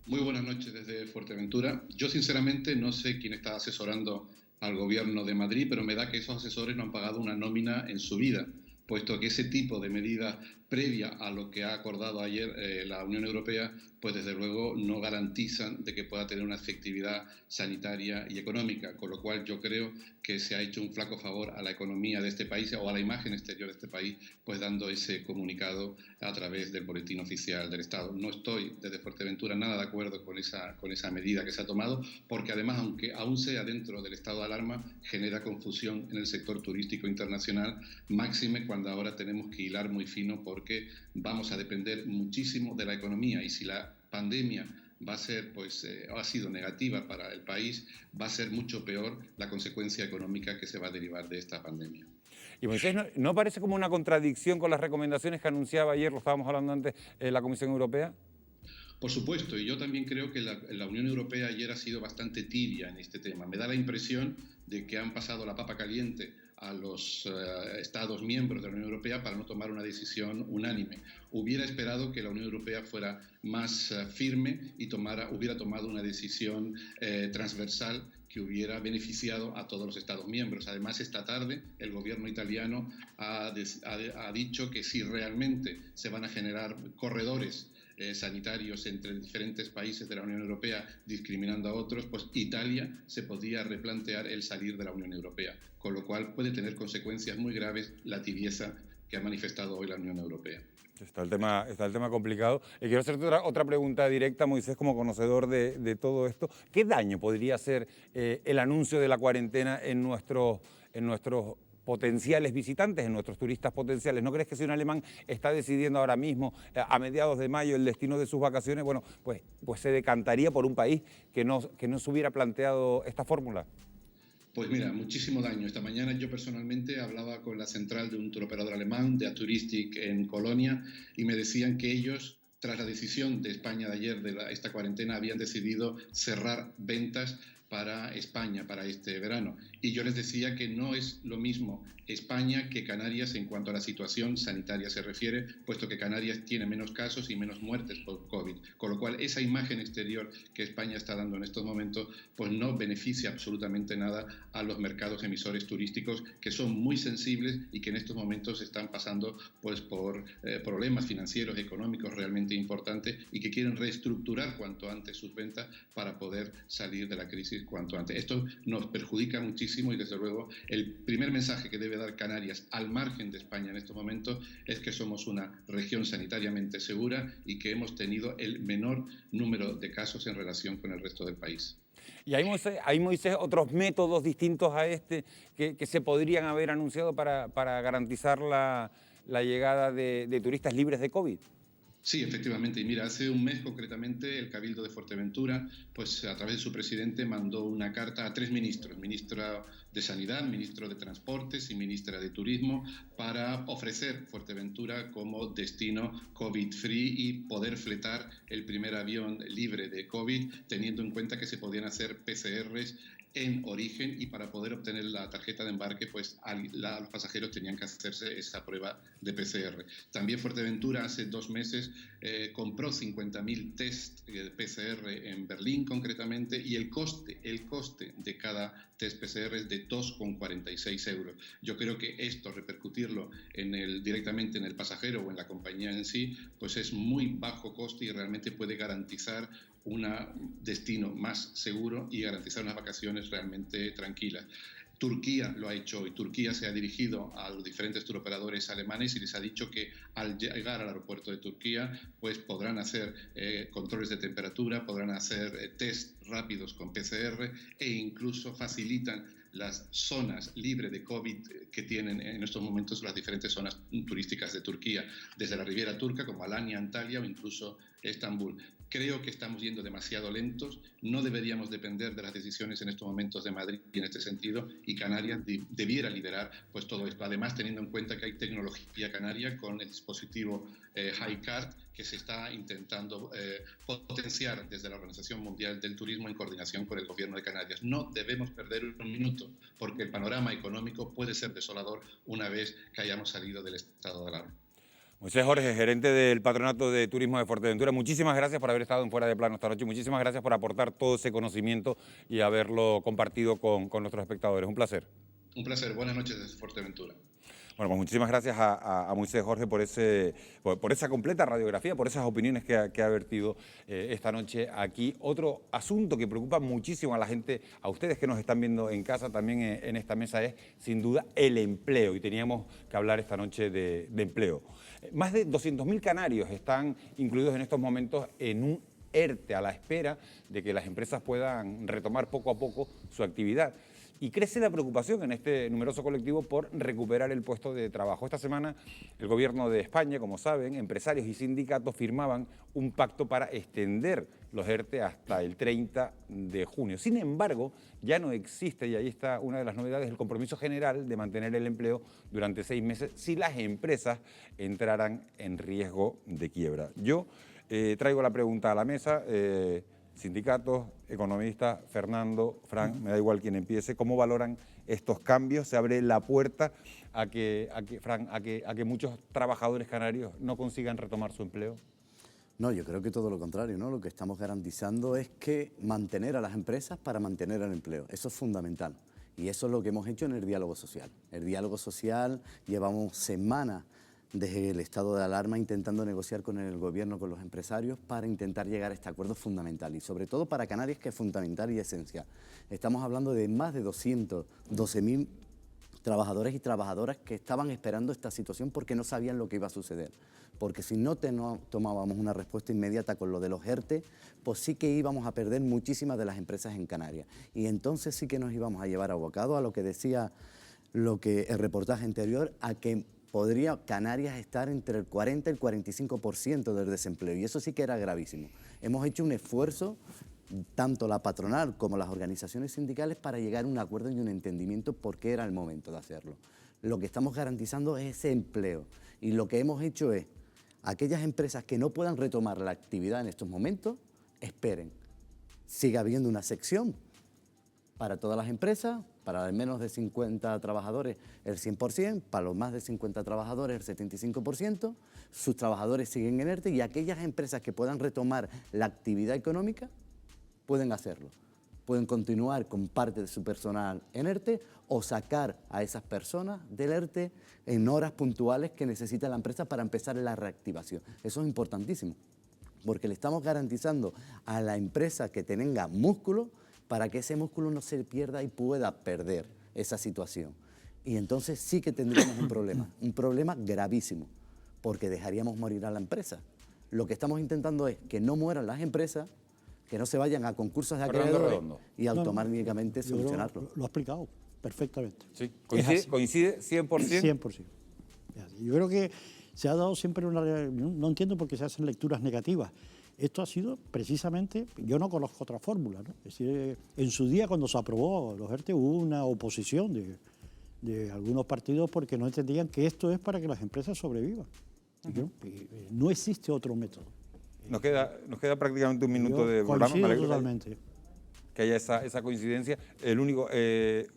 Muy buenas noches desde Fuerteventura. Yo sinceramente no sé quién está asesorando al Gobierno de Madrid, pero me da que esos asesores no han pagado una nómina en su vida, puesto que ese tipo de medidas previa a lo que ha acordado ayer la Unión Europea, pues desde luego no garantizan de que pueda tener una efectividad sanitaria y económica, con lo cual yo creo que se ha hecho un flaco favor a la economía de este país o a la imagen exterior de este país, pues dando ese comunicado a través del boletín oficial del Estado. No estoy desde Fuerteventura nada de acuerdo con esa medida que se ha tomado, porque además, aunque aún sea dentro del estado de alarma, genera confusión en el sector turístico internacional, máxime cuando ahora tenemos que hilar muy fino porque vamos a depender muchísimo de la economía y si la pandemia va a ser, ha sido negativa para el país, va a ser mucho peor la consecuencia económica que se va a derivar de esta pandemia. Y Moisés, ¿no parece como una contradicción con las recomendaciones que anunciaba ayer, lo estábamos hablando antes, la Comisión Europea? Por supuesto, y yo también creo que la Unión Europea ayer ha sido bastante tibia en este tema. Me da la impresión de que han pasado la papa caliente a los Estados miembros de la Unión Europea para no tomar una decisión unánime. Hubiera esperado que la Unión Europea fuera más firme y hubiera tomado una decisión transversal que hubiera beneficiado a todos los Estados miembros. Además, esta tarde el gobierno italiano ha dicho que si realmente se van a generar corredores sanitarios entre diferentes países de la Unión Europea discriminando a otros, pues Italia se podía replantear el salir de la Unión Europea, con lo cual puede tener consecuencias muy graves la tibieza que ha manifestado hoy la Unión Europea. Está el tema complicado. Quiero hacerte otra pregunta directa, Moisés, como conocedor de todo esto. ¿Qué daño podría hacer el anuncio de la cuarentena en nuestros potenciales visitantes, en nuestros turistas potenciales? ¿No crees que si un alemán está decidiendo ahora mismo, a mediados de mayo, el destino de sus vacaciones, bueno, pues se decantaría por un país que no se hubiera planteado esta fórmula? Pues mira, muchísimo daño. Esta mañana yo personalmente hablaba con la central de un turoperador alemán, de Touristic en Colonia, y me decían que ellos, tras la decisión de España de ayer de esta cuarentena, habían decidido cerrar ventas para España, para este verano. Y yo les decía que no es lo mismo España que Canarias en cuanto a la situación sanitaria se refiere, puesto que Canarias tiene menos casos y menos muertes por COVID. Con lo cual, esa imagen exterior que España está dando en estos momentos, pues no beneficia absolutamente nada a los mercados emisores turísticos, que son muy sensibles y que en estos momentos están pasando pues por problemas financieros, económicos realmente importantes, y que quieren reestructurar cuanto antes sus ventas para poder salir de la crisis cuanto antes. Esto nos perjudica muchísimo y, desde luego, el primer mensaje que debe dar Canarias al margen de España en estos momentos es que somos una región sanitariamente segura y que hemos tenido el menor número de casos en relación con el resto del país. Y hay, Moisés, otros métodos distintos a este que se podrían haber anunciado para garantizar la llegada de turistas libres de COVID. Sí, efectivamente. Y mira, hace un mes concretamente el Cabildo de Fuerteventura, pues a través de su presidente, mandó una carta a 3 ministros, ministra de Sanidad, ministro de Transportes y ministra de Turismo, para ofrecer Fuerteventura como destino COVID-free y poder fletar el primer avión libre de COVID, teniendo en cuenta que se podían hacer PCRs en origen, y para poder obtener la tarjeta de embarque, pues los pasajeros tenían que hacerse esa prueba de PCR. También Fuerteventura hace 2 meses compró 50.000 test PCR en Berlín concretamente, y el coste de cada test PCR es de 2,46 euros. Yo creo que esto, repercutirlo directamente en el pasajero o en la compañía en sí, pues es muy bajo coste y realmente puede garantizar un destino más seguro y garantizar unas vacaciones realmente tranquilas. Turquía lo ha hecho, y Turquía se ha dirigido a los diferentes turoperadores alemanes y les ha dicho que al llegar al aeropuerto de Turquía pues podrán hacer controles de temperatura, podrán hacer test rápidos con PCR, e incluso facilitan las zonas libres de COVID que tienen en estos momentos las diferentes zonas turísticas de Turquía, desde la Riviera Turca como Alanya, Antalya o incluso Estambul. Creo que estamos yendo demasiado lentos, no deberíamos depender de las decisiones en estos momentos de Madrid en este sentido, y Canarias debiera liderar pues todo esto. Además, teniendo en cuenta que hay tecnología canaria con el dispositivo HiCard, que se está intentando potenciar desde la Organización Mundial del Turismo en coordinación con el Gobierno de Canarias. No debemos perder un minuto, porque el panorama económico puede ser desolador una vez que hayamos salido del estado de alarma. Moisés Jorge, gerente del Patronato de Turismo de Fuerteventura, muchísimas gracias por haber estado en Fuera de Plano esta noche, muchísimas gracias por aportar todo ese conocimiento y haberlo compartido con nuestros espectadores. Un placer. Un placer. Buenas noches desde Fuerteventura. Bueno, pues muchísimas gracias a Moisés Jorge por esa completa radiografía, por esas opiniones que ha vertido esta noche aquí. Otro asunto que preocupa muchísimo a la gente, a ustedes que nos están viendo en casa también en esta mesa, es sin duda el empleo, y teníamos que hablar esta noche de empleo. Más de 200.000 canarios están incluidos en estos momentos en un ERTE, a la espera de que las empresas puedan retomar poco a poco su actividad. Y crece la preocupación en este numeroso colectivo por recuperar el puesto de trabajo. Esta semana el Gobierno de España, como saben, empresarios y sindicatos firmaban un pacto para extender los ERTE hasta el 30 de junio. Sin embargo, ya no existe, y ahí está una de las novedades, el compromiso general de mantener el empleo durante 6 meses si las empresas entraran en riesgo de quiebra. Yo traigo la pregunta a la mesa. Sindicatos, economistas, Fernando, Fran, me da igual quién empiece, ¿cómo valoran estos cambios? ¿Se abre la puerta a que muchos trabajadores canarios no consigan retomar su empleo? No, yo creo que todo lo contrario, ¿no? Lo que estamos garantizando es que mantener a las empresas para mantener el empleo. Eso es fundamental. Y eso es lo que hemos hecho en el diálogo social. El diálogo social, llevamos semanas desde el estado de alarma intentando negociar con el gobierno, con los empresarios, para intentar llegar a este acuerdo fundamental, y sobre todo para Canarias, que es fundamental y esencial. Estamos hablando de más de 212.000 trabajadores y trabajadoras que estaban esperando esta situación porque no sabían lo que iba a suceder. Porque si no tomábamos una respuesta inmediata con lo de los ERTE, pues sí que íbamos a perder muchísimas de las empresas en Canarias. Y entonces sí que nos íbamos a llevar abocado a lo que decía el reportaje anterior, a que podría Canarias estar entre el 40 y el 45% del desempleo, y eso sí que era gravísimo. Hemos hecho un esfuerzo tanto la patronal como las organizaciones sindicales para llegar a un acuerdo y un entendimiento porque era el momento de hacerlo. Lo que estamos garantizando es ese empleo y lo que hemos hecho es, aquellas empresas que no puedan retomar la actividad en estos momentos, esperen. Sigue habiendo una sección para todas las empresas, para el menos de 50 trabajadores el 100%, para los más de 50 trabajadores el 75%, sus trabajadores siguen en ERTE y aquellas empresas que puedan retomar la actividad económica pueden hacerlo. Pueden continuar con parte de su personal en ERTE o sacar a esas personas del ERTE en horas puntuales que necesita la empresa para empezar la reactivación. Eso es importantísimo, porque le estamos garantizando a la empresa que tenga músculo para que ese músculo no se pierda y pueda perder esa situación. Y entonces sí que tendríamos un problema gravísimo, porque dejaríamos morir a la empresa. Lo que estamos intentando es que no mueran las empresas, que no se vayan a concursos de acreedores y automáticamente solucionarlo. Lo ha explicado perfectamente. Sí. ¿Coincide 100%? 100%. Yo creo que se ha dado siempre una... No entiendo por qué se hacen lecturas negativas. Esto ha sido precisamente, yo no conozco otra fórmula, ¿no? Es decir, en su día cuando se aprobó los ERTE hubo una oposición de algunos partidos porque no entendían que esto es para que las empresas sobrevivan. No existe otro método. Nos queda prácticamente un minuto de programa. Coincido totalmente. Que haya esa coincidencia.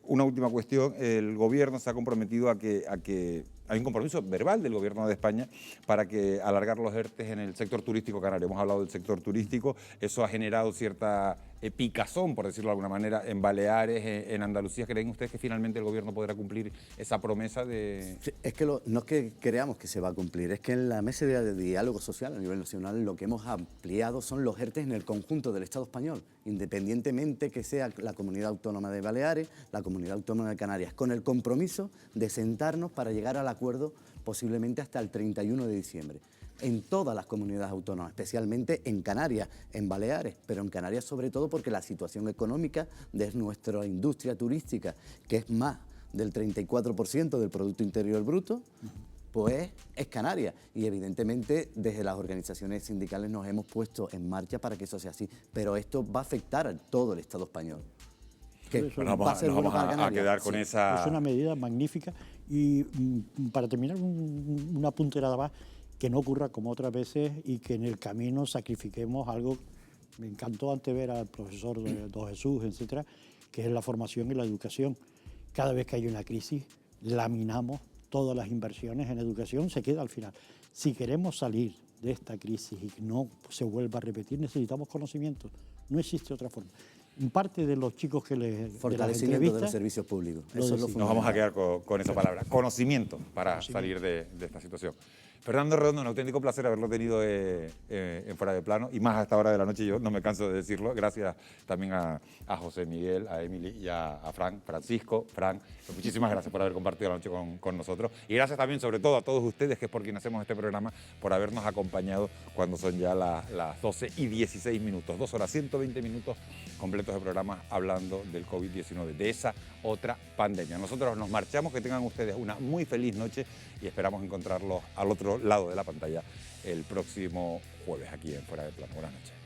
Una última cuestión, el gobierno se ha comprometido a que hay un compromiso verbal del gobierno de España para que alargar los ERTE en el sector turístico canario. Hemos hablado del sector turístico, eso ha generado cierta picazón, por decirlo de alguna manera, en Baleares, en Andalucía. ¿Creen ustedes que finalmente el gobierno podrá cumplir esa promesa de...? Sí, es que no es que creamos que se va a cumplir, es que en la mesa de diálogo social a nivel nacional lo que hemos ampliado son los ERTE en el conjunto del Estado español, independientemente que sea la Comunidad Autónoma de Baleares, la Comunidad Autónoma de Canarias, con el compromiso de sentarnos para llegar al acuerdo posiblemente hasta el 31 de diciembre. En todas las comunidades autónomas, especialmente en Canarias, en Baleares, pero en Canarias sobre todo porque la situación económica de nuestra industria turística, que es más del 34% del Producto Interior Bruto, pues es Canarias. Y evidentemente desde las organizaciones sindicales nos hemos puesto en marcha para que eso sea así. Pero esto va a afectar a todo el Estado español. Nos vamos a quedar con esa... Es una medida magnífica y para terminar una punterada más, que no ocurra como otras veces y que en el camino sacrifiquemos algo. Me encantó antes ver al profesor Don Jesús, etcétera, que es la formación y la educación. Cada vez que hay una crisis, laminamos todas las inversiones en educación, se queda al final. Si queremos salir de esta crisis y que no se vuelva a repetir, necesitamos conocimiento. No existe otra forma. En parte de los chicos que les... Fortalecimiento de los servicios públicos. Eso es lo fundamental. Nos vamos a quedar con esa palabra. Conocimiento para salir de esta situación. Fernando Redondo, un auténtico placer haberlo tenido en Fuera de Plano y más a esta hora de la noche, yo no me canso de decirlo. Gracias también a José Miguel, a Emily y a Francisco. Frank, muchísimas gracias por haber compartido la noche con nosotros y gracias también sobre todo a todos ustedes, que es por quien hacemos este programa, por habernos acompañado cuando son ya las 12:16. 2 horas 120 minutos completos de programa hablando del COVID-19, de esa otra pandemia. Nosotros nos marchamos, que tengan ustedes una muy feliz noche y esperamos encontrarlos al otro lado de la pantalla el próximo jueves aquí en Fuera de Plano. Buenas noches.